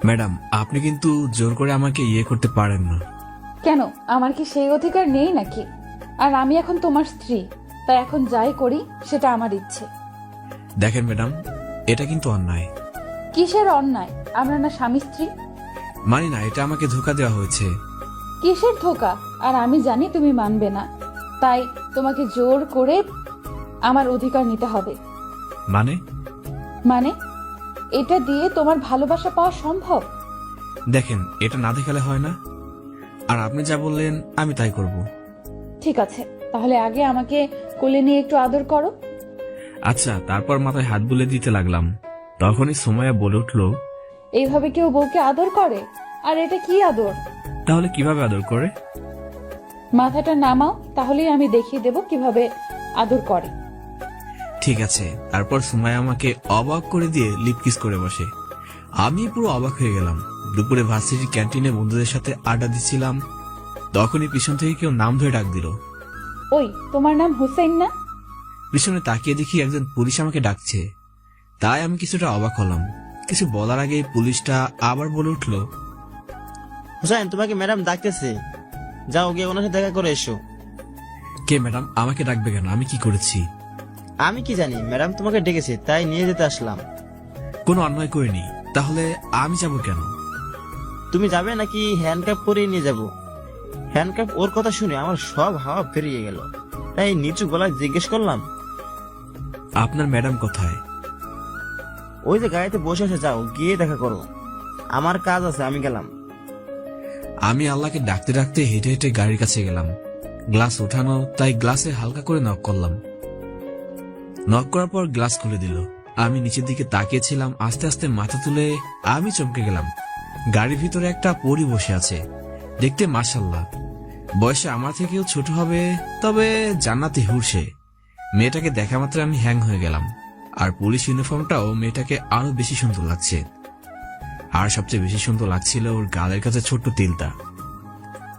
Madam, আপনি কিন্তু জোর করে আমাকে ইয়ে করতে পারেন না। কেন, আমার কি সেই অধিকার নেই নাকি? আর আমি এখন তোমার স্ত্রী, তাই এখন যাই করি সেটা আমার ইচ্ছে। দেখেন ম্যাডাম, এটা কিন্তু অন্যায়। কিসের অন্যায়? আমরা না স্বামী স্ত্রী? মানি না, এটা আমাকে ধোঁকা দেওয়া হয়েছে। কিসের ধোকা? আর আমি জানি তুমি মানবে না, তাই তোমাকে জোর করে আমার অধিকার নিতে হবে। মানে? মানে এটা দিয়ে তোমার ভালোবাসা পাওয়া সম্ভব? দেখেন, এটা না দেখালে হয় না। আর আপনি যা বললেন আমি তাই করব। ঠিক আছে, তাহলে আগে আমাকে কোলে নিয়ে একটু আদর করো। আচ্ছা, তারপর মাথায় হাত বুলে দিতে লাগলাম। তখনই সুমাইয়া বলে উঠল, এইভাবে কেউ বউকে আদর করে? আর এটা কি আদর? তাহলে কিভাবে আদর করে? মাথাটা নামাও, তাহলেই আমি দেখিয়ে দেব কিভাবে আদর করে। ঠিক আছে। তারপর সুমাইয়া আমাকে অবাক করে দিয়ে লিপ কিস করে বসে। আমি পুরো অবাক হয়ে গেলাম। দুপুরে ভার্সিটির ক্যান্টিনে বন্ধুদের সাথে আড্ডা দিচ্ছিলাম, তখনই পিছন থেকে কেউ নাম ধরে ডাক দিল। ওই, তোমার নাম হুসেইন না? পিছনে তাকিয়ে দেখি একজন পুলিশ আমাকে ডাকছে। তাই আমি কিছুটা অবাক হলাম। কিছু বলার আগে পুলিশটা আবার বলে উঠল, হুসাইন, তোমাকে ম্যাডাম ডাকতেছে, যাও গিয়ে ওনার সাথে দেখা করে এসো। কে ম্যাডাম? আমাকে ডাকবে কেন? আমি কি করেছি? আমি কি জানি, ম্যাডাম তোমাকে ডেকেছে তাই নিয়ে যেতে আসলাম। কোনো অন্যায় করিনি, তাহলে আমি যাব কেন? তুমি যাবে নাকি হ্যান্ডকাপ পরিয়ে নিয়ে যাব? হ্যান্ডকাপ ওর কথা শুনে আমার সব হাওয়া ফেরিয়ে গেল, তাই নিচু গলায় জিজ্ঞেস করলাম, আপনার ম্যাডাম কোথায়? ওই যে গাড়িতে বসে আছে, যাও গিয়ে দেখা করো, আমার কাজ আছে, আমি গেলাম। আমি আল্লাহকে ডাকতে ডাকতে হেঁটে হেঁটে গাড়ির কাছে গেলাম। গ্লাস উঠানো, তাই গ্লাসে হালকা করে নক করলাম। নক করার পর গ্লাস খুলে দিল। আমি নিচের দিকে তাকিয়েছিলাম, আস্তে আস্তে মাথা তুলে আমি চমকে গেলাম। গাড়ির ভিতরে একটা পরী বসে আছে, দেখতে মাশাআল্লাহ। বয়সে আমার থেকেও ছোট হবে, তবে জান্নাতি হুর সে। মেয়েটাকে দেখা মাত্র আমি হ্যাং হয়ে গেলাম। আর পুলিশ ইউনিফর্মটাও মেয়েটাকে আরো বেশি সুন্দর লাগছে। আর সবচেয়ে বেশি সুন্দর লাগছিল ওর গালের কাছে ছোট্ট তিলটা।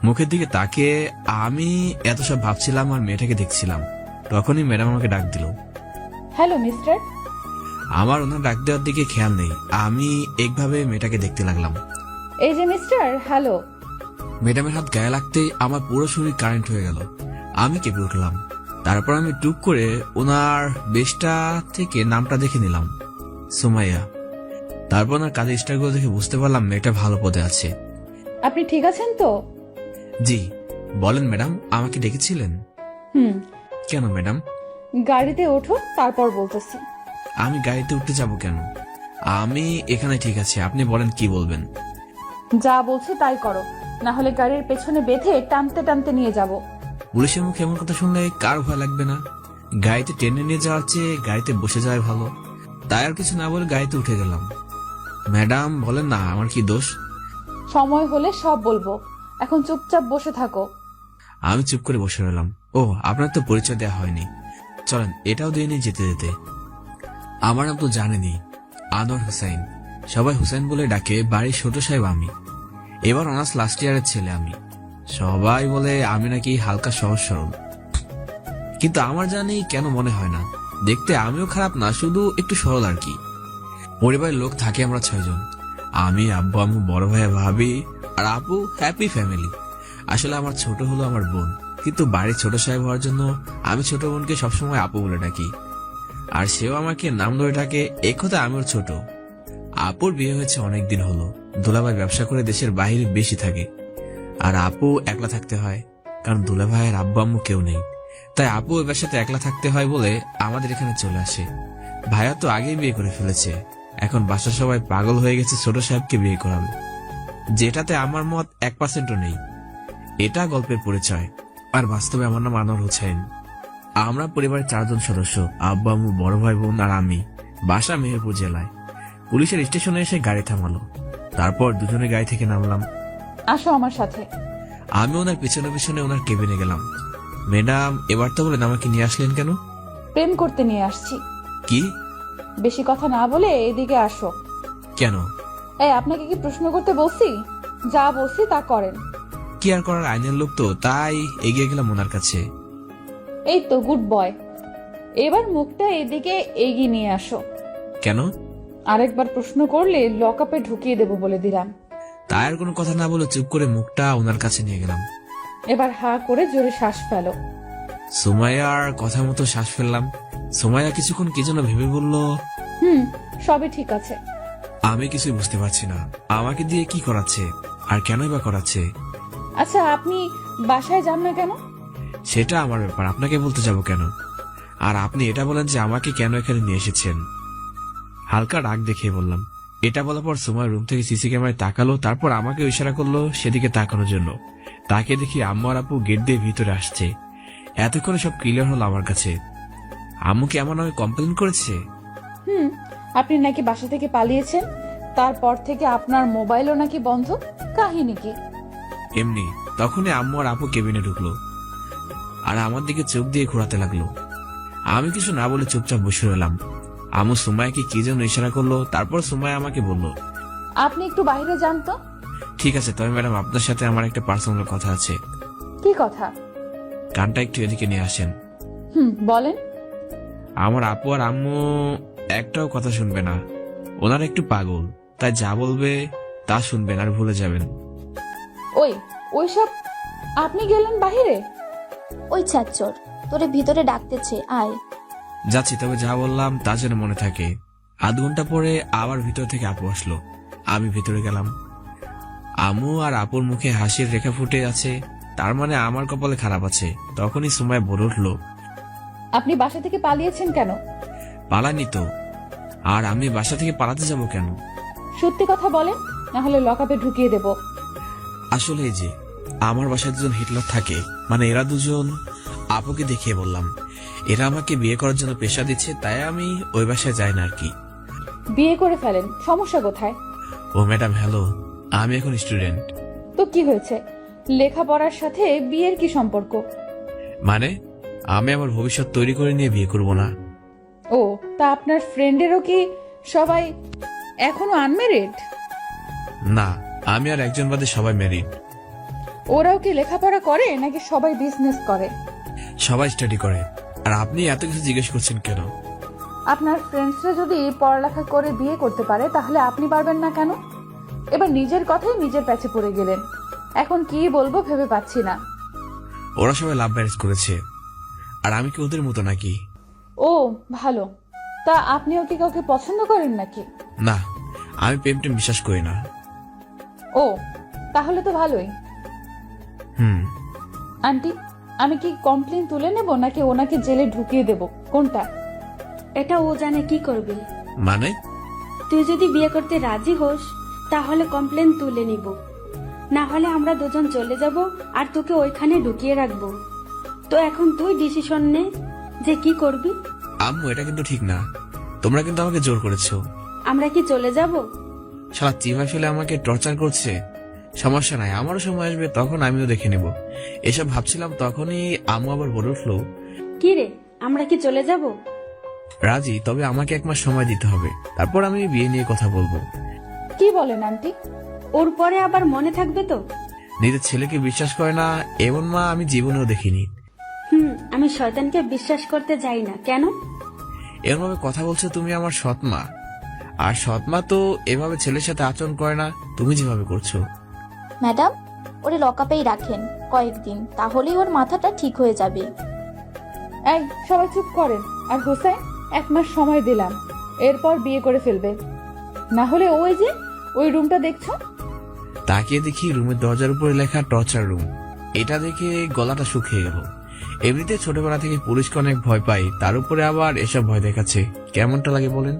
মুখের দিকে তাকিয়ে আমি এত সব ভাবছিলাম আর মেয়েটাকে দেখছিলাম। তখনই ম্যাডাম আমাকে ডাক দিল। Hello mister. আমার ওনার ডাক দেওয়ার দিকে খেয়াল নেই, আমি একভাবে মেয়েটাকে দেখতে লাগলাম। এই যে মিস্টার, হ্যালো। ম্যাডামের হাত গায়ে লাগতেই আমার পুরো শরীর কারেন্ট হয়ে গেল। আমি কেঁপে উঠলাম। তারপর আমি টুক করে ওনার বেশটা থেকে নামটা দেখে নিলাম, সুমাইয়া। তারপর ওনার কাজের স্টারগুলো দেখে বুঝতে পারলাম মেয়েটা ভালো পদে আছে। আপনি ঠিক আছেন তো? জি বলেন ম্যাডাম, আমাকে ডেকেছিলেন? হুম। কেন ম্যাডাম? গাড়িতে ওঠো, তারপর বলতেছি। আমি গাড়িতে উঠতে যাব কেন? আমি এখানে ঠিক আছে, আপনি বলেন কি বলবেন। যা বলছি তাই করো, না হলে গাড়ির পেছনে বেঁধে টানতে টানতে নিয়ে যাব। পুলিশের মুখে এমন কথা শুনলে কার ভয় লাগবে না? গাড়িতে টেনে নিয়ে যাওয়ার চেয়ে গাড়িতে বসে যাওয়াই ভালো। তাই আর কিছু না বলে গাড়িতে উঠে গেলাম। ম্যাডাম বলেন না, আমার কি দোষ? সময় হলে সব বলবো, এখন চুপচাপ বসে থাকো। আমি চুপ করে বসে রইলাম। ও, আপনার তো পরিচয় দেওয়া হয়নি, চলেন এটাও দিয়ে নিয়ে যেতে যেতে। আমার নাম তো জানেনি, আনোয়ার হুসাইন। সবাই হুসাইন বলে ডাকে, বাড়ির ছোট সাহেব আমি। এবার অনার্স লাস্ট ইয়ারের ছেলে আমি। সবাই বলে আমি নাকি হালকা সহজ সরল, কিন্তু আমার জানি কেন মনে হয় না। দেখতে আমিও খারাপ না, শুধু একটু সরল আর কি। পরিবারের লোক থাকে আমরা 6 জন। আমি, আব্বু, আম্মু, বড় ভাই, ভাবি আর আপু। Happy family. আসলে আমার ছোট হলো আমার বোন, কিন্তু বাড়ির ছোট সাহেব হওয়ার জন্য আমি ছোট বোনকে সবসময় আপু বলে ডাকি। আর সেও আমাকে নাম ধরে ডাকে, এক কথা আমি ওর ছোট। আপুর বিয়ে হয়েছে অনেকদিন হলো। দুলাভাই ব্যবসা করে দেশের বাইরে বেশি থাকে, আর আপু একলা থাকতে হয়, কারণ দুলাভাইয়ের আব্বু আম্মু কেউ নেই। তাই আপু এবার সাথে একলা থাকতে হয় বলে আমাদের এখানে চলে আসে। ভাইয়া তো আগেই বিয়ে করে ফেলেছে, এখন বাসার সবাই পাগল হয়ে গেছে ছোট সাহেবকে বিয়ে করাবে, যেটাতে আমার মত 1%ও নেই। এটা গল্পের পরিচয়, আর বাস্তবে আমার নাম আনোয়ার হোসেন। আমরা পরিবারের 4 জন সদস্য, আব্বু আম্মু, বড় ভাই বোন আর আমি। বাসা মেহেরপুর জেলায়। পুলিশের স্টেশনে এসে গাড়ি থামালো, তারপর দুজনে গাড়ি থেকে নামলাম। আসো আমার সাথে। আমি ওনার পিছনে পিছনে ওনার কেবিনে গেলাম। ম্যাডাম, এবার তো বলেন আমাকে নিয়ে আসলেন কেন? প্রেম করতে নিয়ে আসছি। কি? বেশি কথা না বলে এদিকে আসো। কেন? এই, আপনাকে কি প্রশ্ন করতে বলছি? যা বলছি তা করেন। কি আর করার, আইনের লোক তো, তাই এগিয়ে গেলাম ওনার কাছে। এই তো, গুড বয়। এবার মুখটা এদিকে এগিয়ে নিয়ে আসো। কেন? আরেকবার প্রশ্ন করলে লকআপে ঢুকিয়ে দেব বলে দিলাম। তাই আর কোনো কথা না বলে চুপ করে মুখটা ওনার কাছে নিয়ে গেলাম। এবার হা করে জোরে শ্বাস ফেলো। সুমাইয়ার কথা মতো শ্বাস ফেললাম। সুমাইয়া কিছুক্ষণ কি যেন ভেবে বলল, সবই ঠিক আছে। আমি কিছুই বুঝতে পারছি না, আমাকে দিয়ে কি করাচ্ছে আর কেনই বা করাচ্ছে। আচ্ছা, আপনি বাসায় যান না কেন? সেটা আমার ব্যাপার, আপনাকে বলতে যাব কেন? আর আপনি এটা বলেন যে আমাকে কেন এখানে নিয়ে এসেছেন। হালকা রাগ দেখিয়ে বললাম। এটা বলার পর সুমাইয়া রুম থেকে সিসি ক্যামেরায় তাকালো, তারপর আমাকে ইশারা করলো সেদিকে তাকানোর জন্য। তাকে দেখি আম্মু আর আপু গেট দিয়ে ভিতরে আসছে। এতক্ষণে সব ক্লিয়ার হলো আমার কাছে। আম্মু কি আমার নামে কমপ্লেন করেছে? আপনি নাকি বাসা থেকে পালিয়েছেন, তারপর থেকে আপনার মোবাইলও নাকি বন্ধ। কাহিনী কি? এমনি। তখনই আম্মু আর আপু কেবিনে ঢুকলো আর আমার দিকে চোখ দিয়ে ঘোরাতে লাগলো। আমি কিছু না বলে চুপচাপ বসে রইলাম। আম্মু সুমাইয়াকে কি যেন ইশারা করলো, তারপর সুমাইয়া আমাকে বলল, আপনি একটু বাইরে যান তো। ঠিক আছে, তবে ম্যাডাম আপনার সাথে আমার একটা পার্সোনাল কথা আছে। কি কথা? কানটা একটু এদিকে নিয়ে আসেন। বলেন। আমার আপু আর আম্মু একটাও কথা শুনবে না। ওনারা একটু পাগল, তাই যা বলবে তা শুনবেন আর ভুলে যাবেন। ওইসব আপনি গেলেন বাহিরে? ওই ছাচ্চর তোরে ভিতরে ডাকতেছে, আয়। যাচ্ছি, তবে যা বললাম তা যেন মনে থাকে। আধ ঘন্টা পরে আবার ভিতর থেকে আপু আসলো। আমি ভিতরে গেলাম। আম্মু আর আপুর মুখে হাসির রেখা ফুটে আছে, তার মানে আমার কপালে খারাপ আছে। তখনই সুমাইয়া বলে উঠলো, আপনি বাসা থেকে পালিয়েছেন কেন? পালানি তো। আর আমি বাসা থেকে পালাতে যাব কেন? সত্যি কথা বলেন, না হলে লকআপে ঢুকিয়ে দেব। আসলে এই যে আমার বাসায় দুজন হিটলার থাকে, মানে এরা দুজন। আপুকে দেখিয়ে বললাম, এরা আমাকে বিয়ে করার জন্য পেশা দিচ্ছে, তাই আমি ওই বাসায় যাই না আর কি। বিয়ে করে ফেলেন, সমস্যা কোথায়? ও ম্যাডাম হ্যালো, আমি এখন স্টুডেন্ট। তো কি হয়েছে? লেখাপড়ার সাথে বিয়ের কি সম্পর্ক? মানে আমি আমার ভবিষ্যৎ তৈরি করে নিয়ে বিয়ে করব না। ও, তা আপনার ফ্রেন্ডেরও কি সবাই এখনো আনমেরিড? না, আমি আর একজন বাদে সবাই ম্যারিড। ওরাও কি লেখাপড়া করে নাকি সবাই বিজনেস করে? সবাই স্টাডি করে। আর আপনি এত কিছু জিজ্ঞেস করছেন কেন? আপনার ফ্রেন্ডসরা যদি পড়ালেখা করে বিয়ে করতে পারে, তাহলে আপনি পারবেন না কেন? এবার নিজের কথাই নিজের প্যাচে পড়ে গেলেন। এখন কি বলবো ভেবে পাচ্ছি না। ওরা সবাই লাভ ম্যারেজ করেছে, আর আমি কি ওদের মতো নাকি? ও ভালো। তা আপনিও কি কাউকে পছন্দ করেন নাকি? না, আমি প্রেম টেম বিশ্বাস করি না। ও, তাহলে তো ভালোই। আন্টি, আমি কি কমপ্লেন তুলে নেব নাকি ওনাকে জেলে ঢুকিয়ে দেব, কোনটা? এটা ও জানে কি করবে। মানে? তুই যদি বিয়ে করতে রাজি হোস তাহলে কমপ্লেন তুলে নিব, না হলে আমরা দুজন চলে যাব আর তোকে ওইখানে ঢুকিয়ে রাখবো। তো এখন তুই ডিসিশন নে যে কি করবি। আম্মু এটা কিন্তু ঠিক না, তোমরা কিন্তু আমাকে জোর করেছো। আমরা কি চলে যাব? শালা চিমা ফেলে আমাকে টর্চার করছে। সমস্যা নাই, আমারও সময় আসবে, তখন আমিও দেখে নেব। এসব ভাবছিলাম, তখনই আম্মু আবার বলে উঠলো, কি রে, আমরা কি চলে যাব? রাজি, তবে আমাকে 1 মাস সময় দিতে হবে, তারপর আমি বিয়ে নিয়ে কথা বলবো। কি বলেন আন্টি? ওর পরে আবার মনে থাকবে তো? নিজের ছেলেকে বিশ্বাস করে না এমন মা আমি জীবনেও দেখিনি। আমি শয়তানকে বিশ্বাস করতে যাই না। কেন? এরভাবে কথা বলছো তুমি, আমার সৎ মা। আর সৎ মা তো এভাবে ছেলের সাথে আচরণ করে না, তুমি যেভাবে করছো। ম্যাডাম, ওরে লকআপেই রাখেন কয়েকদিন, তাহলেই ওর মাথাটা ঠিক হয়ে যাবে। এই সবাই চুপ করেন। আর হোসেন, 1 মাস সময় দিলাম, এরপর বিয়ে করে ফেলবে। না হলে ওই রুমটা দেখছো? তাকিয়ে দেখি রুমের দরজার উপরে লেখা টর্চার রুম। এটা দেখে গলাটা শুকিয়ে গেল। এমনিতে ছোটবেলা থেকে পুলিশকে অনেক ভয় পাই, তার উপরে আবার এসব ভয় দেখাচ্ছে, কেমনটা লাগে বলেন?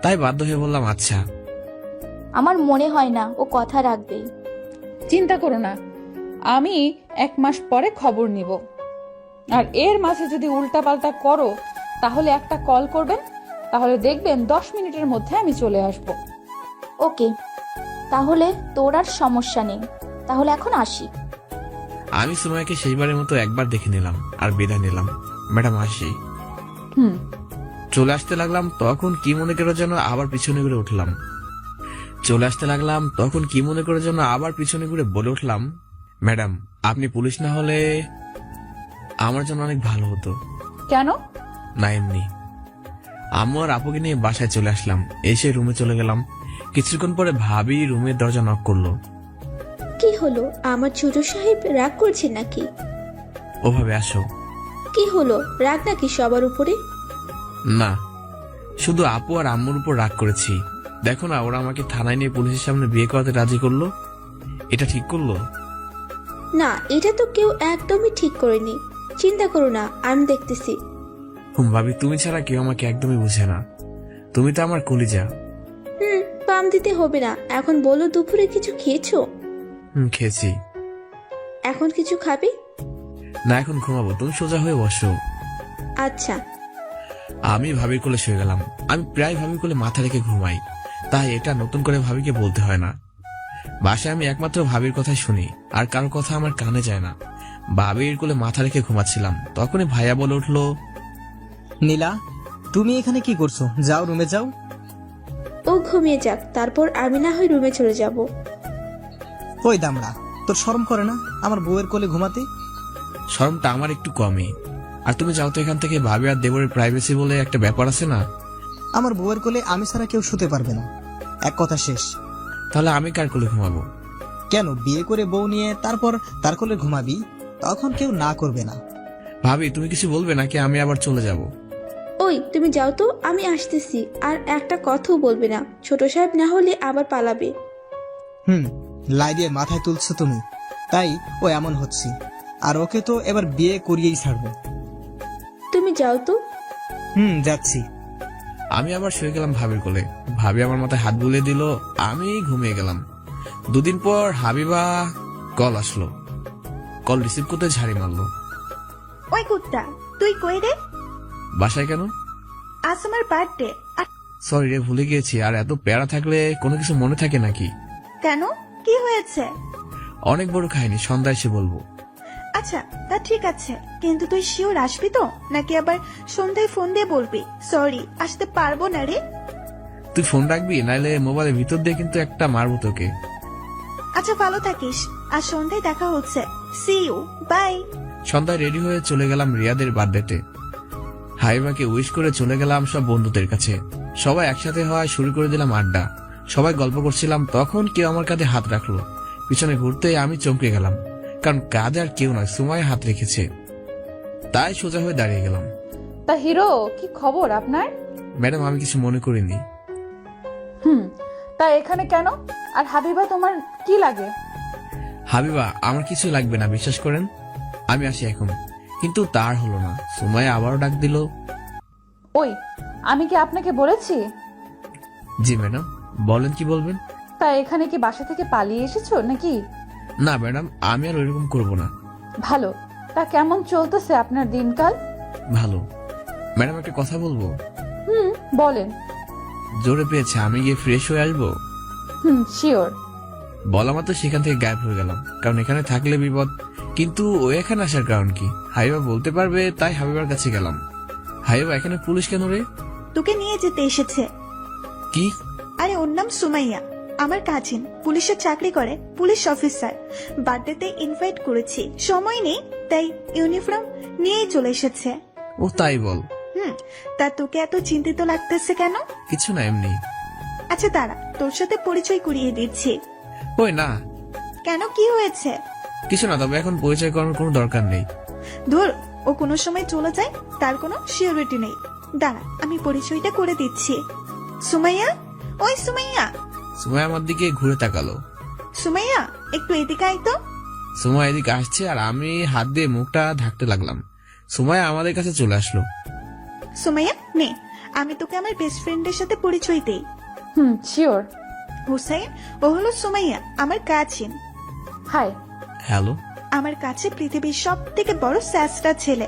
তাই বাধ্য হয়ে বললাম আচ্ছা। আমার মনে হয় না ও কথা রাখবে। চিন্তা করো না, আমি 1 মাস পরে খবর নিব। আর এর মাঝে যদি উল্টাপাল্টা করো তাহলে একটা কল করবেন, তাহলে দেখবেন 10 মিনিটের মধ্যে আমি চলে আসব। ওকে, তাহলে তোর আর সমস্যা নেই। তাহলে এখন আসি। আমি সুমাইয়াকে শেষবারের মতো একবার দেখে নিলাম আর বিদায় নিলাম। ম্যাডাম আসি। চলে আসতে লাগলাম, তখন কি মনে করে যেন আবার পিছনে ঘুরে উঠলাম। বলে উঠলাম, ম্যাডাম আপনি পুলিশ না হলে আমার জন্য অনেক ভালো হতো। কেন? না এমনি। আম্মু আর আপুকে নিয়ে বাসায় চলে আসলাম। এসে রুমে চলে গেলাম। কিছুক্ষণ পরে ভাবি রুমের দরজা নক করলো। কি হলো, আমার ছোট সাহেব রাগ করছে নাকি? ওভাবে আসো। কি হলো, রাগ নাকি সবার উপরে? না, শুধু আপু আর আম্মুর উপর রাগ করেছি। দেখো না, ওরা আমাকে থানায় নিয়ে পুলিশের সামনে বিয়ে করাতে রাজি করলো। এটা ঠিক করলো? না, এটা তো কেউ একদমই ঠিক করেনি। চিন্তা করো না, আমি দেখতেছি। ভাবি, তুমি ছাড়া কেউ আমাকে একদমই বুঝে না। তুমি তো আমার কলিজা। পাম দিতে হবে না। এখন বলো, দুপুরে কিছু খেয়েছো? খেয়েছি। এখন কিছু খাবে? না, এখন ঘুমাবো। তুমি সোজা হয়ে বসো। আচ্ছা। আমি ভাবির কোলে শুয়ে গেলাম। আমি প্রায় ভাবির কোলে মাথা রেখে ঘুমাই, তাই এটা নতুন করে ভাবিকে বলতে হয় না। বাসায় আমি একমাত্র ভাবির কথাই শুনি, আর কারোর কথা আমার কানে যায় না। ভাবির কোলে মাথা রেখে ঘুমাচ্ছিলাম, তখনই ভাইয়া বলে উঠলো, নীলা, তুমি এখানে কি করছো? যাও, রুমে যাও। ও ঘুমিয়ে যাক, তারপর আমি না হয় রুমে চলে যাব। ওই দামড়া, তোর শরম করে না আমার বউয়ের কোলে ঘুমাতে? শরমটা আমার একটু কমই। আর তুমি যাও তো এখান থেকে। ভাবি আর দেবরের প্রাইভেসি বলে একটা ব্যাপার আছে না? আমার বউয়ের কোলে আমি ছাড়া কেউ শুতে পারবে না, এক কথা শেষ। তাহলে আমি কার কোলে ঘুমাবো? কেন, বিয়ে করে বউ নিয়ে তারপর তার কোলে ঘুমাবি, তখন কেউ না করবে না। ভাবি, তুমি কিছু বলবে নাকি আমি আবার চলে যাব? ওই তুমি যাও তো, আমি আসতেছি। আর একটা কথাও বলবে না, ছোট সাহেব না হলে আবার পালাবে। লাই দিয়ে মাথায় তুলছো তুমি, তাই ও এমন হচ্ছে। আর ওকে তো এবার বিয়ে করিয়েই ছাড়বো। তুমি যাও তো। যাচ্ছি। আমি আবার শুয়ে গেলাম ভাবির কোলে। ভাবি আমার মাথায় হাত বুলিয়ে দিল, আমি ঘুমিয়ে গেলাম। দুদিন পর হাবিবা কল আসলো। কল রিসিভ করতে ঝাড়ি মারলো। ওই কুত্তা, তুই কই রে? বাসায় কেন? আজ আমার বার্থডে। সরি রে, ভুলে গিয়েছি। আর এত প্যারা থাকলে কোনো কিছু মনে থাকে নাকি? কেন, কি হয়েছে? অনেক বড় কাহিনী, সন্ধ্যায় এসে বলবো। আচ্ছা, তা ঠিক আছে, কিন্তু তুই শিওর আসবি তো, নাকি আবার সন্ধ্যায় ফোন দিয়ে বলবি সরি আসতে পারবো না রে? তুই ফোন রাখবি, নাইলে মোবাইলের ভিতর দিয়ে কিন্তু একটা মারবো তোকে। আচ্ছা, ভালো থাকিস। আর সন্ধ্যায় দেখা হচ্ছে। See you, bye. সন্ধ্যায় রেডি হয়ে চলে গেলাম রিয়াদের বার্থডেতে। হাইবাকে উইশ করে চলে গেলাম সব বন্ধুদের কাছে। সবাই একসাথে হওয়ায় শুরু করে দিলাম আড্ডা। সবাই গল্প করছিলাম, তখন কেউ আমার কাঁধে হাত রাখলো। পিছনে ঘুরতে আমি চমকে গেলাম, কারণ কাঁধে আর কেউ নয়, সুমায় হাত রেখেছে। তাই সোজা হয়ে দাঁড়িয়ে গেলাম। তা হিরো, কি খবর আপনার? ম্যাডাম, আমি কিছু মনে করিনি। তা এখানে কেন? আর হাবিবা তোমার কি লাগে? হাবিবা, আমার কিছু লাগবে না, বিশ্বাস করেন। আমি আসি এখন। কিন্তু তার হলো না, সুমাইয়া আবারও ডাক দিল। ওই, আমি কি আপনাকে বলেছি? জি ম্যাডাম, বলেন, কি বলবেন? তা এখানে কি বাসা থেকে পালিয়ে এসেছো নাকি? না ম্যাডাম, আমি আর ওইরকম করবো না। ভালো। তা কেমন চলতেছে আপনার দিনকাল? ভালো। ম্যাডাম, একটা কথা বলবো? বলেন। জোরে পেয়েছে, আমি গিয়ে ফ্রেশ হয়ে আসবো। শিওর। বলা মাত্র সেখান থেকে গায়েব হয়ে গেলাম, কারণ এখানে থাকলে বিপদ। কিন্তু ও এখানে আসার কারণ কি হাবিবা বলতে পারবে, তাই হাবিবার কাছে গেলাম। হাবিবা, এখানে পুলিশ কেন রে? তোকে নিয়ে যেতে এসেছে। কি? আরে, ওর নাম সুমাইয়া, আমার কাজিন, পুলিশের চাকরি করে, পুলিশ অফিসার। বার্থডেতে ইনভাইট করেছি, সময় নেই, তাই ইউনিফর্ম নিয়েই চলে এসেছে। ও তাই বল। তা তোকে এত চিন্তিত লাগতেছে কেন? কিছু না, এমনি। আচ্ছা দাঁড়া, তোর সাথে পরিচয় করিয়ে দিচ্ছি। ওই না, কেন, কি হয়েছে? কিছু না, তবে এখন পরিচয় করার কোনো দরকার নেই। ধুর, ও কোনো সময় চলে যায়, তার কোনো সিওরিটি নেই। দাঁড়া, আমি পরিচয়টা করে দিচ্ছি। সুমাইয়া, ওই সুমাইয়া। সুমাইয়া আমার দিকে ঘুরে তাকালো। সুমাইয়া, একটু এদিকে আয় তো। সুমাইয়া এদিকে আসছে, আর আমি হাত দিয়ে মুখটা ঢাকতে লাগলাম। সুমাইয়া আমাদের কাছে চলে আসলো। সুমাইয়া, নে, আমি তোকে আমার বেস্ট ফ্রেন্ডের সাথে পরিচয় দেই। শিওর। হুসাইন, ও হলো সুমাইয়া, আমার কাজিন। হাই। হ্যালো। আমার কাছে পৃথিবীর সব থেকে বড় স্যাসটা ছেলে।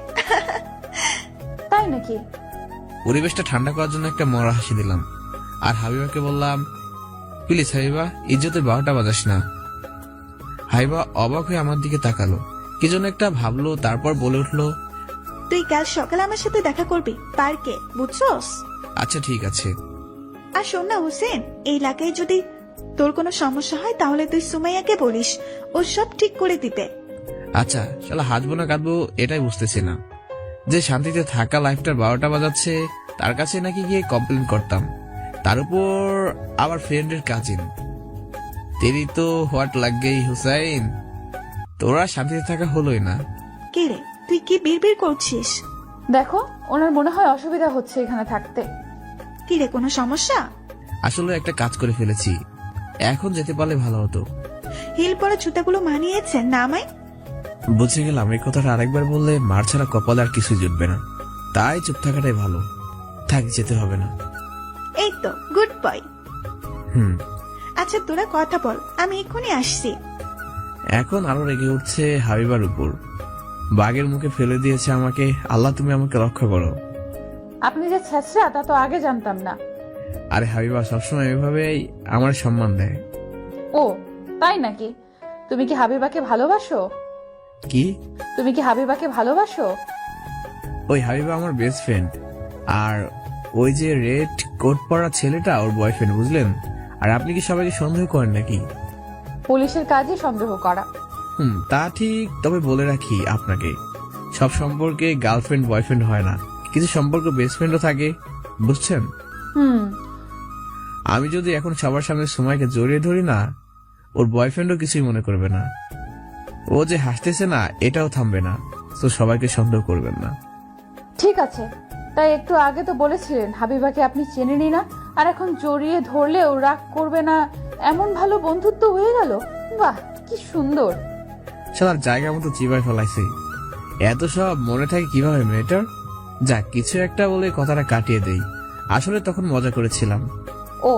তাই নাকি? পরিবেশটা ঠান্ডা করার জন্য একটা মরা হাসি দিলাম, আর হাবিবাকে বললাম, প্লিজ হাবিবা, ইজ্জতের 12টা বাজাস না। হাবিবা অবাক হয়ে আমার দিকে তাকালো, কি যেন একটা ভাবলো, তারপর বলে উঠলো, তুই কাল সকালে আমার সাথে দেখা করবি পার্কে, বুঝছস? আচ্ছা ঠিক আছে। আর শোন না হুসেন, এই এলাকায় যদি তোর কোনো সমস্যা হয় তাহলে তুই সুমাইয়াকে বলিস, ও সব ঠিক করে দিবে। আচ্ছা, শালা হাসবো না কাঁদবো এটাই বুঝতেছি না। যে শান্তিতে থাকা লাইফটার 12টা বাজাচ্ছে তার কাছে নাকি গিয়ে কমপ্লেন করতাম। তার উপর আমার ফ্রেন্ডের কাজিন। তেরি তো হোয়াট লাগ গেই হুসাইন, তোরা শান্তিতে থাকা হলোই না। কে রে, তুই কি বিড়বিড় করছিস? দেখো, ওনার মনে হয় অসুবিধা হচ্ছে এখানে থাকতে। কি রে, কোনো সমস্যা? আসলে একটা কাজ করে ফেলেছি, এখন যেতে পারলে ভালো হতো। হিল পরা জুতাগুলো মানিয়েছে না আমায়? বুঝে গেলাম এই কথাটা আরেকবার বললে মার ছাড়া কপালে আর কিছু জুটবে না, তাই চুপ থাকাটাই ভালো। থাক, যেতে হবে না। এই তো গুড বয়। হুম। আচ্ছা তোরা কথা বল, আমি এক্ষুনি আসছি। এখন আরো রেগে উঠছে হাবিবার উপর। বাঘের মুখে ফেলে দিয়েছে আমাকে। আল্লাহ তুমি আমাকে রক্ষা করো। আপনি যে ছেঁচড়া তা তো আগে জানতাম না। আরে হাবিবা সবসময় এভাবেই আমার সম্মান দেয়। ও তাই নাকি? তুমি কি হাবিবাকে ভালোবাসো? কি? তুমি কি হাবিবাকে ভালোবাসো? ওই হাবিবা আমার বেস্ট ফ্রেন্ড, আর ওই যে রেড কোট পরা ছেলেটা ওর বয়ফ্রেন্ড, বুঝলেন? আর আপনি কি সবাইকে সন্দেহ করেন নাকি? পুলিশের কাজই সন্দেহ করা। তা ঠিক, তবে বলে রাখি আপনাকে, সব সম্পর্কে গার্লফ্রেন্ড বয়ফ্রেন্ড হয় না, কিছু সম্পর্ক বেস্ট ফ্রেন্ডও থাকে, বুঝছেন? হুম। আমি যদি এখন সবার সামনে সময়কে জড়িয়ে ধরি না, ওর বয়ফ্রেন্ডও কিছুই মনে করবে না। ও যে হাসতেছে না এটাও থামবে না, তো সবাইকে সন্দেহ করবেন না। ঠিক আছে, তাই একটু আগে তো বলেছিলেন হাবিবাকে আপনি চেনেনই না, আর এখন জড়িয়ে ধরলেও রাগ করবে না, এমন ভালো বন্ধুত্ব হয়ে গেল। বাহ, কি সুন্দর। সালার জায়গা মতো চিবাই ফেলাইছে। এত সব মনে থাকে কিভাবে মেয়েটার? যাক, কিছু একটা বলে কথাটা কাটিয়ে দেই। আসলে তখন মজা করেছিলাম। ও,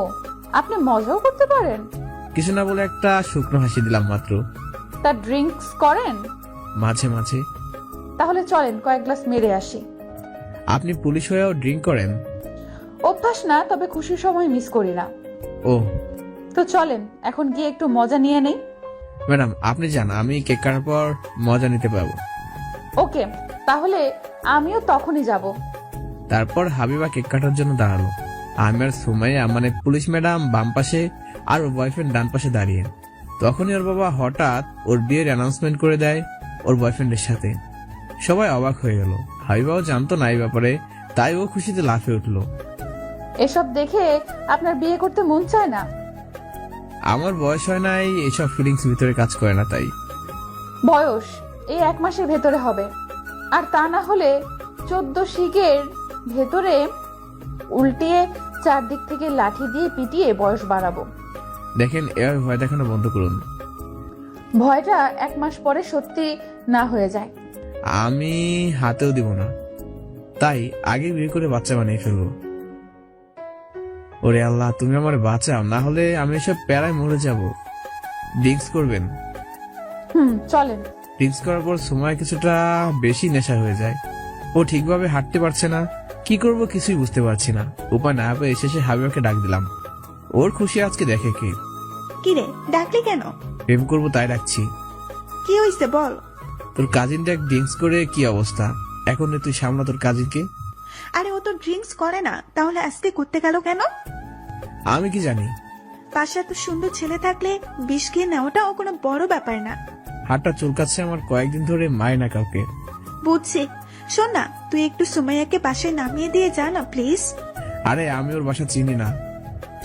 আপনি মজাও করতে পারেন? কিছু না বলে একটা শুকনো হাসি দিলাম মাত্র। তা ড্রিঙ্কস করেন? মাঝে মাঝে। তাহলে চলেন কয়েক গ্লাস মেরে আসি। আপনি পুলিশ হয়েও ড্রিঙ্ক করেন? অভ্যাস না, তবে খুশির সময় মিস করি না। ও তো চলেন এখন গিয়ে একটু মজা নিয়ে নেই। ম্যাডাম, আপনি যান, আমি কেক কাটার পর মজা নিতে পারবো। ওকে, তাহলে আমিও তখনই যাব। তারপর হাবিবা কেক কাটার জন্য দাঁড়ালো। আমি আর সুমাইয়া মানে পুলিশ ম্যাডাম বাম পাশে আর ওর বয়ফ্রেন্ড ডান পাশে দাঁড়িয়ে। তখনই ওর বাবা হঠাৎ ওর বিয়ের অ্যানাউন্সমেন্ট করে দেয় ওর বয়ফ্রেন্ডের সাথে। সবাই অবাক হয়ে গেল। হাবিবাও জানতো না এই ব্যাপারে, তাই ও খুশিতে লাফে উঠলো। এসব দেখে আপনার বিয়ে করতে মন চায় না? আমার বয়স হয় নাই, এইসব ফিলিংস ভিতরে কাজ করে না। তাই বয়স এই 1 মাসের ভেতরে হবে, আর তা না হলে 14 শিকের ভেতরে উল্টিয়ে চারদিক থেকে লাঠি দিয়ে পিটিয়ে বয়স বাড়াবো। দেখেন, এবার ভয় দেখানো বন্ধ করুন। ভয়টা 1 মাস পরে সত্যি না হয়ে যায়। আমি হাতেও দিব না, তাই আগে বিয়ে করে বাচ্চা বানিয়ে ফেলবো। ওরে আল্লাহ, তুমি আমার বাঁচাও, না হলে আমি এসব প্যারায় মরে যাব। ড্রিঙ্কস করবেন? চলেন। ড্রিঙ্কস করার পর সময় কিছুটা বেশি নেশা হয়ে যায়। ও ঠিকভাবে হাঁটতে পারছে না, কি করব কিছুই বুঝতে পারছি না। উপায় না পেয়ে শেষে হাবিবাকে ডাক দিলাম। ওর খুশি আজকে দেখে কি। কি রে, ডাকলি কেন? প্রেম করবো তাই ডাকছি। কি হয়েছে বল? তোর কাজিন দেখ ড্রিঙ্কস করে কি অবস্থা। এখন তুই সামলা তোর কাজিনকে। আরে ও তো ড্রিঙ্কস করে না, তাহলে আজকে করতে গেল কেন? আমি কি জানি। পাশে এত সুন্দর ছেলে থাকলে বিষ খেয়ে নেওয়াটাও কোনো বড় ব্যাপার না। হাতটা চুলকাচ্ছে আমার, কয়েকদিন ধরে মায় না কাউকে। বুঝছি। শোন না, তুই একটু সুমাইয়াকে বাসায় নামিয়ে দিয়ে যা না প্লিজ। আরে আমি ওর বাসা চিনি না।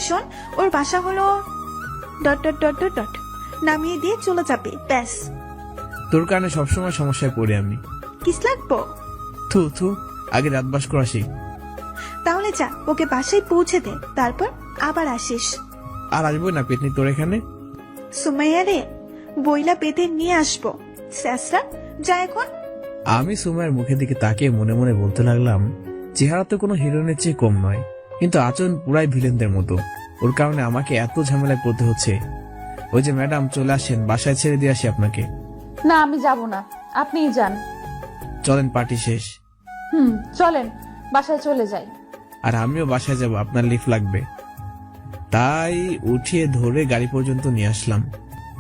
শোন, ওর বাসা হলো ... নামিয়ে দিয়ে চলে যাবে, ব্যাস। তোর কারণে সবসময় সমস্যায় পড়ি আমি। কিস লাগবো? থু থু, আগে রাত বাস করা শিখ। তাহলে যা, ওকে বাসায় পৌঁছে দে, তারপর আবার আসিস। আর আসবো না পেতনি তোর এখানে। সুমাইয়া রে, বইলা পেতে নিয়ে আসবো। স্যাসরা, যা এখন। আমি সুমাইয়ের মুখের দিকে তাকিয়ে মনে মনে বলতে লাগলাম, চেহারা তো কোনো হিরোইনের চেয়ে কম নয়, কিন্তু আচরণ পুরাই ভিলেনদের মতো। ওর কারণে আমাকে এত ঝামেলায় পড়তে হচ্ছে। ওই যে ম্যাডাম, চলে আসেন, বাসায় ছেড়ে দিয়ে আসি আপনাকে। না, আমি যাব না, আপনিই যান। চলেন, পার্টি শেষ। চলেন বাসায় চলে যাই। আর আমিও বাসায় যাব, আপনার লিফট লাগবে। তাই উঠিয়ে ধরে গাড়ি পর্যন্ত নিয়ে আসলাম।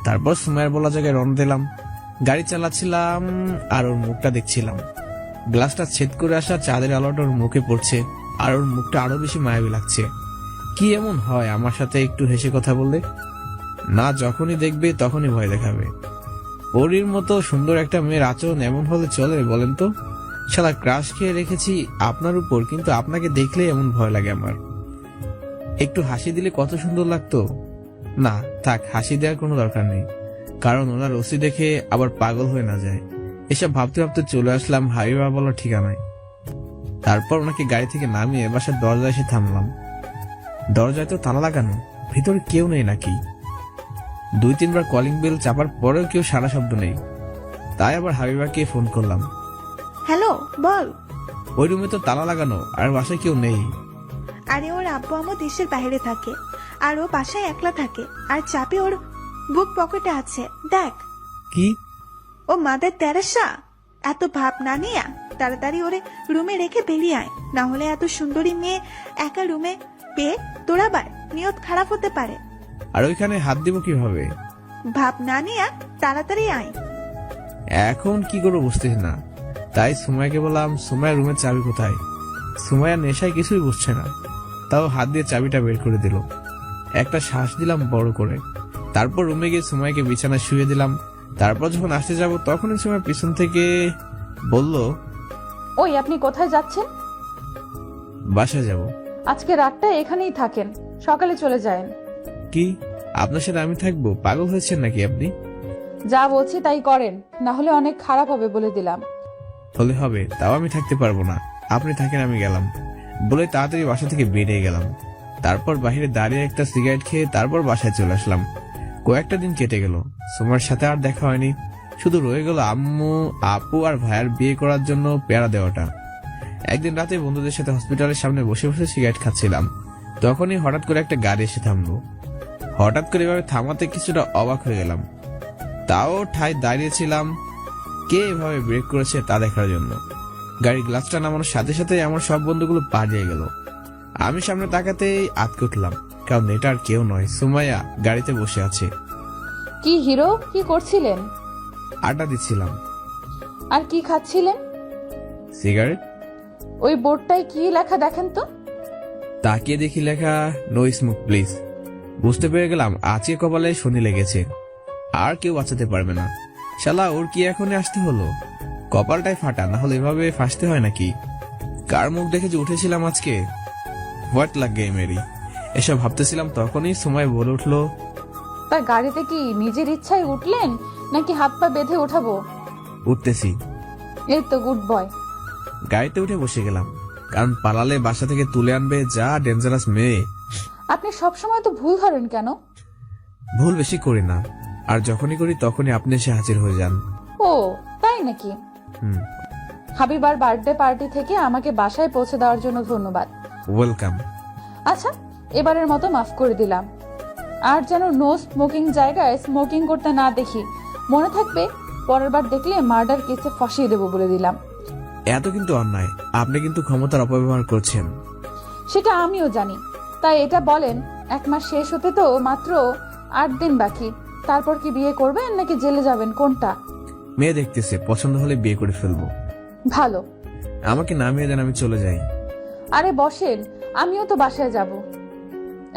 তারপর সুমাইয়ের বলা জায়গায় রওনা দিলাম। গাড়ি চালাচ্ছিলাম আর ওর মুখটা দেখছিলাম। গ্লাসটা ছেদ করে আসা চাঁদের আলোটা ওর মুখে পড়ছে, আর ওর মুখটা আরো বেশি মায়াবী লাগছে। কি এমন হয় আমার সাথে একটু হেসে কথা বললে? না, যখনই দেখবে তখনই ভয় দেখাবে। ওরির মতো সুন্দর একটা মেয়ের আচরণ এমন হলে চলে বলেন তো? শালা ক্রাশ খেয়ে রেখেছি আপনার উপর, কিন্তু আপনাকে দেখলেই এমন ভয় লাগে আমার। একটু হাসি দিলে কত সুন্দর লাগতো। না থাক, হাসি দেওয়ার কোনো দরকার নেই, কারণ ওনার ওসি দেখে আবার পাগল হয়ে না যায়। এসব ভাবতে ভাবতে চলে আসলাম হাবিবা বলার ঠিকানায়। তারপর ওনাকে গাড়ি থেকে নামিয়ে বাসার দরজায় এসে থামলাম। দরজায় তো তালা লাগানো, ভিতরে কেউ নেই নাকি? 2-3 বার কলিং বেল চাপার পরেও কেউ সারা শব্দ নেই। তাই আবার হাবিবাকে ফোন করলাম। হ্যালো, বল। ওই রুমে তো তালা লাগানো আর বাসায় কেউ নেই। আরে ওর আব্বু আম্মু দেশের বাইরে থাকে, আর ও বাসায় একলা থাকে, আর চাবি ওর বুক পকেটে আছে। দেখ। কি? ও মাদার তেরেসা, এত ভাব না নিয়া তাড়াতাড়ি ওরে রুমে রেখে বেরিয়ে আয়, না হলে এত সুন্দরী মেয়ে একা রুমে পেয়ে তোর আবার নিয়ত খারাপ হতে পারে। আর ওইখানে হাত দিব কিভাবে? ভাব না নিয়া তাড়াতাড়ি আয়। এখন কি করবো বুঝতেছি না। তাই সুমাইয়াকে বললাম, সুমাইয়া রুমের চাবি কোথায়? সুমাইয়া নেশায় কিছুই বুঝছে না, তাও হাত দিয়ে চাবিটা বের করে দিল। একটা শ্বাস দিলাম বড় করে। তারপর রুমে গিয়ে সুমাইয়াকে বিছানায় শুয়ে দিলাম। তারপর যখন আসতে যাব তখনই সুমাইয়া পিছন থেকে বলল, ওই আপনি কোথায় যাচ্ছেন? বাসায় যাব। আজকে রাতটা এখানেই থাকেন, সকালে চলে যায়েন। কি? আপনার সাথে আমি থাকবো? পাগল হয়েছেন নাকি আপনি? যা বলছি তাই করেন, না হলে অনেক খারাপ হবে বলে দিলাম। হলে হবে, তাও আমি থাকতে পারবো না। আপনি থাকেন, আমি গেলাম বলে তাড়াতাড়ি বাসা থেকে বেরিয়ে গেলাম। তারপর বাইরে দাঁড়িয়ে একটা সিগারেট খেয়ে তারপর বাসায় চলে আসলাম। কয়েকটা দিন কেটে গেল, সুমার সাথে আর দেখা হয়নি। শুধু রয়ে গেল আম্মু, আপু আর ভাইয়ার বিয়ে করার জন্য পেয়ারা দেওয়াটা। একদিন রাতে বন্ধুদের সাথে হসপিটালের সামনে বসে বসে সিগারেট খাচ্ছিলাম, তখনই হঠাৎ করে একটা গাড়ি এসে থামলো। হঠাৎ করে এভাবে থামাতে কিছুটা অবাক হয়ে গেলাম। তাও ঠাই দাঁড়িয়েছিলাম কে এভাবে ব্রেক করেছে তা দেখার জন্য। গাড়ির গ্লাসটা নামানোর সাথে সাথে আমার সব বন্ধুগুলো পালিয়ে গেল। আমি সামনে তাকাতেই আটকে উঠলাম, কারণ এটা আর কেউ নয়, সুমাইয়া গাড়িতে বসে আছে। কি হিরো, কি করছিলেন? আড্ডা দিচ্ছিলাম। আর কি খাচ্ছিলেন? সিগারেট। ওই বোর্ডটায় কি লেখা দেখেন তো। তাকিয়ে দেখি লেখা নো স্মোক প্লিজ। বুঝতে পেরে গেলাম আজকে কপালে শনি লেগেছে, আর কেউ বাঁচাতে পারবে না। শালা ওর কি এখনই আসতে হলো? কপালটাই ফাটা, না হলে এভাবে ফাঁসতে হয় নাকি? কার মুখ দেখে যে উঠেছিলাম আজকে। হোয়াট লাগ গে মেরি। এসব ভাবতেছিলাম তখনই সময় বলে উঠলো, তার গাড়িতে কি নিজের ইচ্ছায় উঠলেন নাকি হাত পা বেঁধে উঠাবো? উঠতেছি। এই তো গুড বয়। গাড়িতে উঠে বসে গেলাম, কারণ পালালে বাসা থেকে তুলে আনবে, যা ডেঞ্জারাস মেয়ে। আপনি সবসময় তো ভুল ধরেন কেন? ভুল বেশি করি না, আর যখনই করি তখনই আপনি এসে হাজির হয়ে যান। ও তাই নাকি? হুম। হাবিবার বার্থডে পার্টি থেকে আমাকে বাসায় পৌঁছে দেওয়ার জন্য ধন্যবাদ। ওয়েলকাম। আচ্ছা, এবারের মতো মাফ করে দিলাম। আর যেন নো স্মোকিং জায়গায় স্মোকিং করতে না দেখি, মনে থাকবে। পরের বার দেখলে মার্ডার কেসে ফাঁসিয়ে দেবো বলে দিলাম। এত কিন্তু অন্যায়, আপনি কিন্তু ক্ষমতার অপব্যবহার করছেন। সেটা আমিও জানি, তাই এটা বলেন, 1 মাস শেষ হতে তো মাত্র 8 দিন বাকি। তারপর কি বিয়ে করবেন নাকি জেলে যাবেন, কোনটা? মেয়ে দেখতেছে, পছন্দ হলে বিয়ে করে ফেলবো। ভালো। আমাকে নামিয়ে দেন, আমি চলে যাই। আরে বসেন, আমিও তো বাসায় যাব।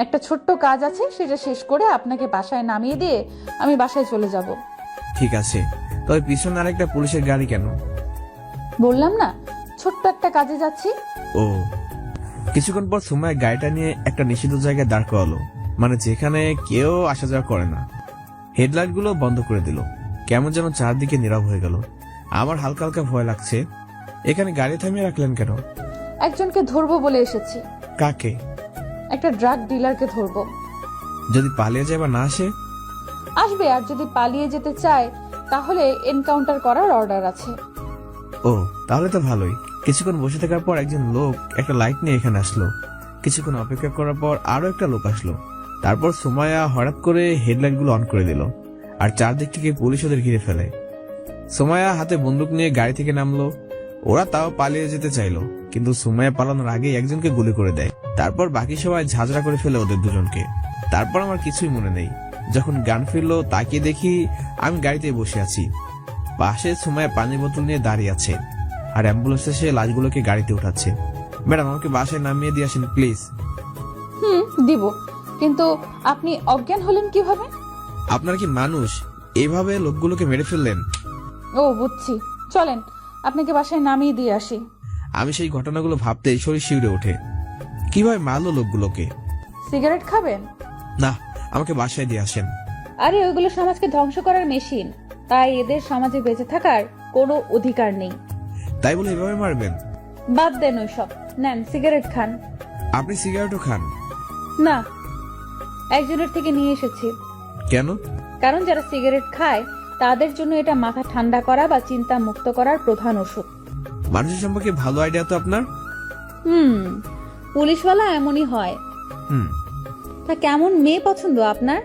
একটা ছোট্ট কাজ আছে, সেটা শেষ করে আপনাকে বাসায় নামিয়ে দিয়ে আমি বাসায় চলে যাব। ঠিক আছে, তবে পিছনে আরেকটা পুলিশের গাড়ি কেন? বললাম না, ছোট্ট একটা কাজে যাচ্ছি। ও। কিছুক্ষণ পর সময় গাড়িটা নিয়ে একটা নিষিদ্ধ জায়গায় দাঁড় করালো, মানে যেখানে কেউ আসা যাওয়া করে না। হেডলাইট গুলো বন্ধ করে দিল। কেমন যেন চারদিকে নীরব হয়ে গেল। আমার হালকা হালকা ভয় লাগছে। এখানে গাড়ি থামিয়ে রাখলেন কেন? একজনকে ধরবো বলে এসেছি। কাকে? একটা ড্রাগ ডিলারকে ধরবো। যদি পালিয়ে যায় বা না আসে? আসবে, আর যদি পালিয়ে যেতে চায় তাহলে এনকাউন্টার করার অর্ডার আছে। ও, তাহলে তো ভালোই। কিছুক্ষণ বসে থাকার পর একজন লোক একটা লাইট নিয়ে এখানে আসলো। কিছুক্ষণ অপেক্ষা করার পর আরো একটা লোক আসলো। তারপর সুমাইয়া হঠাৎ করে হেডলাইট গুলো অন করে দিল, আর চারদিক থেকে পুলিশ ওদের ঘিরে ফেলে। সুমাইয়া হাতে বন্দুক নিয়ে গাড়ি থেকে নামলো। ওরা তাও পালিয়ে যেতে চাইলো, কিন্তু সুমাইয়া পালানোর আগে একজনকে গুলি করে দেয়। তারপর বাকি সবাই ঝাঁঝরা করে ফেলে ওদের দুজনকে। তারপর আমার কিছুই মনে নেই। যখন গান ফিরলো তাকিয়ে দেখি আমি গাড়িতে বসে আছি। পাশে সুমাইয়া পানির বোতল নিয়ে দাঁড়িয়ে আছে, আর অ্যাম্বুলেন্স এসে লাশগুলোকে গাড়িতে উঠাচ্ছে। ম্যাডাম, আমাকে বাসায় নামিয়ে দিয়ে আসেন প্লিজ। দিব, কিন্তু আপনি অজ্ঞান হলেন কিভাবে? আপনার কি মানুষ? এইভাবে লোকগুলোকে মেরে ফেললেন? ও বুঝছি, চলেন আপনাকে বাসায় নামিয়ে দিয়ে আসি। আমি সেই ঘটনাগুলো ভাবতেই শরীর শিউরে ওঠে। কিভাবে মারলো লোকগুলোকে? সিগারেট খাবেন? না, আমাকে বাসায় দিয়ে আসেন। আরে ওইগুলো সমাজকে ধ্বংস করার মেশিন, তাই এদের সমাজে বেঁচে থাকার কোনো অধিকার নেই। তাই বলে এভাবে মারবেন? বাদ দেন ওইসব, নেন সিগারেট খান। আপনি সিগারেটও খান? না, একজনের থেকে নিয়ে এসেছি। কেন? কারণ যারা সিগারেট খায় তাদের জন্য এটা মাথা ঠান্ডা করা বা চিন্তা মুক্ত করার প্রধান ওষুধ। মানুষের সম্পর্কে ভালো আইডিয়া তো আপনার। পুলিশওয়ালা এমনই হয়। তা কেমন মেয়ে পছন্দ আপনার?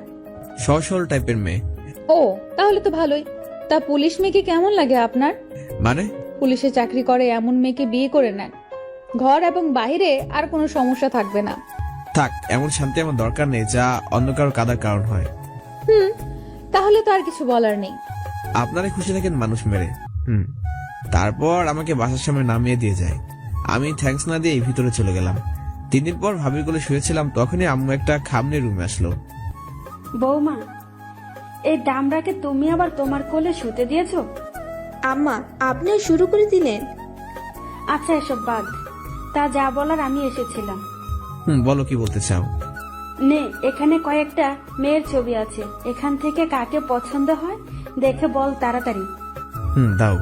সরল টাইপের মেয়ে। ও, তাহলে তো ভালোই। তা পুলিশ মেয়েকে কেমন লাগে আপনার? মানে? পুলিশে চাকরি করে এমন মেয়েকে বিয়ে করে নেন, ঘর এবং বাইরে আর কোনো সমস্যা থাকবে না। থাক, এমন শান্তি আমার দরকার নেই যা অন্য কারো কাদার কারণ হয়। তাহলে তো আর কিছু বলার নেই। আপনারা খুশি থাকেন মানুষ মেরে। তারপর আমাকে বাসার সামনে নামিয়ে দিয়ে যায়। আমি থ্যাঙ্কস না দিয়ে ভিতরে চলে গেলাম। 3 দিন পর ভাবির কোলে শুয়েছিলাম, তখনই আম্মু একটা খামনে রুমে আসলো। বৌমা, এই দামড়াকে তুমি আবার তোমার কোলে শুতে দিয়েছো? আম্মা, আপনি শুরু করে দিলেন। আচ্ছা, এসব বাদ। তা যা বলার আমি এসেছিলাম। বলো, কি বলতে চাও? নে, এখানে কয়েকটা মেয়ের ছবি আছে, এখান থেকে কাকে পছন্দ হয় দেখে বল তাড়াতাড়ি। দাও।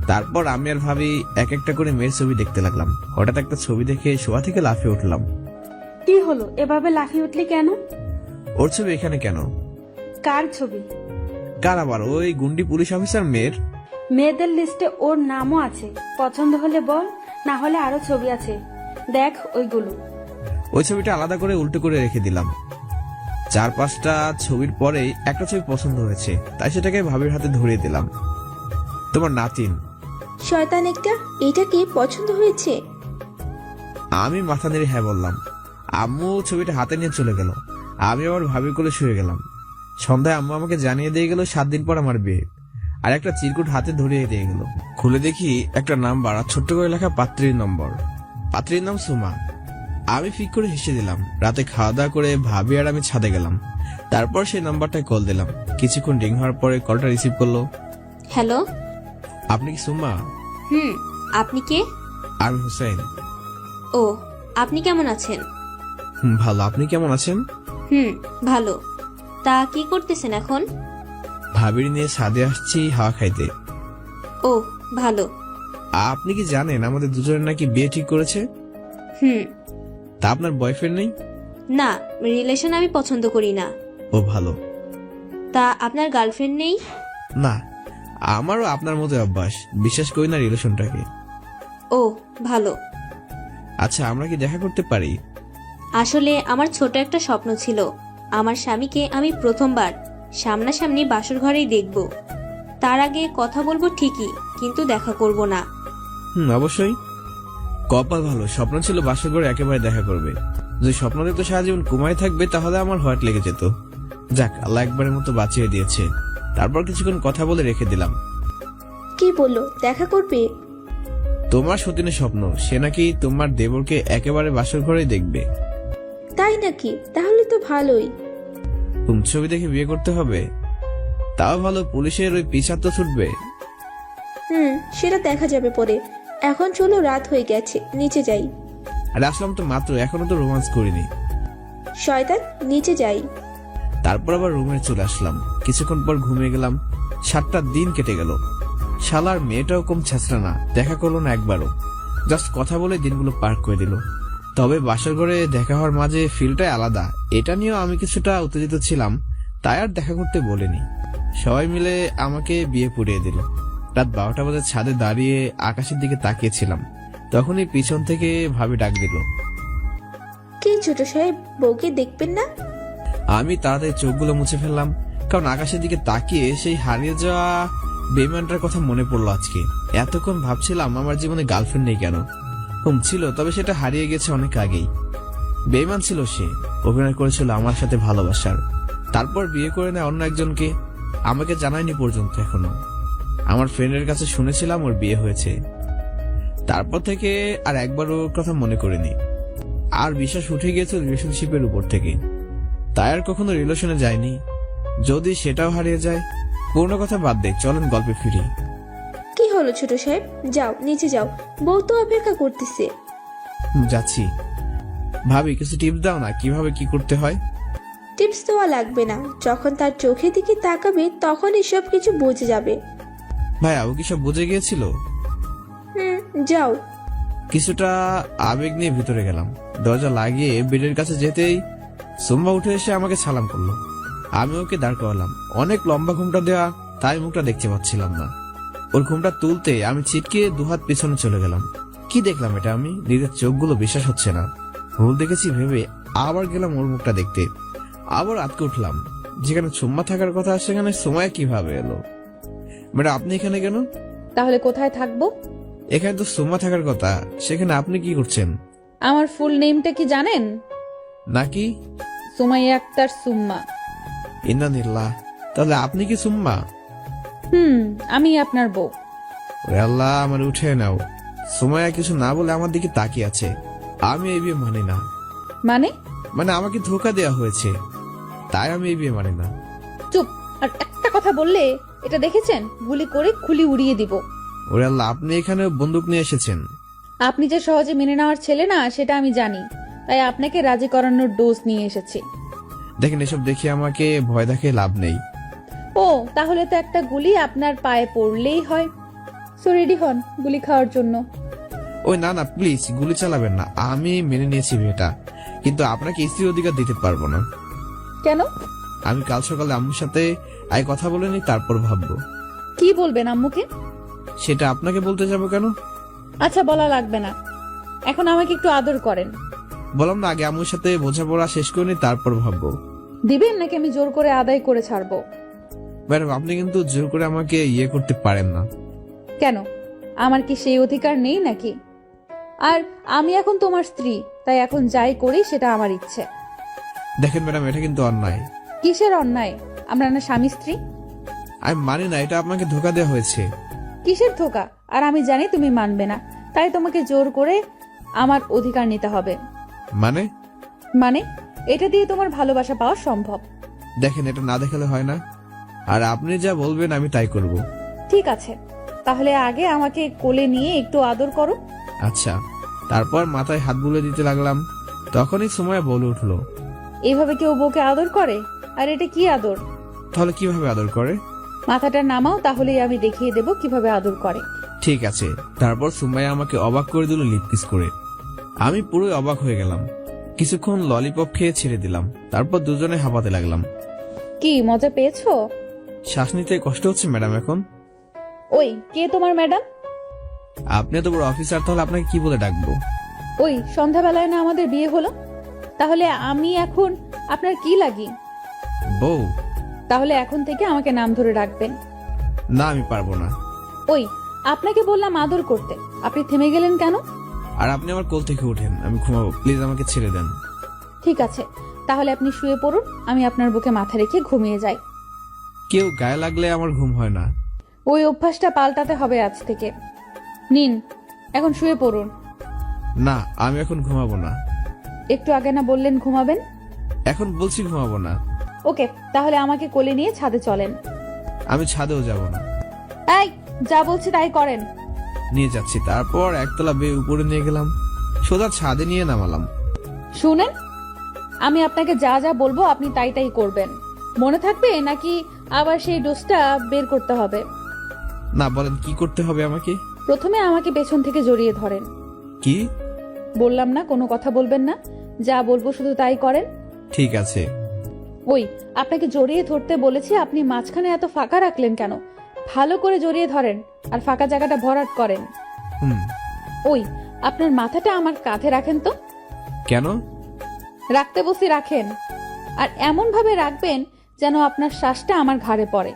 তারপর আমি আর ভাবি এক একটা করে মেয়ের ছবি দেখতে লাগলাম। হঠাৎ একটা ছবি দেখে শোয়া থেকে লাফিয়ে উঠলাম। কি হলো, এভাবে লাফিয়ে উঠলি কেন? ওর ছবি এখানে কেন? কার ছবি? কার আবার? ওই গুন্ডি পুলিশ অফিসার মেয়ের। মেয়েদের লিস্টে ওর নামও আছে, পছন্দ হলে বল, না হলে আরো ছবি আছে, দেখ ওইগুলো। ওই ছবিটা আলাদা করে উল্টো করে রেখে দিলাম। 4-5টা ছবির পরেই একটা ছবি পছন্দ হয়েছে, তাই সেটাকে ভাবির হাতে ধরিয়ে দিলাম। তোমার নাতিন। শয়তান একটা, এটা কি পছন্দ হয়েছে? আমি মাথা নেড়ে হ্যাঁ বললাম। আম্মু ছবিটা হাতে নিয়ে চলে গেল। আমি আবার ভাবির কোলে শুয়ে গেলাম। সন্ধ্যায় আম্মু আমাকে জানিয়ে দিয়ে গেল 7 দিন পর আমার বিয়ে, আর একটা চিরকুট হাতে ধরিয়ে দিয়ে গেল। খুলে দেখি একটা নাম্বার আর ছোট্ট করে লেখা পাত্রীর নম্বর। পাত্রীর নাম সুমা। আমি ফিক করে হেসে দিলাম। রাতে খাওয়া দাওয়া করে ভাবি আর আমি ছাদে গেলাম। তারপর সেই নাম্বারটায় কল দিলাম। কিছুক্ষণ রিং হওয়ার পরে কলটা রিসিভ করলো। হ্যালো। আপনি কি সুমা? আপনি কে? আমি হুসাইন। ও, আপনি কেমন আছেন? ভালো। আপনি কেমন আছেন? ভালো। তা কি করতেছেন এখন? ভাবির নিয়ে ছাদে আসছি হাওয়া খাইতে। ও, ভালো। আপনি কি জানেন আমাদের দুজনের নাকি বিয়ে ঠিক করেছে? তা আপনার বয়ফ্রেন্ড নেই? না, রিলেশন আমি পছন্দ করি না। ও, ভালো। তা আপনার গার্লফ্রেন্ড নেই? না, আমারও আপনার মতো অভ্যাস, বিশ্বাস করি না রিলেশনটাকে। ও, ভালো। আচ্ছা, আমরা কি দেখা করতে পারি? আসলে আমার ছোট একটা স্বপ্ন ছিল, আমার স্বামীকে আমি প্রথমবার সামনাসামনি বাসর ঘরেই দেখব। তার আগে কথা বলবো ঠিকই, কিন্তু দেখা করব না। অবশ্যই। কপাল ভালো, স্বপ্ন ছিল বাসর ঘরে একেবারে দেখা করবে। যদি স্বপ্ন দেখতো সারা জীবন ঘুমায় থাকবে, তাহলে আমার হোয়াট লেগে যেত। যাক, আল্লাহ একবারের মতো বাঁচিয়ে দিয়েছে। তারপর কিছুক্ষণ কথা বলে রেখে দিলাম। কি বললো, দেখা করবে? তোমার সতীনের স্বপ্ন, সে নাকি তোমার দেবরকে একেবারে বাসর ঘরেই দেখবে। তাই নাকি? তাহলে তো ভালোই। ছবি দেখে বিয়ে করতে হবে? তাও ভালো, পুলিশের ওই পিছা তো ছুটবে। সেটা দেখা যাবে পরে। এখন চলো, রাত হয়ে গেছে, নিচে যাই। আর আসলাম তো মাত্র, এখনো তো রোমান্স করিনি। শয়তান, নিচে যাই। তারপর আবার রুমে চলে আসলাম। কিছুক্ষণ পর ঘুমিয়ে গেলাম। 7টা দিন কেটে গেল। শালার মেয়েটাও কম ছেঁচড়া না, দেখা করলো না একবারও। জাস্ট কথা বলে দিনগুলো পার করে দিল। তবে বাসার ঘরে দেখা হওয়ার মাঝে ফিলটাই আলাদা, এটা নিয়েও আমি কিছুটা উত্তেজিত ছিলাম, তাই আর দেখা করতে বলিনি। সবাই মিলে আমাকে বিয়ে পড়িয়ে দিল। রাত 12টা বাজে ছাদে দাঁড়িয়ে আকাশের দিকে তাকিয়েছিলাম, তখনই পিছন থেকে ভাবি ডাক দিল। কি ছোট সাহেব, বউকে দেখবেন না? আমি তাড়াতাড়ি চোখগুলো মুছে ফেললাম, কারণ আকাশের দিকে তাকিয়ে সেই হারিয়ে যাওয়া বেইমানটার কথা মনে পড়লো আজকে। এতক্ষণ ভাবছিলাম আমার জীবনে গার্লফ্রেন্ড নেই কেন। ছিল, তবে সেটা হারিয়ে গেছে অনেক আগেই। বেইমান ছিল সে, অভিনয় করেছিল আমার সাথে ভালোবাসার। তারপর বিয়ে করে নেয় অন্য একজনকে, আমাকে জানায়নি পর্যন্ত এখনো। আমার ফ্রেন্ডের কাছে শুনেছিলাম ওর বিয়ে হয়েছে। তারপর থেকে আর একবার ওর কথা মনে করিনি। আর বিশ্বাস উঠে গিয়েছে রিলেশনশিপের উপর থেকে, তাই আর কখনো রিলেশনে যায়নি। যদি সেটাও হারিয়ে যায়, পুরোনো কথা বাদ দে, চলেন গল্পে ফিরি। কি হলো ছোট সাহেব? যাও নিচে যাও, বউ তো অপেক্ষা করতেছে। যাচ্ছি। ভাবি কিছু টিপস দাও না, কিভাবে কি করতে হয়? টিপস দেওয়া লাগবে না, যখন তার চোখের দিকে তাকাবে তখন এসব কিছু বুঝে যাবে। ভাইয়া ও কি সব বুঝে গিয়েছিল? যাও। কিছুটা আবেগ নিয়ে ভিতরে গেলাম। দরজা লাগিয়ে বেডের কাছে যেতেই সুম্মা উঠে এসে আমাকে সালাম করলো। আমি ওকে দাঁড় করালাম। অনেক লম্বা ঘুমটা দেওয়া, তাই মুখটা দেখতে পাচ্ছিলাম না। ওর ঘুমটা তুলতে আমি ছিটকে দুহাত পিছনে চলে গেলাম। কি দেখলাম এটা? আমি নিজের চোখগুলো বিশ্বাস হচ্ছে না। ভুল দেখেছি ভেবে আবার গেলাম ওর মুখটা দেখতে। আবার আটকে উঠলাম। যেখানে সুম্মা থাকার কথা সেখানে সময় কিভাবে এলো? ম্যাডাম আপনি এখানে কেন? তাহলে কোথায় থাকবো? এখানে তো সুম্মা থাকার কথা, সেখানে আপনি কি করছেন? আমার ফুল নেমটা কি জানেন? নাকি? সুমাইয়া আক্তার সুম্মা। ইন্নানিল্লাহ, তাহলে আপনি কি সুম্মা? আমি আপনার বউ। ওরে আল্লাহ, আমার উঠে নাও। সুমাইয়া কিছু না বলে আমার দিকে তাকিয়ে আছে। আমি এই বিয়ে মানি না। মানে আমাকে ধোকা দেওয়া হয়েছে, তাই আমি এই বিয়ে মানি না। চুপ। আর একটা কথা বললে, এটা দেখেছেন, গুলি করে খুলি উড়িয়ে দিব। ওরে আল্লাহ, আপনি এখানে বন্দুক নিয়ে এসেছেন? আপনি যে সহজে মেনে নেওয়ার ছেলে না, সেটা আমি জানি, তাই আপনাকে রাজি করানোর ডোজ নিয়ে এসেছি। দেখেন, এসব দেখে আমাকে ভয় দেখে লাভ নেই। ও, তাহলে তো একটা গুলি আপনার পায়ে পড়লেই হয়। সো রেডি হন গুলি খাওয়ার জন্য। ওই না না, প্লিজ গুলি চালাবেন না। আমি মেনে নিয়েছি বিয়েটা, কিন্তু আপনাকে স্ত্রীর অধিকার দিতে পারবো না। কেন? আমি কাল সকালে আম্মুর সাথে আগে কথা বলে নি, তারপর ভাববো। কি বলবেন আম্মুকে? সেটা আপনাকে বলতে যাবো কেন? আচ্ছা, বলা লাগবে না। এখন আমাকে একটু আদর করেন। বললাম না, আগে আম্মুর সাথে বোঝাপড়া শেষ করে নি, তারপর ভাববো। দিবেন নাকি আমি জোর করে আদায় করে ছাড়বো? ম্যাডাম আপনি কিন্তু জোর করে আমাকে ইয়ে করতে পারেন না। কেন? আমার কি সেই অধিকার নেই নাকি? আর আমি এখন তোমার স্ত্রী, তাই এখন যাই করি সেটা আমার ইচ্ছে। দেখেন ম্যাডাম, এটা কিন্তু অন্যায়। কিসের অন্যায়? আমরা না স্বামী স্ত্রী? আমি মানি না, এটা আপনাকে ধোকা দেওয়া হয়েছে। কিসের ধোকা? আর আমি জানি তুমি মানবে না, তাই তোমাকে জোর করে আমার অধিকার নিতে হবে। মানে এটা দিয়ে তোমার ভালোবাসা পাওয়া সম্ভব। দেখেন, এটা না দেখালে হয় না। আর আপনি যা বলবেন আমি তাই করব। ঠিক আছে, তাহলে আগে আমাকে কোলে নিয়ে একটু আদর করো। আচ্ছা। তারপর মাথায় হাত বুলে দিতে লাগলাম। তখনই সময় বলে উঠলো, এইভাবে কেউ বউকে আদর করে? আর এটা কি আদর? তাহলে কিভাবে আদর করে? মাথাটা নামাও, তাহলেই আমি দেখিয়ে দেব কিভাবে আদর করে। ঠিক আছে। তারপর সুমাইয়া আমাকে অবাক করে দিল লিপ কিস করে। আমি পুরোই অবাক হয়ে গেলাম। কিছুক্ষণ ললিপপ খেয়ে ছেড়ে দিলাম। তারপর দুজনে হাঁপাতে লাগলাম। কি মজা পেয়েছো? শ্বাস নিতে কষ্ট হচ্ছে ম্যাডাম এখন। ওই, কে তোমার ম্যাডাম? আপনি তো বড় অফিসার, তাহলে আপনাকে কি বলে ডাকবো? ওই, সন্ধ্যাবেলায় না আমাদের বিয়ে হলো? তাহলে আমি এখন আপনার কি লাগি? বউ। তাহলে এখন থেকে আমাকে নাম ধরে ডাকবেন। না, আমি পারবো না। ওই, আপনাকে বললাম আদর করতে, আপনি থেমে গেলেন কেন? আর আপনি আমার কোল থেকে উঠেন, আমি ঘুমাবো। প্লিজ আমাকে ছেড়ে দেন। ঠিক আছে, তাহলে আপনি শুয়ে পড়ুন, আমি আপনার বুকে মাথা রেখে ঘুমিয়ে যাই। কেউ গায়ে লাগলে আমার ঘুম হয় না। ওই অভ্যাসটা পাল্টাতে হবে আজ থেকে। নিন, এখন শুয়ে পড়ুন। না, আমি এখন ঘুমাবো না। একটু আগে না বললেন ঘুমাবেন? এখন বলছি ঘুমাবো না। ওকে, তাহলে আমাকে কোলে নিয়ে ছাদে চলেন। আমি ছাদেও যাব না। এই, যা বলছি তাই করেন। নিয়ে যাচ্ছি। তারপর একতলা বেয়ে উপরে নিয়ে গেলাম, সোজা ছাদে নিয়ে নামালাম। শুনেন, আমি আপনাকে যা যা বলবো আপনি তাই তাই করবেন। মনে থাকবে নাকি আবার সেই ডোজটা বের করতে হবে? না, বলেন কি করতে হবে আমাকে? প্রথমে আমাকে পেছন থেকে জড়িয়ে ধরেন। কি? বললাম না কোনো কথা বলবেন না, যা বলবো শুধু তাই করেন। ঠিক আছে। ওই, আপনাকে জড়িয়ে ধরতে বলেছি, আপনি মাঝখানে এত ফাঁকা রাখলেন কেন? ভালো করে জড়িয়ে ধরেন আর ফাঁকা জায়গাটা ভরাট করেন। ওই, আপনার মাথাটা আমার কাঁধে রাখেন তো। কেন? রাখতে বসে রাখেন, আর এমন ভাবে রাখবেন যেন আপনার শ্বাসটা আমার ঘাড়ে পড়ে।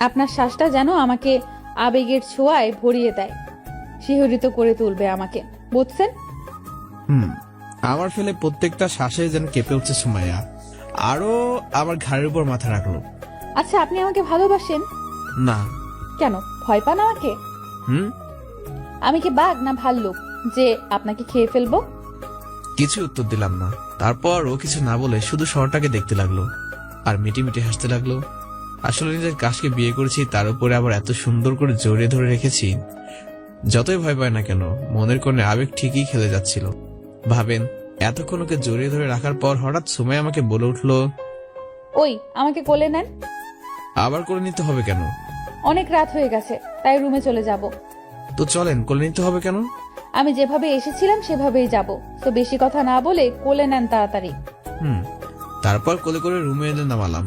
আপনার শ্বাসটা যেন আমাকে আবেগের ছোঁয়ায় ভরিয়ে দেয়, শিহরিত করে তুলবে আমাকে, বুঝছেন? আমার ফেলে প্রত্যেকটা শ্বাসে যেন কেঁপে উঠছে সুমাইয়া। আরো আমার ঘাড়ের উপর মাথা রাখলো। আচ্ছা, আপনি আমাকে ভালোবাসেন? না। কেন, ভয় পান আমাকে? আমি কি বাঘ না ভাল্লুক যে আপনাকে খেয়ে ফেলবো? কিছু উত্তর দিলাম না। তারপর ও কিছু না বলে শুধু শহরটাকে দেখতে লাগলো আর মিটি মিটি হাসতে লাগলো। আসলে নিজের কাজকে বিয়ে করেছি, তার উপরে আবার এত সুন্দর করে জড়িয়ে ধরে রেখেছি। যতই ভয় পায় না কেন, মনের কোণে আবেগ ঠিকই খেলে যাচ্ছিল। ভাবেন, এতক্ষণ ওকে জড়িয়ে ধরে রাখার পর হঠাৎ সুমাইয়া আমাকে বলে উঠলো, ওই আমাকে কোলে নেন। আবার করে নিতে হবে কেন? অনেক রাত হয়ে গেছে, তাই রুমে চলে যাব। তো চলেন, কোলে নিতে হবে কেন? আমি যেভাবে এসেছিলাম সেভাবেই যাব, তো বেশি কথা না বলে কোলে নেন তাড়াতাড়ি। তারপর কোলে করে রুমে এনে নামালাম।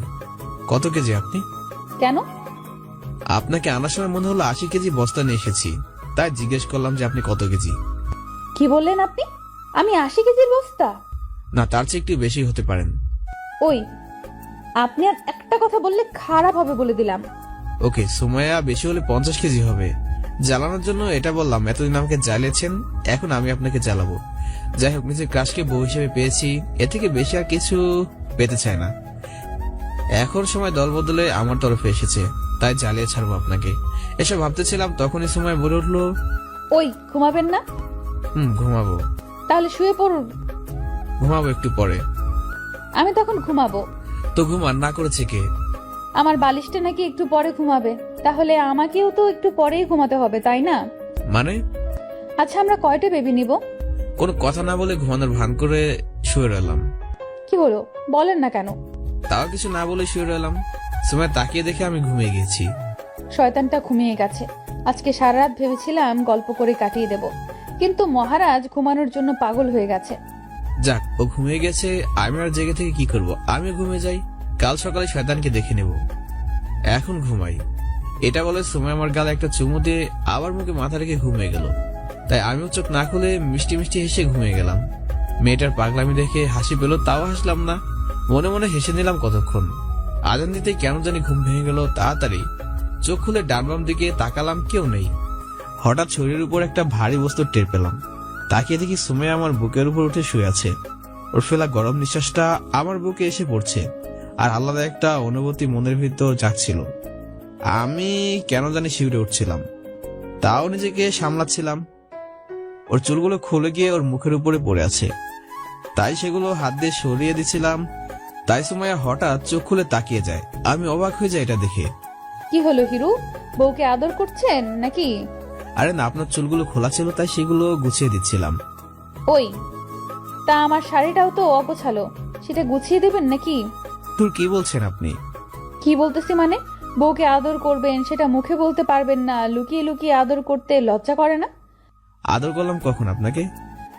কত কেজি আপনি? কেন? আপনাকে আনার সময় মনে হলো 80 কেজি বস্তা নিয়ে এসেছি, তাই জিজ্ঞেস করলাম যে আপনি কত কেজি। কি বললেন আপনি? আমি 80 কেজির বস্তা? না, তার চেয়ে একটু বেশি হতে পারেন। ওই আপনি আর একটা কথা বললে খারাপ হবে বলে দিলাম। ওকে, সুমাইয়া, বেশি হলে 50 কেজি হবে। জ্বালানোর জন্য এটা বললাম। এতদিন আমাকে জ্বালিয়েছেন, এখন আমি আপনাকে জ্বালাবো। যাই হোক, নিজের ক্রাশকে বউ হিসেবে পেয়েছি, এ থেকে বেশি আর কিছু পেতে চাই না। এখন সময় দল বদলে আমার তরফে এসেছে, তাই জ্বালিয়ে ছাড়বো আপনাকে। এসব ভাবতেছিলাম, তখনই সময় বলে উঠলো, ওই ঘুমাবেন না? ঘুমাবো। তাহলে শুয়ে পড়ুন। ঘুমাবো একটু পরে। আমি তখন ঘুমাবো। তো ঘুমান না করেছে কে? আমার বালিশটা নাকি একটু পরে ঘুমাবে, তাহলে আমাকেও তো একটু পরেই ঘুমাতে হবে, তাই না? মানে? আচ্ছা, আমরা কয়টা বেবি নিব? কোনো কথা না বলে ঘুমানোর ভান করে শুয়ে রইলাম। কি হলো বলেন না কেন? তাও কিছু না বলে শুয়ে রইলাম। সময় তাকিয়ে দেখে আমি ঘুমিয়ে গেছি। শয়তানটা ঘুমিয়ে গেছে। আজকে সারা রাত ভেবেছিলাম গল্প করে কাটিয়ে দেব, কিন্তু মহারাজ ঘুমানোর জন্য পাগল হয়ে গেছে। যাক, ও ঘুমিয়ে গেছে, আমি আর জেগে থেকে কি করব? আমি ঘুমিয়ে যাই, কাল সকালে শয়তানকে দেখে নেব। এখন ঘুমাই। এটা বলে সময় আমার গালে একটা চুমু দিয়ে আবার মুখে মাথা রেখে ঘুমিয়ে গেল। তাই আমিও চোখ না খুলে মিষ্টি মিষ্টি হেসে ঘুমিয়ে গেলাম। মেয়েটার পাগলামি দেখে হাসি পেল, তাও হাসলাম না, মনে মনে হেসে নিলাম কতক্ষণ। আজান দিতে কেন জানি ঘুম ভেঙে গেল। তাড়াতাড়ি চোখ খুলে ডান বাম দিকে তাকালাম, কেউ নেই। হঠাৎ শরীরের উপর একটা ভারী বস্তু টের পেলাম। তাকিয়ে দেখি সুমাইয়া আমার বুকের উপর উঠে শুয়ে আছে। ওর ফেলা গরম নিঃশ্বাসটা আমার বুকে এসে পড়ছে, আর আলাদা একটা অনুভূতি মনের ভিতর জাগছিল। আমি কেন জানি শিউরে উঠছিলাম, তাও নিজেকে সামলাচ্ছিলাম। ওর চুলগুলো খুলে গিয়ে ওর মুখের উপরে পড়ে আছে, তাই সেগুলো হাত দিয়ে সরিয়ে দিছিলাম। তাই সুমাইয়া হঠাৎ চোখ খুলে তাকিয়ে যায়। আমি অবাক হয়ে যাই এটা দেখে। কি হলো হিরু, বউকে আদর করছেন নাকি? আরে না, আপনার চুলগুলো খোলা ছিল তাই সেগুলো গুছিয়ে দিচ্ছিলাম। ওই তা আমার শাড়িটাও তো অগোছালো, সেটা গুছিয়ে দেবেন নাকি? তোর কি বলছেন আপনি? কি বলতেছি মানে, বউকে আদর করবেন সেটা মুখে বলতে পারবেন না, লুকিয়ে লুকিয়ে আদর করতে লজ্জা করে না? আদর করলাম কখন আপনাকে?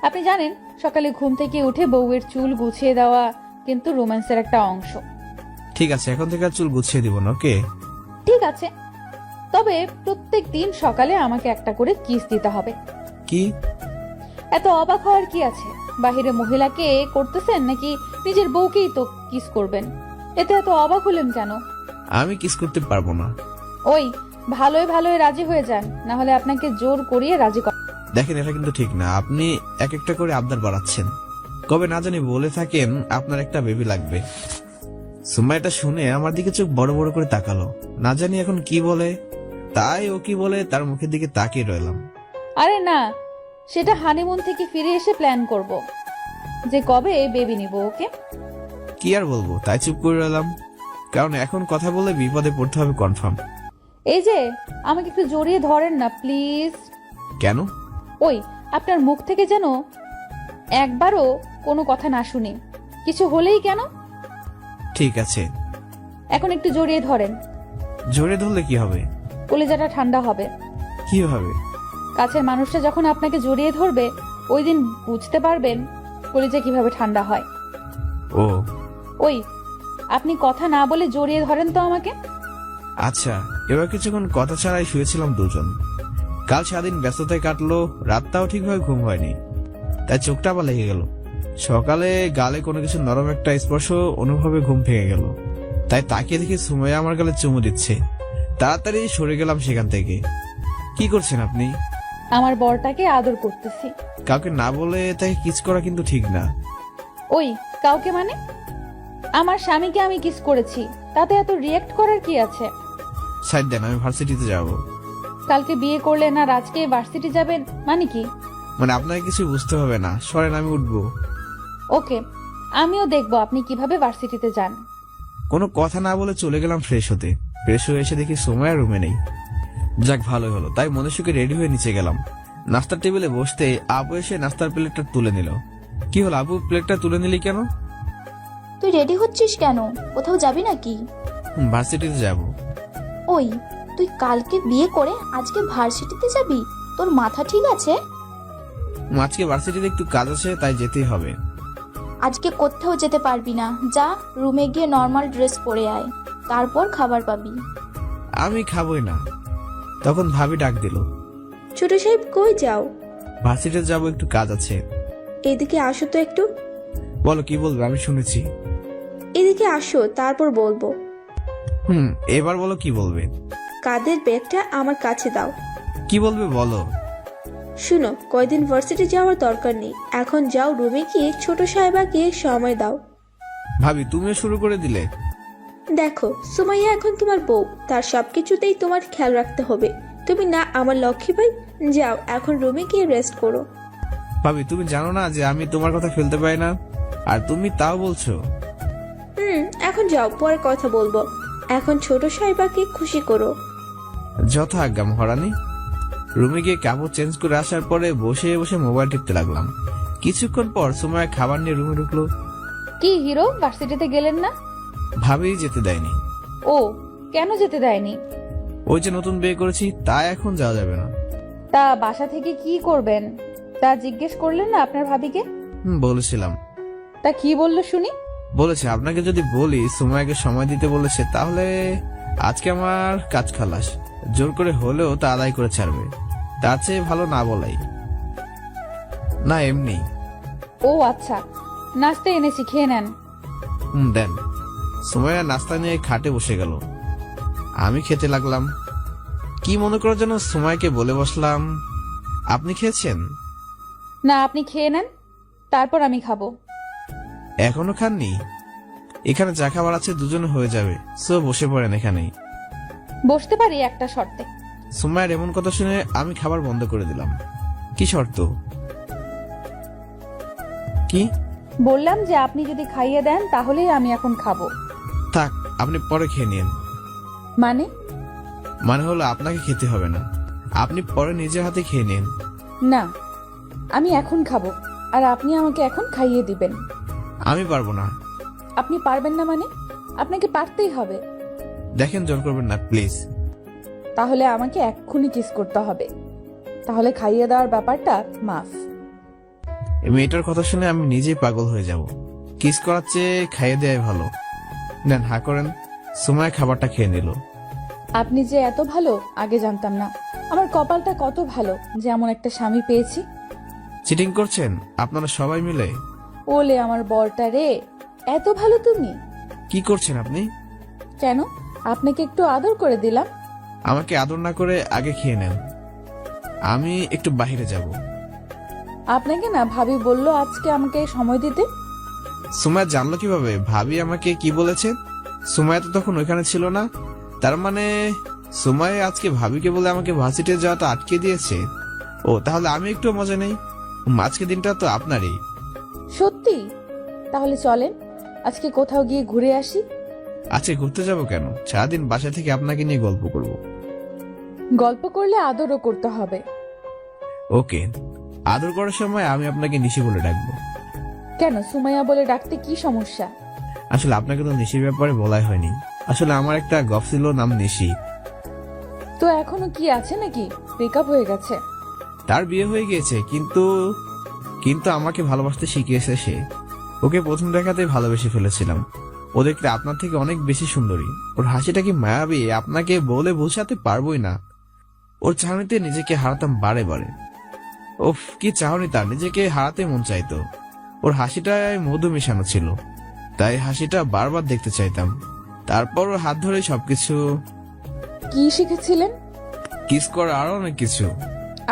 আপনি জানেন, সকালে ঘুম থেকে উঠে বউয়ের চুল গুছিয়ে দেওয়া কিন্তু রোম্যান্সের একটা অংশ। ঠিক আছে, এখন থেকে আর চুল গুছিয়ে দিব না। ওকে, ঠিক আছে, তবে প্রত্যেক দিন সকালে আমাকে একটা করে কিস দিতে হবে। কি? এত অবাক হওয়ার কি আছে? বাহিরে মহিলাকে করতেছেন নাকি নিজের বউকেই তো কিস করবেন? এতে এত অবাক হলেন কেন? আমি কিস করতে পারবো না। ওই ভালোই ভালোই রাজি হয়ে যান, না হলে আপনাকে জোর করিয়ে রাজি কর। দেখেন, এটা কিন্তু ঠিক না। আপনি এক একটা করে আবদার বাড়াচ্ছেন। কবে না জানি বলে থাকেন আপনার একটা বেবি লাগবে। সুমাইয়া শুনে আমার দিকে চোখ বড় বড় করে তাকালো। না জানি এখন কি বলে, তাই ও কি বলে তার মুখের দিকে তাকিয়ে রইলাম। আরে না, সেটা হানিমুন থেকে ফিরে এসে প্ল্যান করব যে কবে বেবি নিব। ওকে, কি আর বলবো, তাই চুপ করে রইলাম। কারণ এখন কথা বলে বিপদে পড়তে হবে কনফার্ম। এই যে আমাকে একটু জড়িয়ে ধরেন না প্লিজ। কেন? ওই আপনার মুখ থেকে যেন একবারও কোনো কথা না শুনি, কিছু হলেই কেন। ঠিক আছে, এখন একটু জড়িয়ে ধরেন। জোরে ধরলে কি হবে? কলিজাটা ঠান্ডা হবে। কি হবে? কাছের মানুষটা যখন আপনাকে জড়িয়ে ধরবে, ওই দিন বুঝতে পারবেন কলিজা কিভাবে ঠান্ডা হয়। ও, ওই আপনি কথা না বলে জড়িয়ে ধরেন তো আমাকে। আচ্ছা। এবার কিছুক্ষণ কথা ছাড়াই শুয়েছিলাম দুজন। কাল সারাদিন ব্যস্ততায় কাটলো, রাতটাও ঠিকভাবে ঘুম হয়নি, তাই চোখটা আবার লেগে গেল। সকালে গালে কোনো কিছু নরম একটা স্পর্শ অনুভবে ঘুম ভেঙে গেল। তাই তাকিয়ে দেখি সুমাইয়া আমার গালে চুমু দিচ্ছে। তাড়াতাড়ি সরে গেলাম সেখান থেকে। কি করছেন আপনি? আমার বরটাকে আদর করতেছি। কাউকে না বলে তাকে কিস করা কিন্তু ঠিক না। ওই কাউকে মানে? আমার স্বামীকে আমি কিস করেছি, তাতে এত রিয়েক্ট করার কি আছে? সাইড দেন, আমি ভার্সিটিতে যাব। কালকে বিয়ে করলেন আর আজকে ভার্সিটি যাবেন মানে কি? মানে আপনাকে কিছু বুঝতে হবে না, সরেন, আমি উঠবো। ওকে, আমিও দেখবো আপনি কিভাবে ভার্সিটিতে যান। কোনো কথা না বলে চলে গেলাম ফ্রেশ হতে। ফ্রেশ হয়ে এসে দেখি সময় রুমে নেই। যাক ভালোই হলো, তাই মনে সুখে রেডি হয়ে নিচে গেলাম। নাস্তার টেবিলে বসতে আবু এসে নাস্তার প্লেটটা তুলে নিল। কি হলো আবু, প্লেটটা তুলে নিলি কেন? তুই রেডি হচ্ছিস কেন? কোথাও যাবি নাকি? ভার্সিটিতে যাব। ওই, তুই কালকে বিয়ে করে আজকে ভার্সিটিতে যাবি? তোর মাথা ঠিক আছে? আজকে ভার্সিটিতে একটু কাজ আছে, তাই যেতেই হবে। আজকে কোথাও যেতে পারবি না, যা রুমে গিয়ে নর্মাল ড্রেস পরে আয়, তারপর খাবার পাবি। আমি খাবই না। তখন ভাবি ডাক দিল। ছোট সাহেব কই যাও? ভার্সিটিতে যাব, একটু কাজ আছে। এদিকে আসো তো একটু। বলো কি বলবে, আমি শুনেছি। এদিকে আসো, তারপর বলবো। এবার বলো কি বলবে। কাদের ব্যাগটা আমার কাছে দাও। কি বলবে বলো। শুনো, কয়দিন ভার্সিটি যাওয়ার দরকার নেই, এখন যাও রুমে গিয়ে ছোট সাহেবাকে সময় দাও। ভাবি তুমিও শুরু করে দিলে। দেখো, সুমাইয়া এখন তোমার বউ, তার সবকিছুতেই তোমার খেয়াল রাখতে হবে। তুমি না আমার লক্ষ্মী ভাই? যাও এখন রুমে গিয়ে রেস্ট করো। ভাবি তুমি জানো না যে আমি তোমার কথা ফেলতে পারি না, আর তুমি তাও বলছো। এখন যাও, পরে কথা বলবো। এখন ছোট সাহেবাকে খুশি করো। যথা আজ্ঞা মহারানী। রুমে গিয়ে কাপড় চেঞ্জ করে আসার পরে বসে বসে মোবাইল টিপতে লাগলাম। কিছুক্ষণ পর সময় খাবার নিয়ে রুমে ঢুকলো। কি হিরো, ভার্সিটিতে গেলেন না? ভাবি যেতে দেয়নি। ও, কেন যেতে দেয়নি? ওই যে নতুন বিয়ে করেছি, তা এখন যাওয়া যাবে না। তা বাসা থেকে কি করবেন তা জিজ্ঞেস করলেন না আপনার ভাবিকে? বলেছিলাম। তা কি বললো শুনি? বলেছে আপনাকে যদি বলি সময়কে সময় দিতে বলেছে, তাহলে আজকে আমার কাজ খালাস। জোর করে হলেও তা আদায় করে ছাড়বে। তার চেয়ে ভালো না বলাই। না এমনি। ও আচ্ছা, নাস্তা এনেছি, খেয়ে নেন। দেন। সময় নাস্তা নিয়ে খাটে বসে গেল। আমি খেতে লাগলাম। কি মনে করে যেন সময়কে বলে বসলাম, আপনি খেয়েছেন? না, আপনি খেয়ে নেন, তারপর আমি খাবো। এখনো খাননি? এখানে যা খাবার আছে দুজনে হয়ে যাবে, সো বসে পড়েন এখানেই। বসতে পারি একটা শর্তে। সুমাইয়ের এমন কথা শুনে আমি খাবার বন্ধ করে দিলাম। কি শর্ত? কি? বললাম যে আপনি যদি খাইয়ে দেন তাহলেই আমি এখন খাবো। থাক, আপনি পরে খেয়ে নিন। মানে? মানে হলো আপনাকে খেতে হবে না, আপনি পরে নিজের হাতে খেয়ে নিন। না, আমি এখন খাবো, আর আপনি আমাকে এখন খাইয়ে দিবেন। আমি পারবো না। আপনি পারবেন না মানে? আপনাকে পারতেই হবে। দেখেন, জোর করবেন না প্লিজ। তাহলে আমাকে এক্ষুনি কিস করতে হবে, তাহলে খাইয়ে দেওয়ার ব্যাপারটা মাফ। এই মেয়েটার কথা শুনে আমি নিজেই পাগল হয়ে যাব। কিস করার চেয়ে খাইয়ে দেওয়াই ভালো। নেন, হা করেন। সময় খাবারটা খেয়ে নিল। আপনি যে এত ভালো আগে জানতাম না। আমার কপালটা কত ভালো যে এমন একটা স্বামী পেয়েছি। চিটিং করছেন আপনারা সবাই মিলে? ওলে আমার বরটা রে, এত ভালো তুমি। কি করছেন আপনি? কেন, আপনাকে একটু আদর করে দিলাম। আমাকে আদর না করে আগে খেয়ে নেন। আমি একটু বাইরে যাব। আপনাকে না ভাবি বললো আজকে আমাকে সময় দিতে। সুমায়া জানলো কিভাবে ভাবি আমাকে কি বলেছে? সুমায়া তো তখন ওইখানে ছিল না। তার মানে সুমায়া আজকে ভাবিকে বলে আমাকে ভার্সিটিতে যাওয়াটা আটকে দিয়েছে। ও, তাহলে আমি একটু মজা নেই। আজকে দিনটা তো আপনারই। সত্যি? তাহলে চলেন আজকে কোথাও গিয়ে ঘুরে আসি। আজকে ঘুরতে যাব কেন? সারাদিন বাসা থেকে আপনাকে নিয়ে গল্প করব। গল্প করলে আদরও করতে হবে। ওকে, আদর করার সময় আমি আপনাকে নিশি বলে ডাকবো। কেন, সুমাইয়া বলে ডাকতে কি সমস্যা? আসলে আপনাকে তো নিশির ব্যাপারে বলাই হয়নি। আসলে আমার একটা গপ ছিল, নাম নিশি। তো এখনো কি আছে নাকি? ব্রেকআপ হয়ে গেছে? তার বিয়ে হয়ে গিয়েছে, কিন্তু আমাকে ভালোবাসতে শিখিয়েছে সে। ওকে প্রথম দেখাতেই ভালোবেসে ফেলেছিলাম। ও দেখতে আপনার থেকে অনেক বেশি সুন্দরী। ওর হাসিটা কি মায়াবী, আপনাকে বলে বোঝাতে পারবোই না। ওর চাহনিতে নিজেকে হারাতাম বারে বারে। ওফ, কি চাহনি তার, নিজেকে হারাতে মন চাইতো। ওর হাসিটায় মধু মেশানো ছিল, তাই হাসিটা বারবার দেখতে চাইতাম। তারপর ওর হাত ধরে সবকিছু। কি শিখেছিলেন? কিস করা, আরো অনেক কিছু।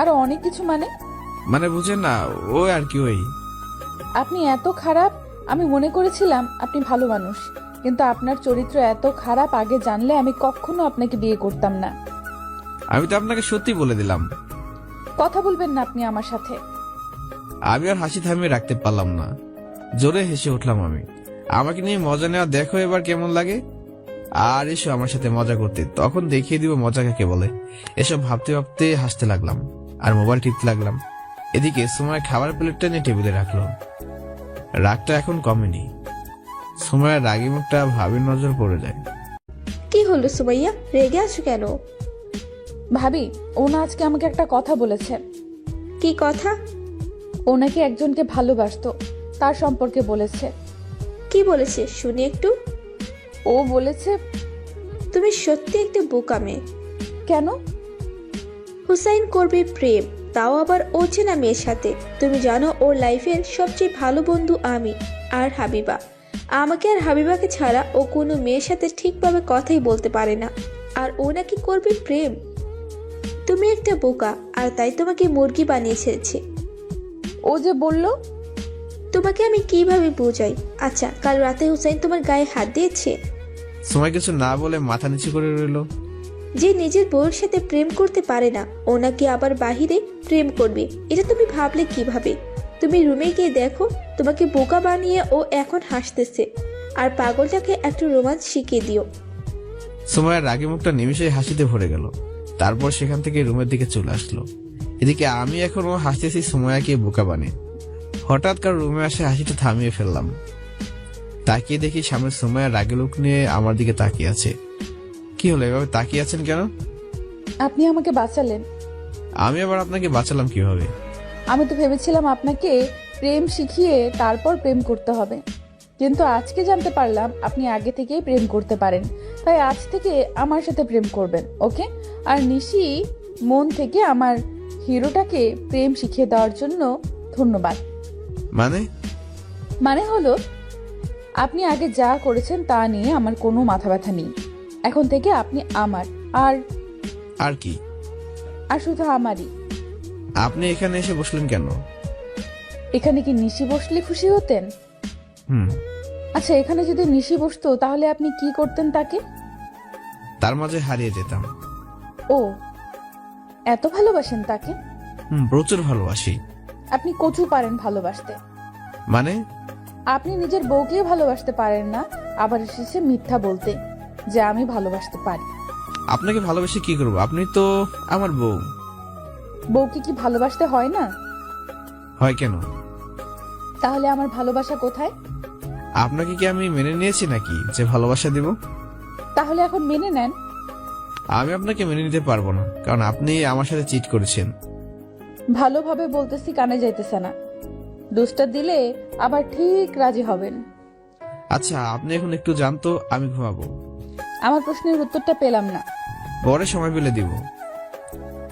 আরো অনেক কিছু মানে? মানে বুঝেন না, ও আর কি ওই। আপনি এত খারাপ, আমি মনে করেছিলাম আপনি ভালো মানুষ, কিন্তু আপনার চরিত্র এত খারাপ আগে জানলে আমি কখনো আপনাকে বিয়ে করতাম না। আমি তো আপনাকে সত্যি বলে দিলাম। কথা বলবেন না আপনি আমার সাথে। আমি আর হাসি থামিয়ে রাখতে পারলাম না, জোরে হেসে উঠলাম আমি। আমাকে নিয়ে মজা নেওয়া দেখো এবার কেমন লাগে। আর এসো আমার সাথে মজা করতে, তখন দেখিয়ে দিব মজা কাকে বলে। এসব ভাবতে ভাবতে হাসতে লাগলাম আর মোবাইল টিপতে লাগলাম। এদিকে সুমাইয়া খাবার প্লেটটা নিয়ে টেবিলে রাখলো। রাগটা এখন কমেনি। সুমাইয়ার রাগী মুখটা ভাবির নজর পড়ে যায়। কি হলো সুমাইয়া, রেগে আছো কেন? ভাবি, ও না আজকে আমাকে একটা কথা বলেছে। কি কথা? ও নাকি একজনকে ভালোবাসতো, তার সম্পর্কে বলেছে। কি বলেছে শুনি একটু। ও বলেছে, তুমি সত্যি একটা বোকা মেয়ে। কেন? হুসাইন করবে প্রেম, তাও আবার অচেনা মেয়ের সাথে। তুমি জানো ওর লাইফের সবচেয়ে ভালো বন্ধু আমি আর হাবিবা। আমাকে আর হাবিবাকে ছাড়া ও কোনো মেয়ের সাথে ঠিকভাবে কথাই বলতে পারে না, আর ও নাকি করবে প্রেম। তুমি একটা বোকা, আর তাই তোমাকে মুরগি বানিয়ে ছেড়েছে। ও যে বললো। তোমাকে আমি কিভাবে বোঝাই? আচ্ছা, কাল রাতে হুসাইন তোমার গায়ে হাত দিয়েছে? সুমাইয়া কিছু না বলে মাথা নিচু করে রইল। যে নিজের বউয়ের সাথে প্রেম করতে পারে না, ও নাকি আবার বাহিরে প্রেম করবে, এটা তুমি ভাবলে কিভাবে? তুমি রুমে গিয়ে দেখো, তোমাকে বোকা বানিয়ে ও এখন হাসতেছে। আর পাগলটাকে একটু রোমান্স শিখিয়ে দিও। সুমাইয়ার রাগী মুখটা নিমিষেই হাসিতে ভরে গেল। তারপর সেখান থেকে রুমের দিকে চলে আসলো। এদিকে আমি এখনো হাসতেছি সুমাইয়াকে বোকা বানিয়ে। হঠাৎ কার রুমে আসে হাসিটা থামিয়ে ফেললাম। তাকিয়ে দেখি সামনে সুমাইয়া রাগী লোক নিয়ে আমার দিকে তাকিয়ে আছে। কি হলো, এভাবে তাকিয়ে আছেন কেন? আপনি আমাকে বাঁচালেন। আমি আবার আপনাকে বাঁচালাম কিভাবে? আমি তো ভেবেছিলাম আপনাকে প্রেম শিখিয়ে তারপর প্রেম করতে হবে, কিন্তু আজকে জানতে পারলাম আপনি আগে থেকেই প্রেম করতে পারেন। তাই আজ থেকে আমার সাথে প্রেম করবেন, ওকে? আর নিশি, মন থেকে আমার হিরোটাকে প্রেম শিখিয়ে দেওয়ার জন্য ধন্যবাদ। মানে হলো, আপনি আগে যা করেছেন তা নিয়ে আমার কোনো মাথা ব্যথা নেই। এখন থেকে আপনি আমার, আর কি? আর শুধু আমারই। আপনি এখানে এসে বসলেন কেন? এখানে কি নিশি বসলে খুশি হতেন? আচ্ছা, এখানে যদি নিশি বসতো তাহলে আপনি কি করতেন তাকে? তার মাঝে হারিয়ে যেতাম। ও, এত ভালোবাসেন তাকে? প্রচুর ভালোবাসি। আপনি কচু পারেন ভালোবাসতে। মানে? আপনি নিজের বউকে ভালোবাসতে পারেন না, আবার এসেছে মিথ্যা বলতে যে আমি ভালোবাসতে পারি। আপনাকে ভালোবেসে কি করবো? আপনি তো আমার বউ। বউকে কি ভালোবাসতে হয় না? হয় কেন? তাহলে আমার ভালোবাসা কোথায়? আপনাকে কি আমি মেনে নিয়েছি নাকি যে ভালোবাসা দিব? তাহলে এখন মেনে নেন। আমি আপনাকে মেনে নিতে পারবো না, কারণ আপনি আমার সাথে চিট করেছেন। ভালোভাবে বলতেছি, কানে যাইতেছে না। দোষটা দিলে আবার ঠিক রাজি হবেন। আচ্ছা, আপনি এখন একটু জানতো, আমি ঘুমাবো। আমার প্রশ্নের উত্তরটা পেলাম না। পরে সময় পেলে দিব।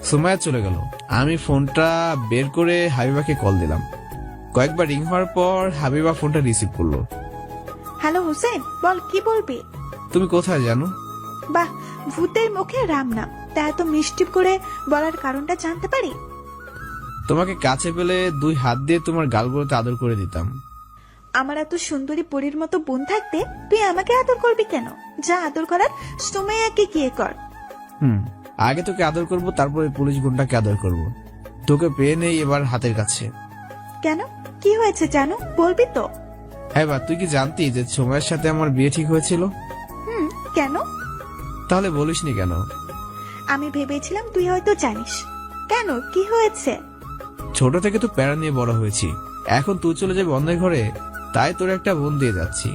সুমাইয়া চলে গেল। আমি ফোনটা বের করে হাবিবাকে কল দিলাম। কয়েকবার রিং হওয়ার পর হাবিবা ফোনটা রিসিভ করলো। হ্যালো হুসেন, বল কি বলবি? তুমি কোথায় জানো? বাহ, ভূতের মুখে রাম নাম। তা এত মিষ্টি করে বলার কারণটা জানতে পারি? তোমাকে কাছে পেলে 2 হাত দিয়ে তোমার গালগুলোতে আদর করে দিতাম। আমার এত সুন্দরী পরীর মতো বোন থাকতে তুই আমাকে আদর করবি কেন? যা আদর করার সুমাইয়াকে গিয়ে কর। আগে তোকে আদর করব, তারপরে পুলিশ গুন্ডাকে আদর করব। তোকে পেয়ে নেই এবার হাতের কাছে। কেন, কি হয়েছে জানো? বলবি তো? হ্যাঁ, তুই কি জানতি যে সময়ের সাথে আমার বিয়ে ঠিক হয়েছিল? কেন? তাহলে বলিসনি কেন? আমি ভেবেছিলাম তুই হয়তো জানিস। কেন, কি হয়েছে? ছোট থেকে তো প্যারা নিয়ে বড় হয়েছি, এখন তুই চলে যাবি অন্যের ঘরে, তাই তোর একটা বোন দিয়ে যাচ্ছি।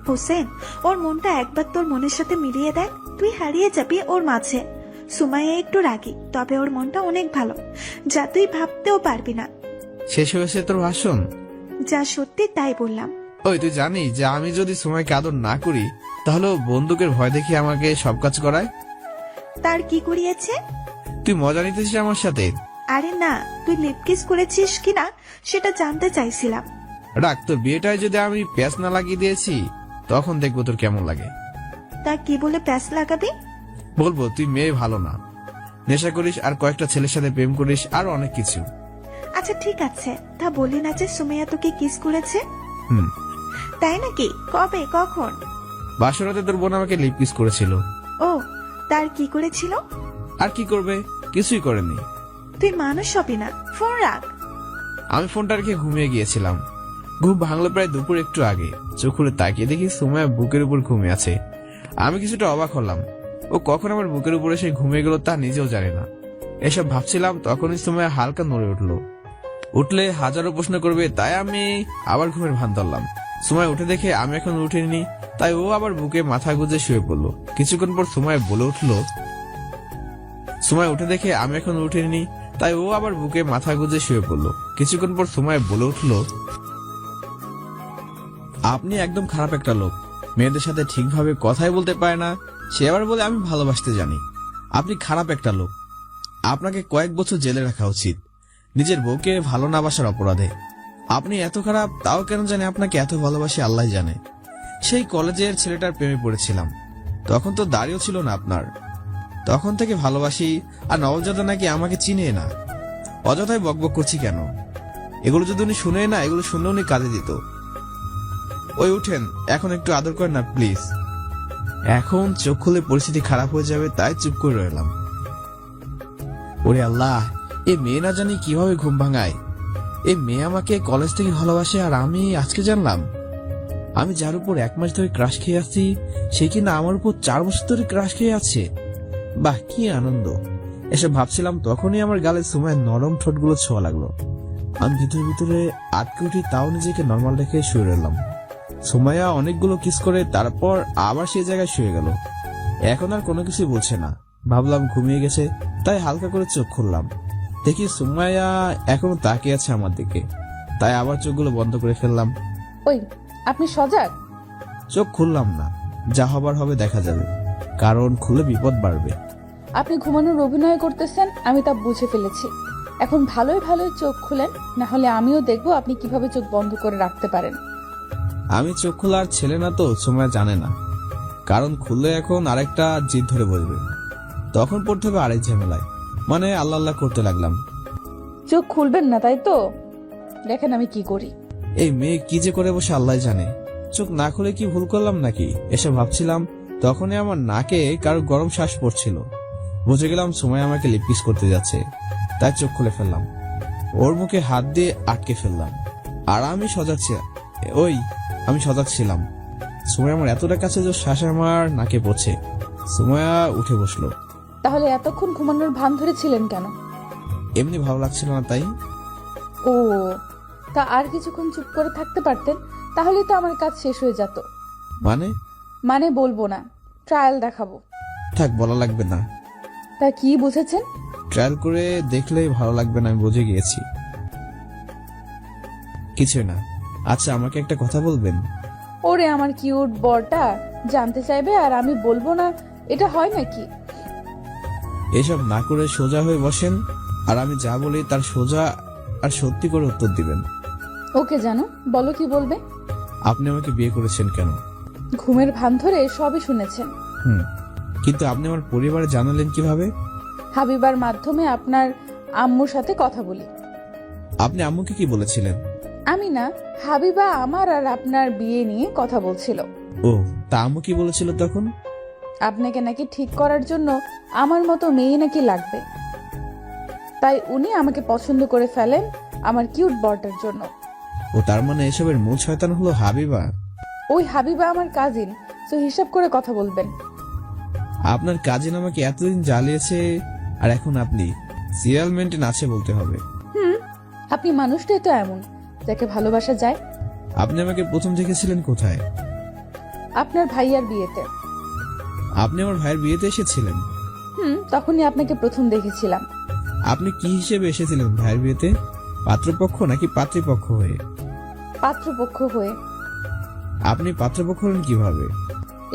হোসেন, ওর মনটা একবার তোর মনের সাথে মিলিয়ে দেখ, তুই হারিয়ে যাবি ওর মাঝে। সুমাইয়া একটু রাগী, তবে ওর মনটা অনেক ভালো, যা তুই ভাবতেও পারবি না। শেষ হয়েছে তোর ভাষণ? যা সত্যি তাই বললাম। ওই, তুই জানিস যে আমি যদি সময়কে আদর না করি তাহলে ও বন্দুকের ভয় দেখিয়ে আমাকে সব কাজ করায়। তার কি করিয়েছে? তুই মজা নিতেছিস আমার সাথে? আরে না, তুই লিপকিস করেছিস কিনা সেটা জানতে চাইছিলাম। রাখ, তোর বিয়েটায় যদি আমি প্যাঁচ না লাগিয়ে দিয়েছি তখন দেখবো তোর কেমন লাগে। তা কি বলে প্যাচ লাগাবি? বলবো তুই মেয়ে ভালো না, নেশা করিস, আর কয়েকটা ছেলের সাথে প্রেম করিস, আর অনেক কিছু। আচ্ছা ঠিক আছে, তা বলি না যে সুমাইয়া তোকে কিস করেছে? তাই নাকি? কবে, কখন? বাসরাতে তোর বোন আমাকে লিপ কিস করেছিল। ও, তার কি করেছিল? আর কি করবে, কিছুই করেনি। তুই মানুষ হবি না, ফোন রাখ। আমি ফোনটা রেখে ঘুমিয়ে গিয়েছিলাম। ঘুম ভাঙলো প্রায় দুপুর একটু আগে। চোখ খুলে তাকিয়ে দেখি সুমাইয়া বুকের উপর ঘুমিয়ে আছে, আমি কিছুটা অবাক হলাম। ও কখন আমার বুকের উপরে এসে ঘুমিয়ে গেল তা নিজেও জানে না। এসব ভাবছিলাম, তখনই সময় হালকা নড়ে উঠলে হাজারো প্রশ্ন করবে, তাই আমি আবার ঘুমের ভান ধরলাম। সময় উঠে দেখে আমি এখন উঠিনি, তাই ও আবার বুকে মাথা গুজে শুয়ে পড়লো। কিছুক্ষণ পর সময় বলে উঠলো, সময় উঠে দেখে আমি এখন উঠিনি, তাই ও আবার বুকে মাথা গুজে শুয়ে পড়লো। কিছুক্ষণ পর সময় বলে উঠলো, আপনি একদম খারাপ একটা লোক, মেয়েদের সাথে ঠিকভাবে কথাই বলতে পারে না, সে আবার বলে আমি ভালোবাসতে জানি। আপনি খারাপ একটা লোক, আপনাকে কয়েক বছর জেলে রাখা উচিত, নিজের বউকে ভালো না বাসার অপরাধে। আপনি এত খারাপ, তাও কেন জানে আপনাকে এত ভালোবাসি আল্লাহ জানে। সেই কলেজের ছেলেটার প্রেমে পড়েছিলাম, তখন তো দাড়িও ছিল না আপনার। তখন থেকে ভালোবাসি, আর নবজাদা নাকি আমাকে চিনে না। অযথাই বকবক করছি কেন? এগুলো যদি উনি শুনে না, এগুলো শুনলে উনি কাঁদে দিত। ওই উঠেন, এখন একটু আদর করেন না প্লিজ। এখন চোখ খুলে পরিস্থিতি খারাপ হয়ে যাবে, তাই চুপ করে রইলাম। ওরে আল্লাহ, এ মেয়ে না জানি কিভাবে ঘুম ভাঙায়। এই মেয়ে আমাকে কলেজ থেকে ভালোবাসে, আর আমি আজকে জানলাম। আমি যার উপর 1 মাস ধরে ক্রাশ খেয়ে আছি, সে কিনা আমার উপর 4 বছর ধরে ক্রাশ খেয়ে আছে। বাহ, কি আনন্দ! এসব ভাবছিলাম, তখনই আমার গালে সময়ের নরম ঠোঁটগুলো ছোঁয়া লাগলো। আমি ভিতরে ভিতরে আটকে উঠি, তাও নিজেকে নর্মাল রেখে শুয়ে রইলাম। সুমাইয়া অনেকগুলো কিস করে তারপর আবার সেই জায়গায় শুয়ে গেল। এখন আর কোনো কিছু বলছে না। ভাবলাম ঘুমিয়ে গেছে, তাই হালকা করে চোখ খুললাম। দেখি সুমাইয়া এখনো তাকিয়ে আছে আমার দিকে, তাই আবার চোখগুলো বন্ধ করে ফেললাম। ওই, আপনি সজাগ? চোখ খুললাম না, যা হবার হবে দেখা যাবে, কারণ খুলে বিপদ বাড়বে। আপনি ঘুমানোর অভিনয় করতেছেন, আমি তা বুঝে ফেলেছি। এখন ভালোই ভালোই চোখ খুলেন, না হলে আমিও দেখবো আপনি কিভাবে চোখ বন্ধ করে রাখতে পারেন। আমি চোখ খোলার ছেলে না তো, সময় জানে না, কারণ খুললে এখন আরেকটা জিদ ধরে বসবে, তখন পড়তে হবে আরেক ঝামেলায়। মানে আল্লাহ আল্লাহ করতে লাগলাম। চোখ খুলবেন না, তাই তো? দেখেন আমি কি করি। এই মেয়ে কি যে করে বসে আল্লাহ জানে। চোখ না খুলে কি ভুল করলাম নাকি, এসব ভাবছিলাম, তখনই আমার নাকে কারো গরম শ্বাস পড়ছিল। বুঝে গেলাম সময় আমাকে লিপকিস করতে যাচ্ছে, তাই চোখ খুলে ফেললাম। ওর মুখে হাত দিয়ে আটকে ফেললাম, আর আমি সজাগ ছিলাম। সময় আমার এতটা কাছে যে শ্বাস আমার নাকে পড়ছে। সুমাইয়া উঠে বসলো। তাহলে এতক্ষণ ঘুমানোর ভান ধরেছিলেন কেন? এমনি ভালো লাগছিল না তাই। ও, তা আর কিছুক্ষণ চুপ করে থাকতে পারতেন, তাহলেই তো আমার কাজ শেষ হয়ে যেত। মানে বলবো না, ট্রায়াল দেখাবো। থাক, বলা লাগবে না। তা কি বুঝেছেন? ট্রায়াল করে দেখলেই ভালো লাগবে না, আমি বুঝে গিয়েছি। কিছুই না। আচ্ছা, আমাকে একটা কথা বলবেন? ওরে আমার কিউট বরটা জানতে চাইবে আর আমি বলবো না, এটা হয় নাকি? এসব না করে সোজা হয়ে বসেন, আর আমি যা বলি তার সোজা আর সত্যি করে উত্তর দিবেন। ওকে জানো, বলো কি বলবে। আপনি আমাকে বিয়ে করেছেন কেন? ঘুমের ভান ধরে সবই শুনেছেন। কিন্তু আপনি আমার পরিবারে জানালেন কিভাবে? হাবিবার মাধ্যমে আপনার আম্মুর সাথে কথা বলি। আপনি আম্মুকে কি বলেছিলেন? আমি না, হাবিবা আমার আর আপনার বিয়ে নিয়ে কথা বলছিল। ও, তা আম্মু কি বলেছিল তখন? আপনাকে নাকি ঠিক করার জন্য আমার মতো মেয়ে নাকি লাগবে, তাই উনি আমাকে পছন্দ করে ফেলেন আমার কিউট বরটার জন্য। ও, তার মানে এসবের মূল শয়তান হলো হাবিবা? ওই হাবিবা আমার কাজিন, তো হিসাব করে কথা বলবেন। আপনার কাজিন আমাকে এতদিন জ্বালিয়েছে, আর এখন আপনি সিরিয়াল মেনটেন আছে বলতে হবে। আপনি মানুষটাই তো এমন যাকে ভালোবাসা যায়। আপনি আমাকে প্রথম দেখেছিলেন কোথায়? আপনার ভাইয়ার বিয়েতে। আপনি আমার ভাইয়ের বিয়েতে এসেছিলেন? তখনই আপনাকে প্রথম দেখেছিলাম। আপনি কি হিসেবে এসেছিলেন ভাইয়ের বিয়েতে? পাত্রপক্ষ নাকি পাত্রীপক্ষ হয়ে? পাত্রপক্ষ হয়ে। আপনি পাত্রপক্ষ হলেন কিভাবে?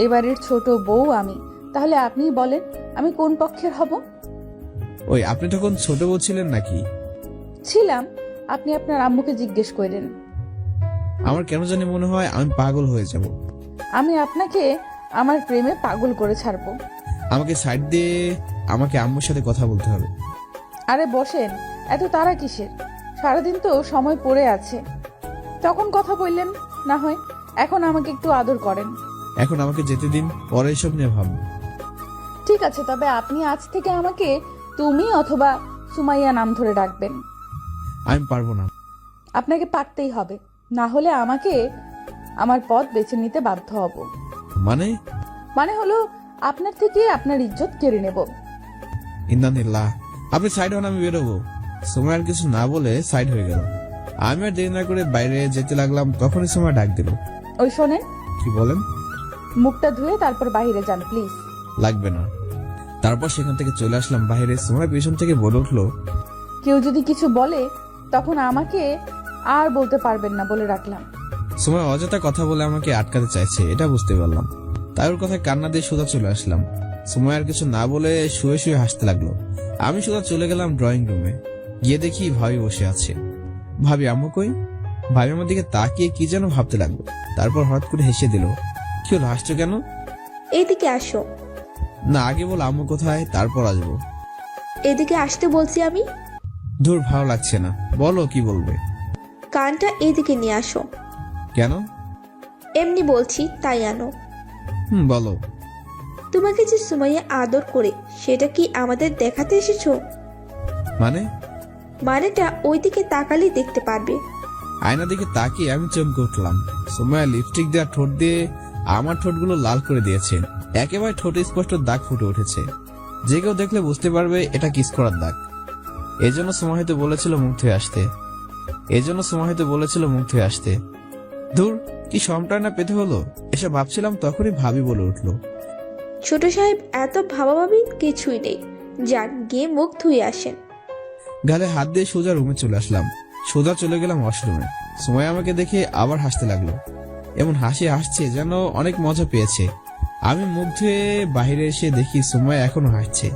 এবারের ছোট বউ আমি, তাহলে আপনি বলেন আমি কোন পক্ষের হব? ওই, আপনি তখন ছোট বউ ছিলেন নাকি? ছিলাম। আপনি আপনার আম্মুকে জিজ্ঞেস করেন। আমার কেন জানি মনে হয় আমি পাগল হয়ে যাব। আমি আপনাকে আমার প্রেমে পাগল করে ছাড়বো। আমাকে সাইড দিয়ে আমাকে আম্মুর সাথে কথা বলতে হবে। আরে বসেন, এত তাড়া কিসের? সারাদিন তো সময় পড়ে আছে, তখন কথা বললেন না হয়। এখন আমাকে একটু আদর করেন। এখন আমাকে যেতে দিন, পরে এসব নিয়ে ভাববো। ঠিক আছে, তবে আপনি আজ থেকে আমাকে তুমি অথবা সুমাইয়া নাম ধরে ডাকবেন। আমি পারবো না। আপনাকে পারতেই হবে, না হলে আমাকে আমার পথ বেছে নিতে বাধ্য হব। মানে? মানে হলো আপনার থেকে আপনার ইজ্জত কেড়ে নেব। ইন্দানিল্লাহ, আপনি সাইড হন, আমি বেরোবো। সময় আর কিছু না বলে সাইড হয়ে গেল। আমি আর দেরি না করে বাইরে যেতে লাগলাম, তখনই সময় ডাক দিল। ওই শোনেন, কি বলেন? মুখটা ধুয়ে তারপর বাইরে যান প্লিজ। লাগবে না। তারপর সেখান থেকে চলে আসলাম বাইরে। সময় পেছন থেকে বলে উঠলো, কেউ যদি কিছু বলে তখন আমাকে আর বলতে পারবেন না বলে রাখলাম। সময় অযথা কথা বলে আমাকে আটকাতে চাইছে, এটা বুঝতে পারলাম। তাই ওর কথায় কান্না দিয়ে সোজা চলে আসলাম। সময় আর কিছু না বলে শুয়ে শুয়ে হাসতে লাগলো। আমি সোজা চলে গেলাম ড্রয়িং রুমে। গিয়ে দেখি ভাবি বসে আছে। ভাবি, আম্মু কই? ভাবি আমার দিকে তাকিয়ে কি যেন ভাবতে লাগলো। তারপর হঠাৎ করে হেসে দিল। কি হলো, হাসছো কেন? এদিকে আসো। না, আগে বল আম্মু কোথায়, তারপর আসবো। এদিকে আসতে বলছি আমি। ধুর, ভালো লাগছে না, বলো কি বলবে। কানটা এদিকে নিয়ে আসো। কেন? এমনি বলছি, তাই আনো। বলো। তোমাকে যে সুমাইয়া আদর করে সেটা কি আমাদের দেখাতে এসেছো? মানেটা ওইদিকে তাকালেই দেখতে পারবে। আয়না দিকে তাকিয়ে আমি চমকে উঠলাম। সময় লিপস্টিক দেওয়া ঠোঁট দিয়ে আমার ঠোঁটগুলো লাল করে দিয়েছেন। একেবারে ঠোঁটে স্পষ্ট দাগ ফুটে উঠেছে। যে কেউ দেখলে বুঝতে পারবে এটা কিস করার দাগ। এজন্য সময় হয়তো বলেছিল মুখ ধুয়ে আসতে। ধুর, কি সমটা না পেতে হলো। এসব ভাবছিলাম, তখনই ভাবি বলে উঠলো, ছোট সাহেব, এত ভাবাভাবি কিছুই নেই, যান গিয়ে মুখ ধুয়ে আসেন। গালে হাত দিয়ে সোজা রুমে চলে আসলাম। সোজা চলে গেলাম ওয়াশরুমে। সময় আমাকে দেখে আবার হাসতে লাগলো। এমন হাসি হাসছে যেন অনেক মজা পেয়েছে। আমি মুখ ধুয়ে বাইরে এসে দেখি সময় এখনো হাসছে।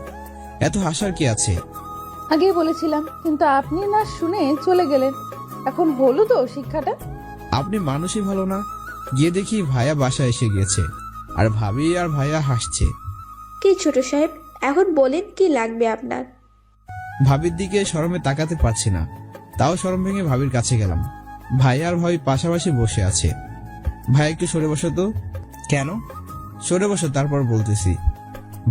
এত হাসার কি আছে? আগে বলেছিলাম, কিন্তু আপনি না শুনে চলে গেলেন। এখন হলো তো শিক্ষাটা। আপনি মানুষই ভালো না। গিয়ে দেখি ভাইয়া বাসায় এসে গিয়েছে, আর ভাবি আর ভাইয়া হাসছে। কি ছোট সাহেব, এখন বলেন কি লাগবে আপনার? ভাবির দিকে শরমে তাকাতে পারছি না, তাও শরম ভেঙে ভাবির কাছে গেলাম। ভাইয়া আর ভাবি পাশাপাশি বসে আছে। ভাই, একটু সরে বসো তো। কেন? সরে বসো, তারপর বলতেছি।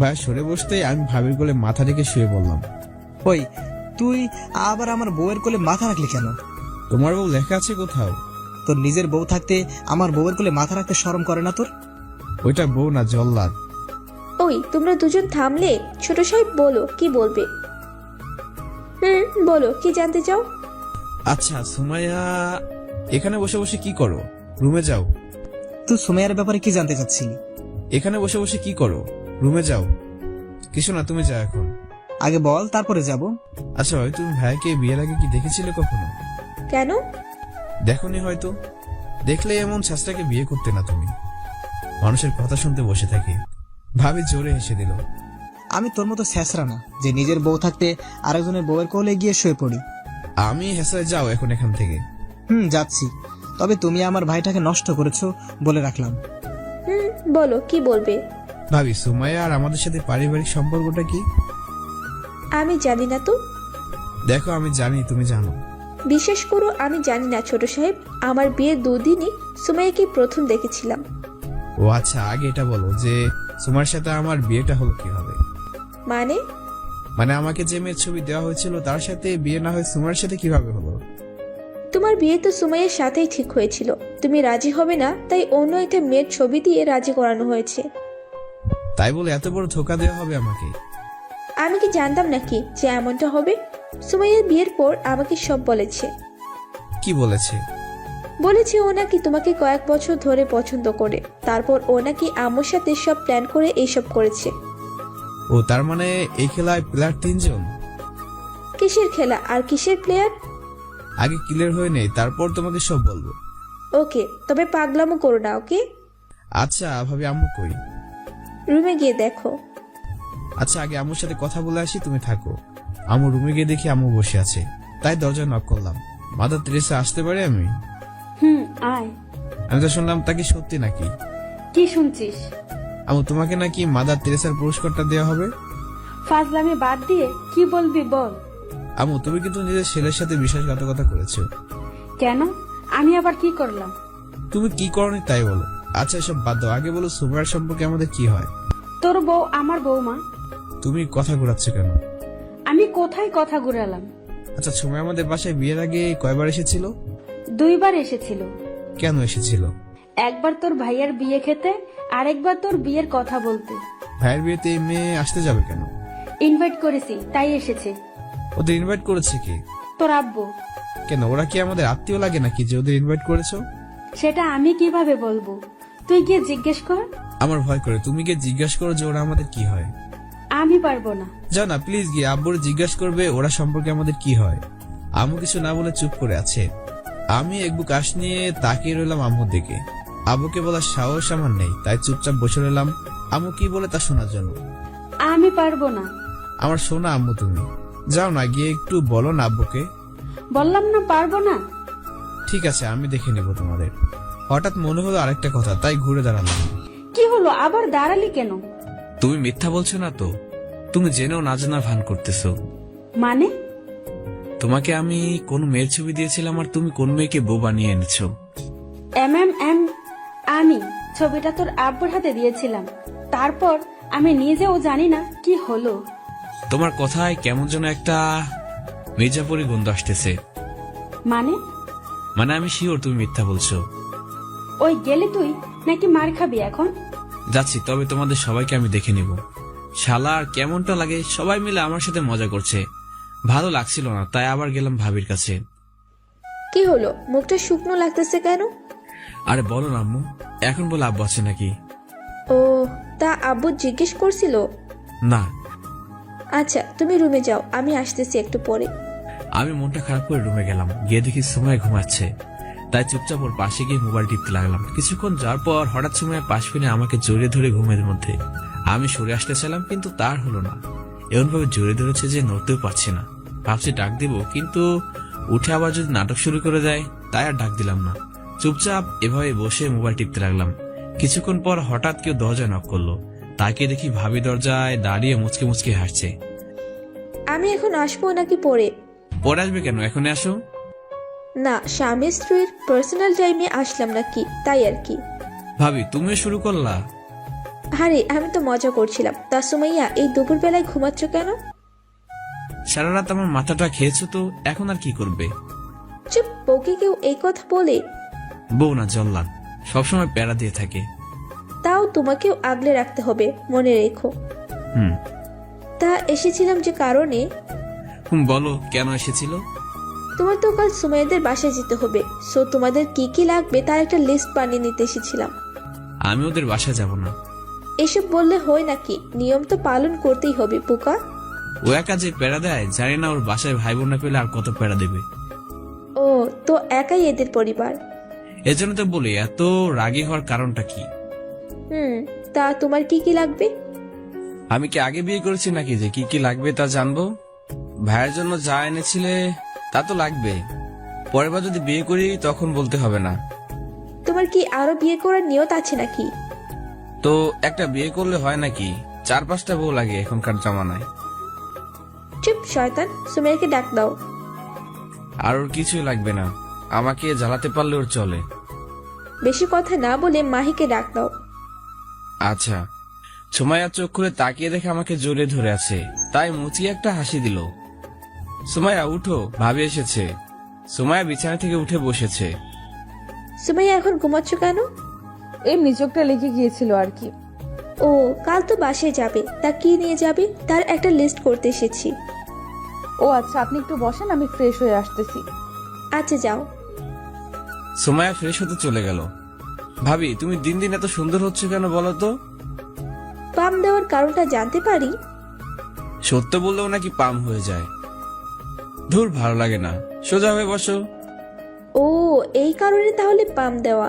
ভাইয়া সরে বসতে আমি ভাবির কোলে মাথা রেখে শুয়ে বললাম, ওই, তুই আবার আমার বউয়ের কোলে মাথা রাখলি কেন? তোমার বউ লেখা আছে কোথাও? তোর নিজের বউ থাকতে আমার বউয়ের কোলে মাথা রাখতে শরম করে না তোর? ওইটা বউ না, জল্লাদ। ওই, তোমরা দুজন থামলে। ছোট সাহেব বলো, কি বলবে? বলো, কি জানতে চাও? আচ্ছা সুমাইয়া, এখানে বসে বসে কি করো? রুমে যাও। তুই সুমাইয়ার ব্যাপারে কি জানতে চাচ্ছিলি? এখানে বসে বসে কি করো? রুমে যাও। কিছু না, তুমি যাও এখন। আগে বল, তারপরে যাব। আচ্ছা ভাই, তুমি ভাইকে বিয়ের আগে কি দেখেছিলে কখনো? কেন? দেখোনি হয়তো। দেখলে এমন ছাত্রটাকে বিয়ে করতে না তুমি। মানুষের কথা শুনতে বসে থাকে। ভাবি জোরে হেসে দিল। আমি তোর মতো স্যাঁচরা না যে নিজের বউ থাকতে আরেকজনের বউয়ের কোলে গিয়ে শুয়ে পড়ি। আমি হেসে যাও এখন এখান থেকে। যাচ্ছি। তবে তুমি আমার ভাইটাকে নষ্ট করেছো বলে রাখলাম। বলো, কি বলবে? ভাবি, সুমাইয়া আর আমাদের সাথে পারিবারিক সম্পর্কটা কি? আমি জানি না তো। দেখো, আমি জানি তুমি জানো। বিশেষ করো, আমি জানি না ছোট সাহেব। আমার বিয়ের দুদিনই সুমাইয়াকে প্রথম দেখেছিলাম। ও আচ্ছা, আগে এটা বলো যে সুমাইয়ার সাথে আমার বিয়েটা হলো কিভাবে? মানে আমাকে যে মেয়ের ছবি দেওয়া হয়েছিল তার সাথে বিয়ে না হয়ে সুমাইয়ার সাথে কিভাবে হলো? তোমার বিয়ে তো সুমাইয়ার সাথেই ঠিক হয়েছিল। তুমি রাজি হবে না, তাই অন্য একটা মেয়ের ছবি দিয়ে রাজি করানো হয়েছে। তাই বলে এত বড় ধোঁকা দেওয়া হবে আমাকে? আমি কি জানতাম নাকি যে এমনটা হবে? সুমাইয়ার বিয়ের পর আমাকে সব বলেছে। কি বলেছে? বলেছে ও নাকি তোমাকে কয়েক বছর ধরে পছন্দ করে। তারপর ও নাকি আম্মুর সাথে সব প্ল্যান করে এইসব করেছে। ও, তার মানে এই খেলায় প্লেয়ার 3 জন? কিসের খেলা আর কিসের প্লেয়ার? আগে ক্লিয়ার হয়ে নেই, তারপর তোমাকে সব বলবো। ওকে, তবে পাগলামো করো না, ওকে? আচ্ছা ভাবি, আম্মু কই? রুমে গিয়ে দেখো। আচ্ছা, আগে আম্মুর সাথে কথা বলে আসি, তুমি থাকো। আম্মু রুমে গিয়ে দেখি আম্মু বসে আছে, তাই দরজা নক করলাম। মাদার তেরেসা আসতে পারে আমি? আয়। আমি তো শুনলাম তাকে সত্যি নাকি? কি শুনছিস? আম্মু, তোমাকে নাকি মাদার তেরেসার পুরস্কারটা দেওয়া হবে। ফাজলামি বাদ দিয়ে কি বলবি বল। আম্মু, তুমি কিন্তু নিজের ছেলের সাথে বিশ্বাসঘাতকতা করেছো। কেন? আমি আবার কি করলাম? তুমি কি করনি তাই বলো। আচ্ছা, এসব বাদ দাও, আগে বলো সুমাইয়ার সম্পর্কে আমাদের কি হয়? তোর বউ আমার বউমা। তুমি কথা ঘুরাচ্ছ কেন? আমি কোথায় কথা ঘুরালাম? আচ্ছা, সুমাইয়া আমাদের বাসায় বিয়ের আগে কয়বার এসেছিল? 2 বার এসেছিল। কেন এসেছিল? একবার তোর ভাইয়ের বিয়ে খেতে, আরেকবার তোর বিয়ের কথা বলতে। ভাইয়ের বিয়েতে এই মেয়ে আসতে যাবে কেন? ইনভাইট করেছি তাই এসেছে। ওদের ইনভাইট করেছে কে? তোর আব্বু। কেন, ওরা কি আমাদের আত্মীয় লাগে নাকি যে ওদের ইনভাইট করেছো? সেটা আমি কিভাবে বলবো, তুই গিয়ে জিজ্ঞেস কর। আমার ভয় করে, তুমি গিয়ে জিজ্ঞাসা করো যে ওরা আমাদের কি হয়। আমি পারবো না। যাও না প্লিজ, গিয়ে আব্বুর জিজ্ঞাসা করবে ওরা সম্পর্কে আমাদের কি হয়। আম্মু কিছু না বলে চুপ করে আছে। আমি একবু কাশ নিয়ে তাকিয়ে রইলাম আম্মুর দিকে। আব্বুকে বলার সাহস আমার নেই, তাই চুপচাপ বসে রইলাম আম্মু কি বলে তা শোনার জন্য। আমি পারবো না। আমার শোনা আম্মু, তুমি যাও না, গিয়ে একটু বলো না আব্বুকে। বললাম না পারবো না। ঠিক আছে, আমি দেখে নেব তোমাদের। হঠাৎ মনে হলো আরেকটা কথা, তাই ঘুরে দাঁড়ালাম। কি হলো, আবার দাঁড়ালি কেন? তুমি মিথ্যা বলছো না তো? তুমি জেনেও না জানার ভান করতেছো। মানে? তোমাকে আমি কোন মেয়ের ছবি দিয়েছিলাম আর তুমি কোন মেয়েকে বউ বানিয়ে এনেছো। আমি ছবিটা তোর আব্বুর হাতে দিয়েছিলাম, তারপর আমি নিজেও জানি না কি হলো। তোমার কথায় কেমন যেন একটা মির্জাপুরি গন্ধ আসতেছে। মানে আমি শিওর তুমি মিথ্যা বলছো। ওই গেলে তুই নাকি মার খাবি এখন? যাচ্ছি, তবে তোমাদের সবাইকে আমি দেখে নিব। শালা আর কেমনটা লাগে, সবাই মিলে আমার সাথে মজা করছে। ভালো লাগছিল না, তাই আবার গেলাম ভাবির কাছে। কি হলো, মুখটা শুকনো লাগতেছে কেন? আরে বলো না আম্মু, এখন বলে আব্বু আছে নাকি? ও, তা আব্বু জিজ্ঞেস করছিল? না। আচ্ছা তুমি রুমে যাও, আমি আসতেছি একটু পরে। আমি মনটা খারাপ করে রুমে গেলাম, গিয়ে দেখি সময় ঘুমাচ্ছে। তাই চুপচাপ ওর পাশে গিয়ে মোবাইল টিপতে লাগলাম। কিছুক্ষণ যাওয়ার পর হঠাৎ সময় পাশ ফিরে আমাকে জড়িয়ে ধরে ঘুমের মধ্যে। আমি সরে আসতে চাইলাম কিন্তু তার হলো না। এমন ভাবে জড়িয়ে ধরেছে যে নড়তেও পারছি না। ভাবছি ডাক দিব, কিন্তু উঠে আবার যদি নাটক শুরু করে দেয়, তাই আর ডাক দিলাম না। চুপচাপ এভাবে বসে মোবাইল টিপতে লাগলাম। কিছুক্ষণ পর হঠাৎ কেউ দরজায় নক করলো। তাকে দেখি ভাবি দরজায় দাঁড়িয়ে মুচকে মুচকে হাসছে। আমি এখন আসবো নাকি পরে? পরে আসবে কেন, এখনই আসো। না, স্বামী স্ত্রীর পার্সোনাল টাইমে আসলাম নাকি, তাই আর কি। ভাবি তুমিও শুরু করলা? আরে আমি তো মজা করছিলাম। তা সুমাইয়া, এই দুপুর বেলায় ঘুমাচ্ছ কেন? সারা রাত আমার মাথাটা খেয়েছো তো, এখন আর কি করবে? চুপ, বউকে কেউ এই কথা বলে? বউ না জল্লাদ, সবসময় প্যারা দিয়ে থাকে। তাও তোমাকেও আগলে রাখতে হবে, মনে রেখো। তা এসেছিলাম যে কারণে। বলো কেন এসেছিল? তোমার তো কাল সুমাইয়াদের বাসায় যেতে হবে, সো তোমাদের কি কি লাগবে তার একটা লিস্ট বানিয়ে নিতে এসেছিলাম। আমি ওদের বাসায় যাব না। এসব বললে হয় নাকি? নিয়ম তো পালন করতেই হবে পোকা। ও একা যে প্যারা দেয়, জানি না ওর বাসায় ভাই বোন না পেলে আর কত প্যারা দেবে। ও, তো একাই এদের পরিবার। এজন্য তো বলি, এত রাগী হওয়ার কারণটা কি? তা তোমার কি কি লাগবে? আমি কি আগে বিয়ে করেছি নাকি যে কি কি লাগবে তা জানবো? ভাইয়ের জন্য যা এনেছিলে তা তো লাগবে। পরের বার যদি বিয়ে করি তখন বলতে হবে না। তোমার কি আরো বিয়ে করার নিয়ত আছে নাকি? তো একটা বিয়ে করলে হয় নাকি? 4-5টা বউ লাগে এখনকার জামানায়। চুপ শয়তান, সুমাইয়াকে ডাক দাও। আর ওর কিছুই লাগবে না, আমাকে জ্বালাতে পারলে ওর চলে। বেশি কথা না বলে মাহিকে ডাক দাও। আচ্ছা। সুমাইয়া চোখ খুলে তাকিয়ে দেখে আমাকে জড়িয়ে ধরে আছে, তাই মুচি একটা হাসি দিল। সুমাইয়া উঠো, ভাবি এসেছে। সুমাইয়া বিছানা থেকে উঠে বসেছে। সুমাইয়া এখন ঘুমাচ্ছ কেন? এমনি চোখটা লেগে গিয়েছিল আর কি। ও, কাল তো বাসায় যাবে, তা কি নিয়ে যাবে তার একটা লিস্ট করতে এসেছি। ও আচ্ছা, আপনি একটু বসেন, আমি ফ্রেশ হয়ে আসতেছি। আচ্ছা যাও। সুমাইয়া ফ্রেশ হতে চলে গেল। ভাবি তুমি দিন দিন এত সুন্দর হচ্ছে কেন বলো তো? পাম দেওয়ার কারণটা জানতে পারি? সত্য বললেও নাকি পাম হয়ে যায়। ধুর, ভালো লাগে না। সোজা হয়ে বসো। ও, এই কারণে তাহলে পাম দেওয়া।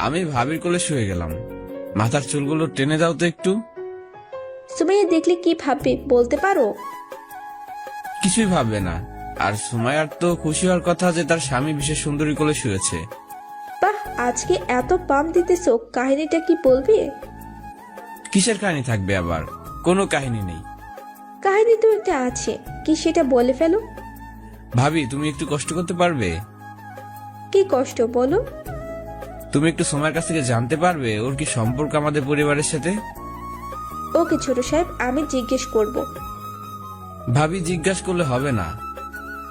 আমি ভাবির কোলে শুয়ে গেলাম। মাথার চুলগুলো টেনে দাও তো একটু। সুমাইয়া দেখলে কি ভাববে বলতে পারো? কিছুই ভাববে না। আর সুমাইয়ার তো খুশি হওয়ার কথা যে তার স্বামী বিশেষ সুন্দরী কোলে শুয়েছে। বাহ, আজকে এত পাম দিতেছো, কাহিনীটা কি বলবে? কিসের কাহিনী থাকবে আবার? কোনো কাহিনী নেই। কাহিনী তো একটা আছে, কি সেটা বলে ফেলো। ভাবি তুমি একটু কষ্ট করতে পারবে? কি কষ্ট বলো? তুমি একটু সময়ের কাছ থেকে জানতে পারবে ওর কি সম্পর্ক আমাদের পরিবারের সাথে? ওকে ছোট সাহেব, আমি জিজ্ঞেস করব। ভাবি জিজ্ঞাসা করলে হবে না,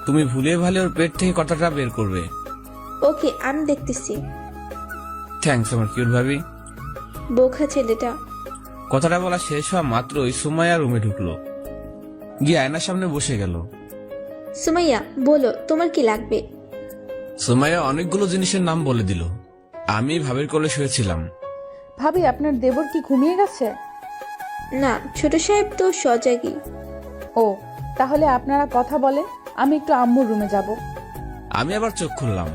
তুমি ভুলে ভালে ওর পেট থেকে কথাটা বের করবে। ওকে, আমি দেখতেছি। থ্যাঙ্কস আমার কিউট ভাবি। বোকা ছেলেটা। কথাটা বলা শেষ হওয়া মাত্রই সুমাইয়া রুমে ঢুকলো, গিয়ে আয়নার সামনে বসে গেল। সুমাইয়া বলো তোমার কি লাগবে? সুমাইয়া অনেকগুলো জিনিসের নাম বলে দিল। আমি ভাবির কোলে শুয়েছিলাম। ভাবি আপনার দেবর কি ঘুমিয়ে গেছে? না, ছোট সাহেব তো সজাগই। ও, তাহলে আপনারা কথা বলেন, আমি একটু আম্মুর রুমে যাব। আমি আবার চোখ খুললাম।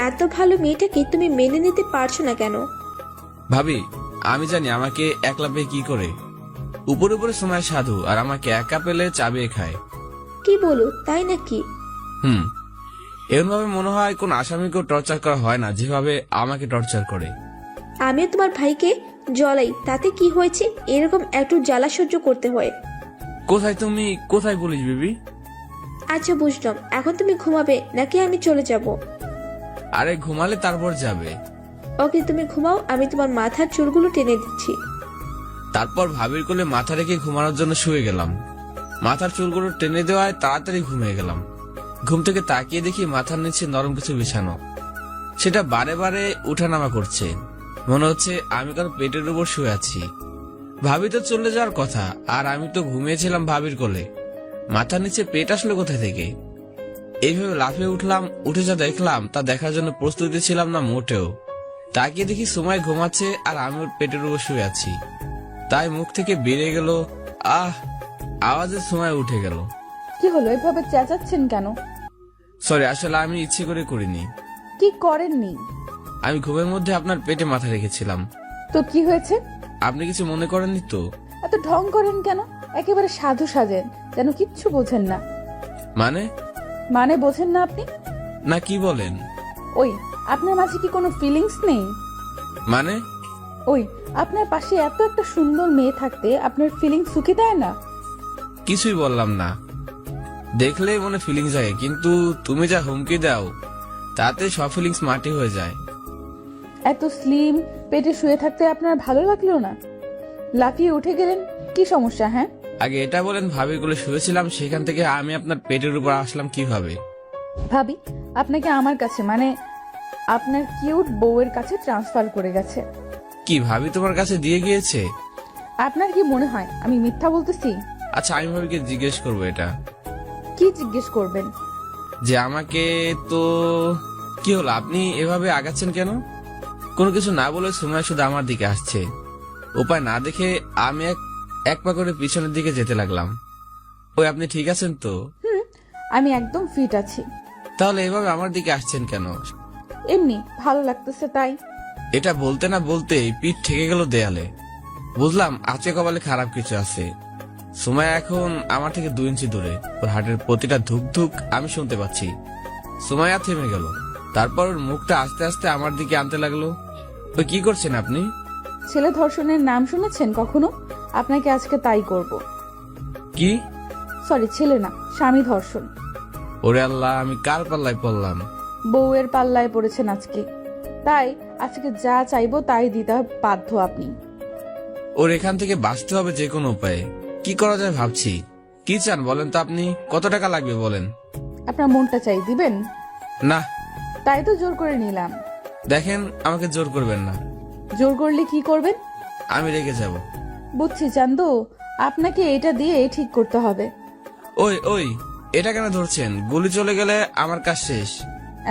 এত ভালো মেয়েটাকে তুমি মেনে নিতে পারছো না কেন? ভাবি, আমি জানি আমাকে একলা পেয়ে কি করে। উপরে উপরে সময় সাধু, আর আমাকে একা পেলে চাবিয়ে খায়। কি বলো, তাই নাকি? এমন ভাবে মনে হয় কোন আসামিকেও টর্চার করা হয় না যেভাবে আমাকে টর্চার করে। আমিও তোমার ভাইকে জ্বলাই, তাতে কি হয়েছে? এরকম একটু জ্বালা সহ্য করতে হয়। কোথায় তুমি, কোথায় পুলিশ বেবি? আচ্ছা বুঝলাম, এখন তুমি ঘুমাবে নাকি আমি চলে যাব? আরে ঘুমালে তারপর যাবে। ওকে, তুমি ঘুমাও, আমি তোমার মাথার চুলগুলো টেনে দিচ্ছি। তারপর ভাবির কোলে মাথা রেখে ঘুমানোর জন্য শুয়ে গেলাম। মাথার চুলগুলো টেনে দেওয়ায় তাড়াতাড়ি ঘুমিয়ে গেলাম। ঘুম থেকে তাকিয়ে দেখি মাথার নিচে নরম কিছু বিছানো। সেটা বারে বারে উঠানামা করছে। মনে হচ্ছে আমি কারো পেটের উপর শুয়ে আছি। ভাবি তো চলে যাওয়ার কথা, আর আমি তো ঘুমিয়েছিলাম ভাবির কোলে। মাথার নিচে পেট আসলো কোথায় থেকে? এইভাবে লাফিয়ে উঠলাম। উঠে যা দেখলাম তা দেখার জন্য প্রস্তুতি ছিলাম না মোটেও। তাকিয়ে দেখি সময় ঘুমাচ্ছে আর আমি ওর পেটের উপর শুয়ে আছি। তাই মুখ থেকে বেরিয়ে গেল আহ, আওয়াজে সময় উঠে গেল। কি হলো, এভাবে চেঁচাচ্ছেন কেন? সরি, আসলে আমি ইচ্ছে করে করিনি। কি করেননি? আমি ঘুমের মধ্যে আপনার পেটে মাথা রেখেছিলাম। তো কি হয়েছে? আপনি কিছু মনে করেননি তো? এত ঢং করেন কেন? একেবারে সাধু সাজেন, যেন কিচ্ছু বোঝেন না। মানে বোঝেন না আপনি? না, কি বলেন? ওই, আপনার মাঝে কি কোনো ফিলিংস নেই? মানে ওই, আপনার পাশে এত একটা সুন্দর মেয়ে থাকতে আপনার ফিলিংস সুখে দেয় না? কিছুই বললাম না। দেখলেই মনে ফিলিংস জাগে, কিন্তু তুমি যা হুমকি দাও তাতে সব ফিলিংস মাটি হয়ে যায়। এত স্লিম পেটে শুয়ে থাকতে আপনার ভালো লাগলো না? লাফিয়ে উঠে গেলেন, কি সমস্যা? হ্যাঁ, আগে এটা বলেন, ভাবির কোলে শুয়েছিলাম, সেখান থেকে আমি আপনার পেটের উপর আসলাম কিভাবে? ভাবি আপনাকে আমার কাছে, মানে আপনার কিউট বউয়ের কাছে ট্রান্সফার করে গেছে। কি ভাবি তোমার কাছে দিয়ে গিয়েছে? আপনার কি মনে হয় আমি মিথ্যা বলতেছি? আচ্ছা, আমি ভাবিকে জিজ্ঞেস করবো এটা। কি জিজ্ঞেস করবেন? যে আমাকে তো কি হলো, আপনি এভাবে আগাচ্ছেন কেন? কোনো কিছু না বলে সময় শুধু আমার দিকে আসছে। উপায় না দেখে আমি এক পা করে পিছনের দিকে যেতে লাগলাম। ওই, আপনি ঠিক আছেন তো? আমি একদম ফিট আছি। তাহলে এভাবে আমার দিকে আসছেন কেন? এমনি ভালো লাগতেছে তাই। এটা বলতে না বলতেই পিঠ ঠেকে গেল দেয়ালে। বুঝলাম আজকে কপালে খারাপ কিছু আছে। সুমাইয়া এখন আমার থেকে 2 ইঞ্চি দূরে। ওর হার্টের প্রতিটা ধুক ধুক আমি শুনতে পাচ্ছি। সুমাইয়া থেমে গেল। তারপর ওর মুখটা আস্তে আস্তে আমার দিকে আনতে লাগলো। ওই, কি করছেন আপনি? ছেলে ধর্ষণের নাম শুনেছেন কখনো? আপনাকে আজকে তাই করব। কি? সরি, ছেলে না, স্বামী ধর্ষণ। ওরে আল্লাহ, আমি কার পাল্লায় পড়লাম? বউয়ের পাল্লায় পড়েছেন আজকে। তাই আজকে যা চাইবো তাই দিতে বাধ্য আপনি। ওর এখান থেকে বাঁচতে হবে যে কোনো উপায়ে। কি করা যায় ভাবছি। কি চান বলেন তো আপনি? কত টাকা লাগবে বলেন? আপনার মনটা চাই, দিবেন? না। তাই তো জোর করে নিলাম। দেখেন, আমাকে জোর করবেন না। জোর করলে কি করবেন? আমি রেগে যাব। বুঝছি চান্দু, আপনাকে এটা দিয়ে ঠিক করতে হবে। ওই, এটা কেন ধরছেন? গুলি চলে গেলে আমার কাজ শেষ।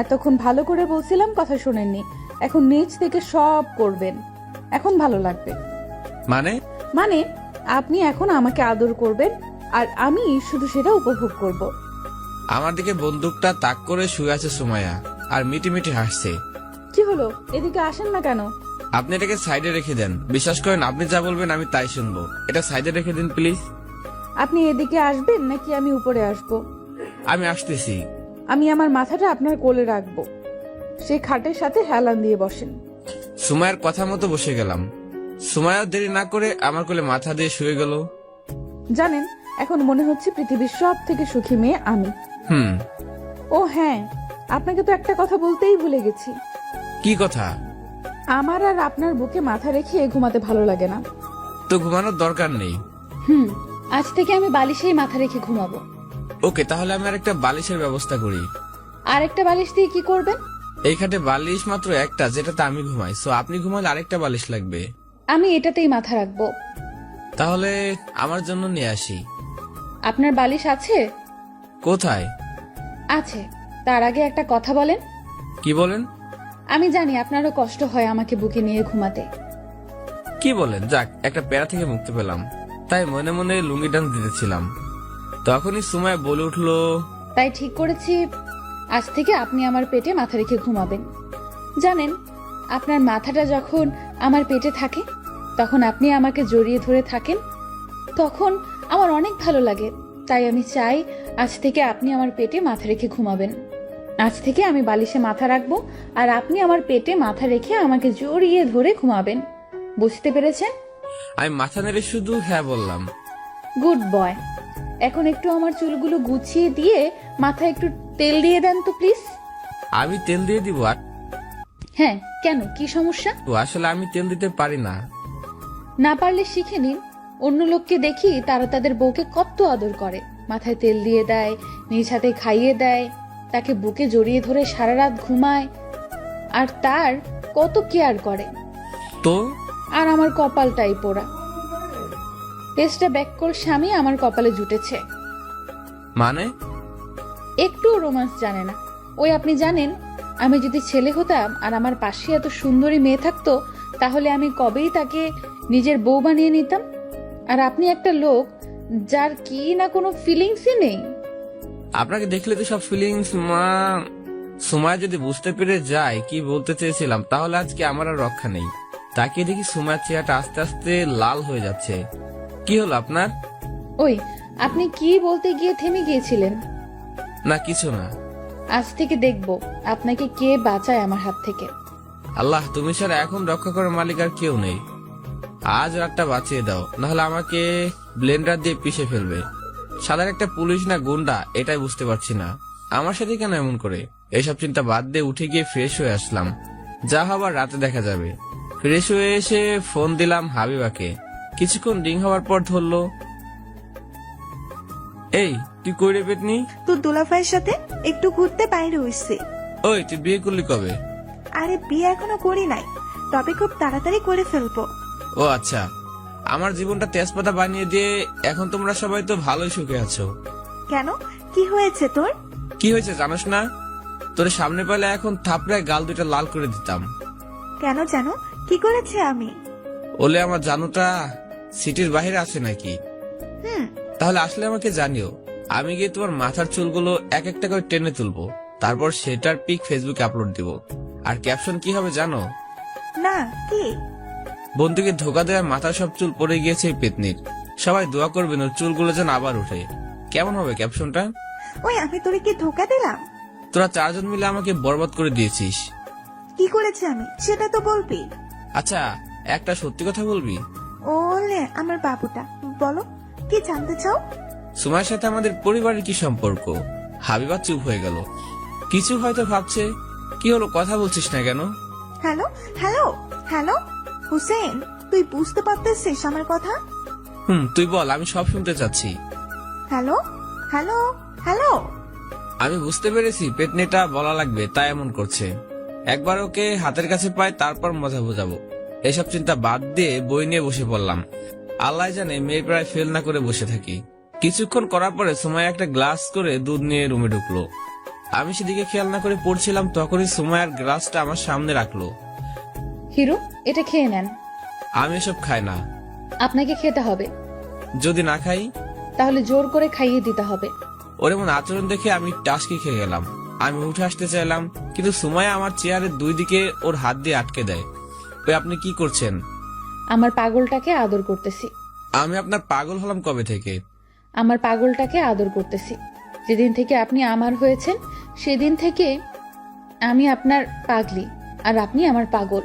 এতক্ষণ ভালো করে বলছিলাম, কথা শুনেননি। এখন নিজ থেকে সব করবেন, এখন ভালো লাগবে। মানে আপনি এখন আমাকে আদর করবেন, আর আমি শুধু সেটা উপভোগ করব। আমার দিকে বন্দুকটা তাক করে শুয়ে আছে সুমাইয়া, আর মিটি মিটি হাসছে। কি হলো, এদিকে আসেন না কেন? আপনি এটাকে সাইডে রেখে দেন। বিশ্বাস করেন, আপনি যা বলবেন আমি তাই শুনবো। এটা সাইডে রেখে দিন প্লিজ। আপনি এদিকে আসবেন নাকি আমি উপরে আসবো? আমি আসতেছি। আমি আমার মাথাটা আপনার কোলে রাখবো, সেই খাটের সাথে হেলান দিয়ে বসেন। সুমাইয়ার কথা মতো বসে গেলাম। সুমাইয়া দেরি না করে আমার কোলে মাথা দিয়ে শুয়ে গেল। জানেন, এখন মনে হচ্ছে পৃথিবীর সব থেকে সুখী মেয়ে আমি। ও হ্যাঁ, আপনাকে তো একটা কথা বলতেই ভুলে গেছি। কি কথা? আমার আর আপনার বুকে মাথা রেখে ঘুমাতে ভালো লাগে না। তো ঘুমানোর দরকার নেই। আজ থেকে আমি বালিশেই মাথা রেখে ঘুমাবো। ওকে, তাহলে আমি আর একটা বালিশের ব্যবস্থা করি। আর একটা বালিশ দিয়ে কি করবেন? এই খাটে বালিশ মাত্র একটা, যেটাতে আমি ঘুমাই, সো আপনি ঘুমালে আরেকটা বালিশ লাগবে। আমি এটাতেই মাথা রাখবো। তাহলে আমার জন্য নিয়ে আসি। আপনার বালিশ আছে? কোথায়? আছে। তার আগে একটা কথা বলেন। কি বলেন? আমি জানি আপনারও কষ্ট হয় আমাকে বুকে নিয়ে ঘুমাতে। কি বলেন? যাক, একটা প্যারা থেকে মুক্তি পেলাম। তাই মনে মনে লুঙ্গি ডান্স দিতেছিলাম, তখনই সুমাইয়া বলে উঠলো, তাই ঠিক করেছি আজ থেকে আপনি আমার পেটে মাথা রেখে ঘুমাবেন। জানেন, আপনার মাথাটা যখন আমার পেটে থাকে তখন আপনি আমাকে জড়িয়ে ধরে থাকেন, তখন আমার অনেক ভালো লাগে। তাই আমি চাই আজ থেকে আপনি আমার পেটে মাথা রেখে ঘুমাবেন। আজ থেকে আমি বালিশে মাথা রাখবো আর আপনি আমার পেটে মাথা রেখে আমাকে জড়িয়ে ধরে ঘুমাবেন। বুঝতে পেরেছেন? আমি মাথা নেড়ে শুধু হ্যাঁ বললাম। Good boy. এখন একটু আমার চুলগুলো গুছিয়ে দিয়ে মাথায় একটু তেল দিয়ে দেন তো প্লিজ। আমি তেল দিয়ে দিব? হ্যাঁ, কেন, কি সমস্যা? আসলে আমি তেল দিতে পারি না। না পারলে শিখে নিন। অন্য লোককে দেখি তারা তাদের বউকে কত আদর করে, মাথায় তেল দিয়ে দেয়, নিজ হাতে খাইয়ে দেয়, তাকে বুকে জড়িয়ে ধরে সারা রাত ঘুমায়, আর তার কত কেয়ার করে। তো আর আমার কপালটাই পোড়া। তেজটা ব্যাককল স্বামী আমার কপালে জুটেছে। মানে? একটু রোমান্স জানে না। ওই আপনি জানেন, আমি যদি ছেলে হতাম আর আমার পাশে এত সুন্দরী মেয়ে থাকতো, তাহলে আমি কবেই তাকে নিজের বউ বানিয়ে নিতাম। আর আপনি একটা লোক যার কি না কোনো ফিলিংসই নেই। আপনাকে দেখলে তো সব ফিলিংস। সুমাইয়া যদি বুঝতে পেরে যায় কি বলতে চেয়েছিলাম, তাহলে আজকে আমার আর রক্ষা নেই। তাকিয়ে দেখি সুমাইয়ার চেহারাটা আস্তে আস্তে লাল হয়ে যাচ্ছে। কি হলো আপনার? ওই আপনি কি বলতে গিয়ে থেমে গিয়েছিলেন? না, কিছু না। আজ থেকে দেখব আপনাকে কে বাঁচায় আমার হাত থেকে। আল্লাহ, তুমি ছাড়া এখন রক্ষা করার মালিক আর কেউ নেই। আজ রাতটা বাঁচিয়ে দাও, নাহলে আমাকে ব্লেন্ডার দিয়ে পিষে ফেলবে। সাধারণ একটা পুলিশ না গুন্ডা, এটাই বুঝতে পারছি না। আমার সাথে কেন এমন করে? এইসব চিন্তা বাদ দিয়ে উঠে গিয়ে ফ্রেশ হয়ে আসলাম। যা হবার রাতে দেখা যাবে। ফ্রেশ হয়ে এসে ফোন দিলাম হাবিবাকে। কিছুক্ষণ রিং হওয়ার পর ধরলো। এই, তুই কই রে পেটনি? তোর দুলাভাইয়ের সাথে একটু ঘুরতে বাইরে হইছে। ওই, তুই বিয়ে করলি কবে? আরে বিয়ে এখনো করি নাই, তবে খুব তাড়াতাড়ি করে ফেলবো। ও আচ্ছা। আমার জীবনটা তেজপাতা বানিয়ে দিয়ে এখন তোমরা সবাই তো ভালোই সুখে আছো। কেন, কি হয়েছে তোর? কি হয়েছে জানোস না? তোর সামনে পেলে এখন থাপড়ায় গাল দুইটা লাল করে দিতাম। কেন জানো, কি করেছে আমি? ওলে আমার জানুটা সিটির বাইরে আছে নাকি? তাহলে আসলে আমাকে জানিও। আমি গিয়ে তোমার মাথার চুলগুলো এক একটা করে টেনে তুলবো, তারপর সেটার পিক ফেসবুকে আপলোড দিব। আর ক্যাপশন কি হবে জানো? না, কি? বন্ধুকে ধোকা দেওয়া মাথার সব চুল পড়ে গিয়েছে এই পেতনির। সবাই দোয়া করবেন ওর চুলগুলো যেন আবার উঠে। কেমন হবে ক্যাপশনটা? ওই আমি তোরে কি ধোকা দিলাম? তোরা চারজন মিলে আমাকে বরবাদ করে দিয়েছিস। কি করেছে আমি সেটা তো বলবি। আচ্ছা, একটা সত্যি কথা বলবি? ওলে আমার বাবুটা, বলো কি জানতে চাও? সুমাইয়ার সাথে আমাদের পরিবারের কি সম্পর্ক? হাবিবা চুপ হয়ে গেল। কিছু হয়তো ভাবছে। কি হলো, কথা বলছিস না কেন? হ্যালো হ্যালো হ্যালো হুসেন, তুই বুঝতে পারতেছিস আমার কথা? তুই বল, আমি সব শুনতে চাচ্ছি। Hello hello hello. আমি বুঝতে পেরেছি পেতনিটা বলা লাগবে, তাই এমন করছে। একবার ওকে হাতের কাছে পাই, তারপর মজা বোঝাবো। এসব চিন্তা বাদ দিয়ে বই নিয়ে বসে পড়লাম। আল্লাহ জানে মেয়ে প্রায় ফেল না করে বসে থাকি। কিছুক্ষণ করার পরে সুমাইয়া একটা গ্লাস করে দুধ নিয়ে রুমে ঢুকলো। আমি সেদিকে খেয়াল না করে পড়ছিলাম, তখনই সুমাইয়ার গ্লাসটা আমার সামনে রাখলো। হিরো, এটা খেয়ে নেন। আমি এসব খাই না। আপনাকে খেতে হবে। যদি না খাই? তাহলে জোর করে খাইয়ে দিতে হবে। ওর এমন আচরণ দেখে আমি টাসকি খেয়ে গেলাম। আমি উঠে আসতে চাইলাম, কিন্তু সুমাইয়া আমার চেয়ারের দুই দিকে ওর হাত দিয়ে আটকে দেয়। ওই, আপনি কি করছেন? আমার পাগলটাকে আদর করতেছি। আমি আপনার পাগল হলাম কবে থেকে? আমার পাগলটাকে আদর করতেছি। যেদিন থেকে আপনি আমার হয়েছেন সেদিন থেকে আমি আপনার পাগলি, আর আপনি আমার পাগল।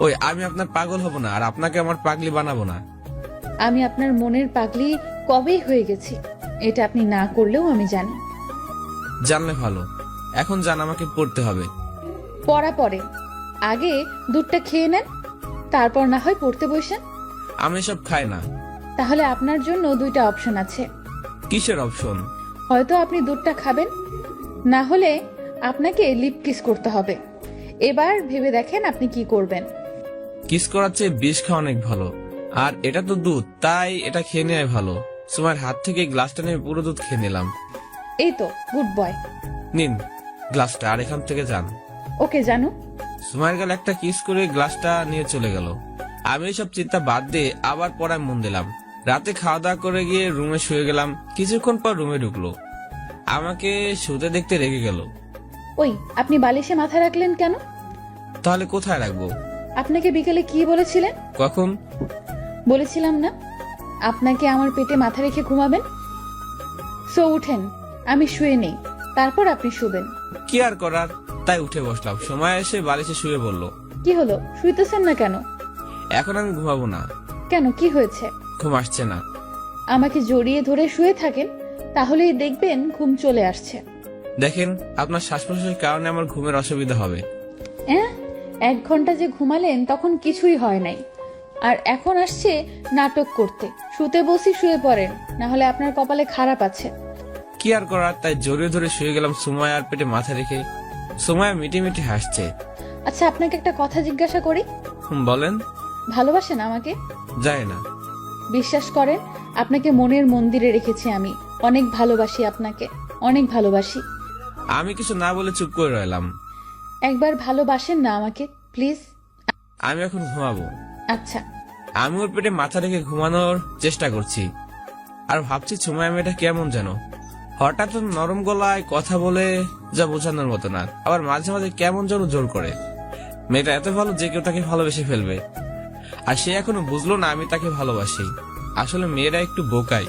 ওই, আমি আপনার পাগল হব না, আর আপনাকে আমার পাগলি বানাবো না। আমি আপনার মনের পাগলি কবেই হয়ে গেছি, এটা আপনি না করলেও আমি জানি। জানলে ভালো। এখন জান, আমাকে পড়তে হবে। পড়া পরে, আগে দুধটা খেয়ে নেন, তারপর না হয় পড়তে বসেন। আমি এসব খাই না। তাহলে আপনার জন্য দুইটা অপশন আছে। কিসের অপশন? হয়তো আপনি দুধটা খাবেন, না হলে আপনাকে লিপ কিস করতে হবে। এবার ভেবে দেখেন আপনি কি করবেন। কিস করার চেয়ে বিষ খাওয়া অনেক ভালো। আর এটা তো দুধ, তাই এটা খেয়ে নেওয়াই ভালো। সুমাইয়ের হাত থেকে গ্লাসটা নিয়ে পুরো দুধ খেয়ে নিলাম। এই তো গুড বয়। নিন গ্লাসটা, আর এখান থেকে যান। ওকে জানু। সুমাইয়ের গালে একটা কিস করে গ্লাসটা নিয়ে চলে গেল। আমি এইসব চিন্তা বাদ দিয়ে আবার পড়ায় মন দিলাম। রাতে খাওয়া দাওয়া করে গিয়ে রুমে শুয়ে গেলাম। কিছুক্ষণ পর রুমে ঢুকলো, আমাকে শুতে দেখতে রেগে গেল। ওই আপনি বালিশে মাথা রাখলেন কেন? তাহলে কোথায় রাখবো? আপনাকে বিকেলে কি বলেছিলেন? কখন? বলেছিলাম না আপনাকে আমার পেটে মাথা রেখে ঘুমাবেন। সো উঠেন, আমি শুয়ে নেই, তারপর আপনি শুবেন। কি আর করার, তাই উঠে বসলাম। সময় এসে বালিশে শুয়ে বলল, কি হলো, শুইতেছেন না কেন? এখন আমি ঘুমাবো না। কেন, কি হয়েছে? ঘুম আসছে না। আমাকে জড়িয়ে ধরে শুয়ে থাকেন, তাহলেই দেখবেন ঘুম চলে আসছে। দেখেন, আপনার শ্বাস প্রশ্বাসের কারণে আমার ঘুমের অসুবিধা হবে। 1 ঘন্টা যে ঘুমালেন তখন কিছুই হয় নাই, আর এখন আসছে নাটক করতে। শুতে বসি শুয়ে পড়েন, না হলে আপনার কপালে খারাপ আছে। কি আর করার, তাই জড়িয়ে ধরে শুয়ে গেলাম সুমাইয়ার পেটে মাথা রেখে। সুমাইয়া মিটি মিটি হাসছে। আচ্ছা, আপনাকে একটা কথা জিজ্ঞাসা করি। বলেন। ভালোবাসেন আমাকে? যায় না। বিশ্বাস করেন, আপনাকে মনের মন্দিরে রেখেছি আমি। অনেক ভালোবাসি আপনাকে, অনেক ভালোবাসি। আমি কিছু না বলে চুপ করে রইলাম। একবার ভালোবাসেন না আমাকে প্লিজ? আমি এখন ঘুমাবো। আচ্ছা। আমি ওর পেটে মাথা রেখে ঘুমানোর চেষ্টা করছি, আর ভাবছি সুমাইয়া মেয়েটা কেমন যেন। হঠাৎ নরম গলায় কথা বলে, যা বোঝানোর মতো না। আবার মাঝে মাঝে কেমন যেন জোর করে। মেয়েটা এত ভালো যে কেউ তাকে ভালোবেসে ফেলবে, আর সে এখনো বুঝলো না আমি তাকে ভালোবাসি। আসলে মেয়েরা একটু বোকাই।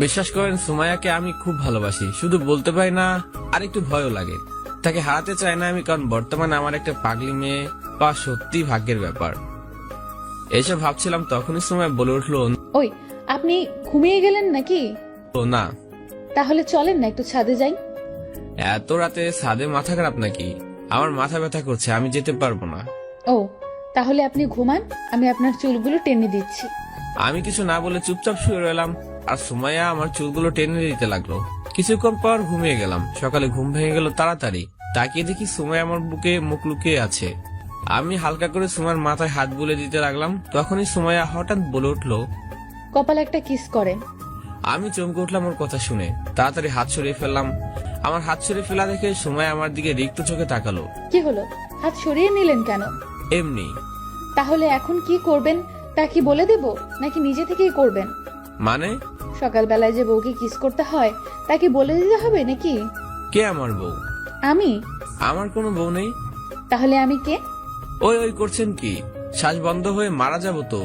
বিশ্বাস করেন, সুমাইয়াকে আমি খুব ভালোবাসি, শুধু বলতে পারি না, আর একটু ভয়ও লাগে। তাকে হারাতে চাই না আমি, কারণ বর্তমানে আমার একটা পাগলি মেয়ে পাওয়া সত্যি ভাগ্যের ব্যাপার। এসব ভাবছিলাম, তখনই সুমাইয়া বলে উঠলো, ওই আপনি ঘুমিয়ে গেলেন নাকি? ও না। তাহলে চলেন না একটু ছাদে যাই। এত রাতে ছাদে মাথা খারাপ নাকি? আমার মাথা ব্যথা করছে, আমি যেতে পারবো না। ও তাহলে আপনি ঘুমান, আমি আপনার চুলগুলো টেনে দিচ্ছি। আমি কিছু না বলে চুপচাপ শুয়ে রইলাম, আর সুমাইয়া আমার চুলগুলো টেনে দিতে লাগলো। কিছুক্ষণ পর ঘুমিয়ে গেলাম। সকালে ঘুম ভেঙে গেল তাড়াতাড়ি। তাকিয়ে দেখি সুমাইয়া আমার বুকে মুখ লুকিয়ে আছে। আমি হালকা করে সুমাইয়ার মাথায় হাত বুলে দিতে লাগলাম। তখনই সুমাইয়া হঠাৎ বলে উঠলো, কপালে একটা কিস করেন। আমি চমকে উঠলাম ওর কথা শুনে। তাড়াতাড়ি হাত সরিয়ে ফেললাম। আমার হাত সরিয়ে ফেলা দেখে সুমাইয়া আমার দিকে রিক্ত চোখে তাকালো। কি হলো, হাত সরিয়ে নিলেন কেন? এমনি। তাহলে এখন কি করবেন তা কি বলে দেব, নাকি নিজে থেকেই করবেন? মানে? সকালবেলায় যে বউকে কিস করতে হয় তা কি বলে দিতে হবে নাকি? কে আমার বউ? আমি? আমার কোনো বউ নেই। তাহলে আমি কে? ওই ওই করছেন কি? শ্বাস বন্ধ হয়ে মারা যাব তো।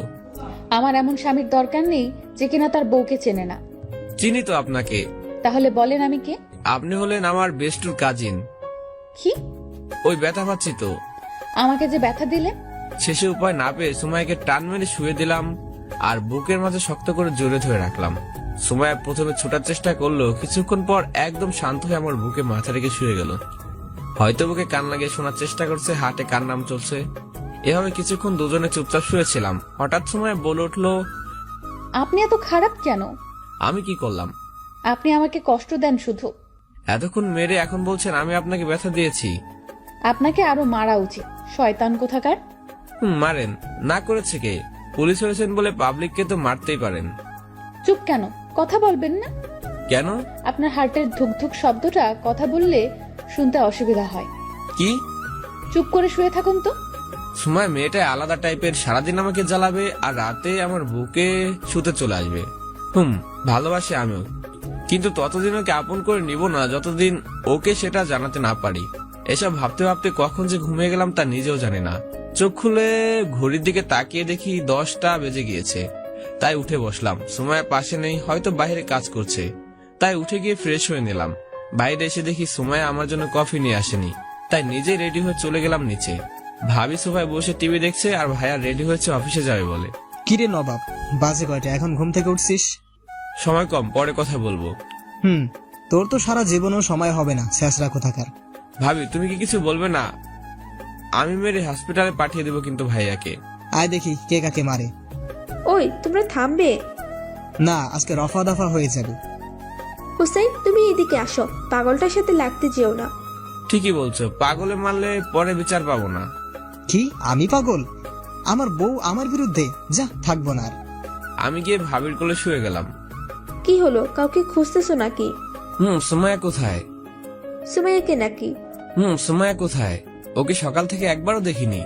আমার এমন স্বামীর দরকার নেই যে কিনা তার বউকে চেনে না। চিনি তো আপনাকে। তাহলে বলেন আমি কে? আপনি হলেন আমার বেস্টুর কাজিন। কি? ওই ব্যথা পাচ্ছি তো। আমাকে যে ব্যথা দিলে? শেষে উপায় না পেয়ে সুমাইয়াকে টান মেরে শুয়ে দিলাম, আর বুকের মাঝে শক্ত করে জোরে ধরে রাখলাম। সুমাইয়া প্রথমে ছোটার চেষ্টা করলো, কিছুক্ষণ পর একদম শান্ত হয়ে আমার বুকে মাথা রেখে শুয়ে গেল। হয়তো বুকে কান লাগিয়ে শোনার চেষ্টা করছে, হাটে কান নাম চলছে। এভাবে কিছুক্ষণ দুজনে চুপচাপ শুয়েছিলাম। হঠাৎ সুমাইয়া বলে উঠলো, আপনি এত খারাপ কেন? আমি কি করলাম? আপনি আমাকে কষ্ট দেন শুধু। এতক্ষণ মেরে এখন বলছেন আমি আপনাকে ব্যথা দিয়েছি। আপনাকে আরো মারা উচিত, শয়তান কোথাকার। মারেন না, করেছে কে? পুলিশ হয়েছেন বলে পাবলিককে তো মারতেই পারেন। চুপ কেন, কথা বলবেন না? কেন? আপনার হার্টের ধুকধুক শব্দটা কথা বললে শুনতে অসুবিধা হয়। কি? চুপ করে শুয়ে থাকুন তো। সময় মেয়েটা আলাদা টাইপের, সারাদিন আমাকে জ্বালাবে আর রাতে আমার বুকে শুতে চলে আসবে। ভালোবাসি আমিও, কিন্তু ততদিন ওকে আপন করে নিব না যতদিন ওকে সেটা জানাতে না পারি। এসব ভাবতে ভাবতে কখন যে ঘুমিয়ে গেলাম তা নিজেও জানি না। চোখ খুলে ঘড়ির দিকে তাকিয়ে দেখি 10টা বেজে গিয়েছে। তাই উঠে বসলাম। সুমাইয়া পাশে নেই, হয়তো বাইরে কাজ করছে। তাই উঠে গিয়ে ফ্রেশ হয়ে নিলাম। বাইরে এসে দেখি সুমাইয়া আমার জন্য কফি নিয়ে আসেনি, তাই নিজে রেডি হয়ে চলে গেলাম নিচে। ভাবি সোফায় বসে টিভি দেখছে, আর ভাইয়া রেডি হয়েছে অফিসে যাবে বলে। কিরে নবাব, বাজে কয়টা, এখন ঘুম থেকে উঠছিস? সময় কম, পরে কথা বলবো। তোর তো সারা জীবনও সময় হবে না, শেষরা কোথাকার। ভাবি তুমি কি কিছু বলবে না? আমি মেরে হসপিটালে পাঠিয়ে দেবো কিন্তু ভাইয়াকে। আয় দেখি কে কাকে মারে। ওই তোমরা থামবে? না, আজকে রফা দফা হয়ে যাবে। হুসাইন, তুমি এদিকে আসো, পাগলটার সাথে লাগতে যেও না। ঠিকই বলছো, পাগলে মারলে পরে বিচার পাবো না। কি আমি পাগল? আমার বউ আমার বিরুদ্ধে, যা থাকবো না আর। আমি গিয়ে ভাবির কোলে শুয়ে গেলাম। কি হলো, কাউকে খুঁজতেছো নাকি? সুমাইয়া কোথায়? সুমাইয়াকে নাকি? সুমাইয়া কোথায়? ওকে সকাল থেকে একবারও দেখিনি।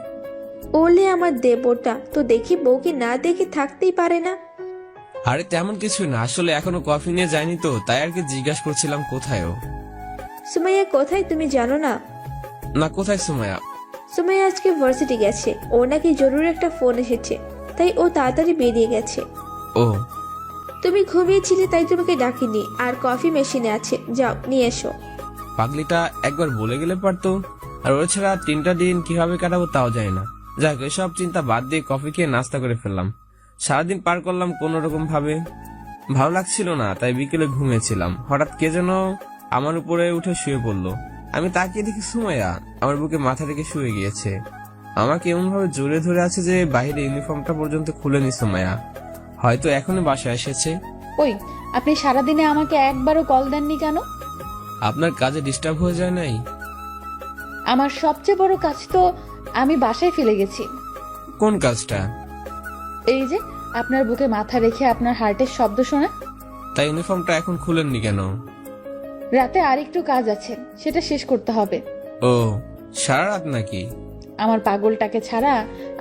ওলে আমার দেবরটা তো দেখি বউকে না দেখে থাকতেই পারে না। আরে তেমন কিছু না, আসলে এখনো কফি নিয়ে যায়নি তো, তাই আর কি জিজ্ঞাসা করছিলাম কোথায় ও। সুমাইয়া কোথায় তুমি জানো না? না, কোথায় সুমাইয়া? সুমাইয়া আজকে ভার্সিটি গেছে, ও নাকি জরুরি একটা ফোন এসেছে, তাই ও তাড়াতাড়ি বেরিয়ে গেছে। ও, তুমি ঘুমিয়েছিলে তাই তোমাকে ডাকিনি, আর কফি মেশিনে আছে, যাও নিয়ে এসো। পাগলিটা একবার বলে গেলে পারতো। আর ওর ছাড়া 3টা দিন কিভাবে কাটাবো তাও যায় না। যাক, এসব চিন্তা বাদ দিয়ে কফি খেয়ে নাস্তা করে ফেললাম। সারাদিন পার করলাম কোন রকম ভাবে, ভালো লাগছিল না, তাই বিকেলে ঘুমিয়েছিলাম। হঠাৎ কে যেন আমার উপরে উঠে শুয়ে পড়লো। আমি তাকিয়ে দেখি সুমাইয়া আমার বুকে মাথা রেখে শুয়ে গিয়েছে। আমাকে এমন ভাবে জোরে ধরে আছে যে বাইরে ইউনিফর্মটা পর্যন্ত খুলেনি সুমাইয়া। হয়তো এখনই বাসায় এসেছে। ওই, আপনি সারাদিনে আমাকে একবারও কল দেননি কেন? আপনার কাজে ডিস্টার্ব হয়ে যায় নাই? আমার সবচেয়ে বড় কাজ তো আমি বাসায় ফেলে গেছি। কোন কাজটা? এই যে আপনার বুকে মাথা রেখে আপনার হার্টের শব্দ শোনা। তাই ইউনিফর্মটা এখন খুলেননি কেন? রাতে আরেকটু কাজ আছে, সেটা শেষ করতে হবে। ও, সারা রাত নাকি? আমার পাগলটাকে ছাড়া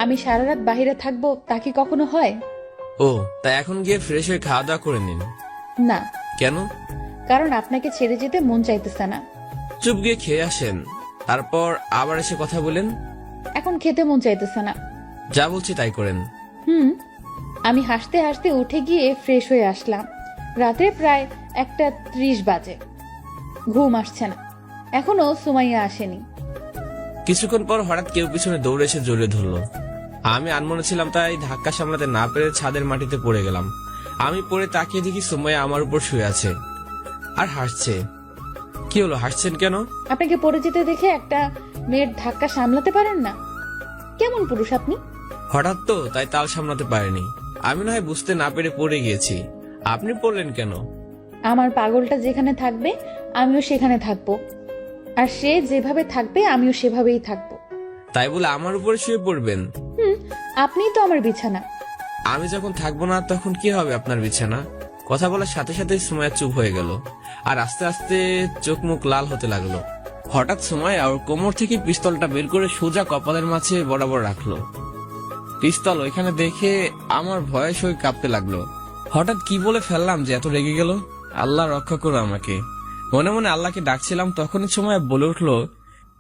আমি সারা রাত বাহিরে থাকবো তা কি কখনো হয়? ও, তাই এখন গিয়ে ফ্রেশ হয়ে খাওয়া দাওয়া করে নিন। না। কেন? কারণ আপনাকে ছেড়ে যেতে মন চাইতেছে না। চুপ গিয়ে খেয়ে আসেন, তারপর আবার এসে কথা বলেন। এখন খেতে মন চাইতেছে না। যা বলছি তাই করেন। আমি হাসতে হাসতে উঠে গিয়ে ফ্রেশ হয়ে আসলাম। রাতে প্রায় 1:30 বাজে। ঘুম আসছে না, এখনো সুমাইয়া আসেনি। কিছুক্ষণ পর হঠাৎ কেউ পিছনে দৌড়ে এসে জড়িয়ে ধরলো। আমি আনমনে ছিলাম, তাই ধাক্কা সামলাতে না পেরে ছাদের মাটিতে পড়ে গেলাম। আমি পড়ে তাকিয়ে দেখি সুমাইয়া আমার উপর শুয়ে আছে আর হাসছে। কি হলো, হাসছেন কেন? আপনাকে পড়ে যেতে দেখে একটা মেয়ের ধাক্কা সামলাতে পারেন না? কেমন পুরুষ আপনি? হঠাৎ তো, তাই তাল সামলাতে পারিনি। আমি না হয় বুঝতে না পেরে পড়ে গিয়েছি। আপনি পড়লেন কেন? আমার পাগলটা যেখানে থাকবে আমিও সেখানে থাকবো, আর সে যেভাবে থাকবে আমিও সেভাবেই থাকবো। তাই বলে আমার উপরে শুয়ে পড়বেন? আপনিই তো আমার বিছানা। আমি যখন থাকবো না তখন কি হবে আপনার বিছানা? কথা বলার সাথে সাথে সুমাইয়া চুপ হয়ে গেল আর আস্তে আস্তে চোখ মুখ লাল হতে লাগলো। হঠাৎ সুমাইয়া ওর কোমর থেকে পিস্তলটা বের করে সোজা কপালের মাঝে বরাবর রাখলো। পিস্তল ওইখানে দেখে আমার ভয়ে সই কাঁপতে লাগলো। হঠাৎ কি বলে ফেললাম যে এত রেগে গেল? আল্লাহ রক্ষা করো আমাকে। মনে মনে আল্লাহকে ডাকছিলাম, তখনই সুমাইয়া বলে উঠলো,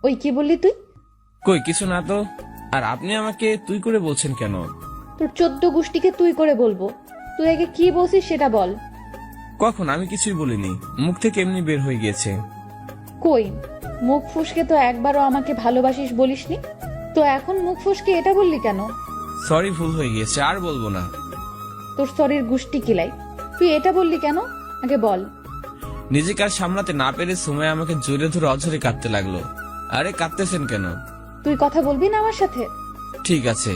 ওই কি বললি তুই? কই কিছু না তো। আর আপনি আমাকে তুই করে বলছেন কেন? তোর 14 গোষ্ঠীকে তুই করে বলবো। তুই আগে কি বলছিস সেটা বল। কখন? আমি কিছুই বলিনি, মুখ থেকে এমনি বের হয়ে গিয়েছে। কই, মুখ ফুসকে তো একবারও আমাকে ভালোবাসিস বলিসনি, তো এখন মুখ ফুসকে এটা বললি কেন? সরি, ভুল হয়ে গিয়েছে, আর বলবো না। তোর শরীর গোষ্ঠী কিলাই, তুই এটা বললি কেন আগে বল। নিজেকে আর সামলাতে না পেরে সুমাইয়া আমাকে জোরে ধরে অঝরে কাঁদতে লাগলো। আরে কাঁদতেছেন কেন? তুই কথা বলবি না আমার সাথে? ঠিক আছে,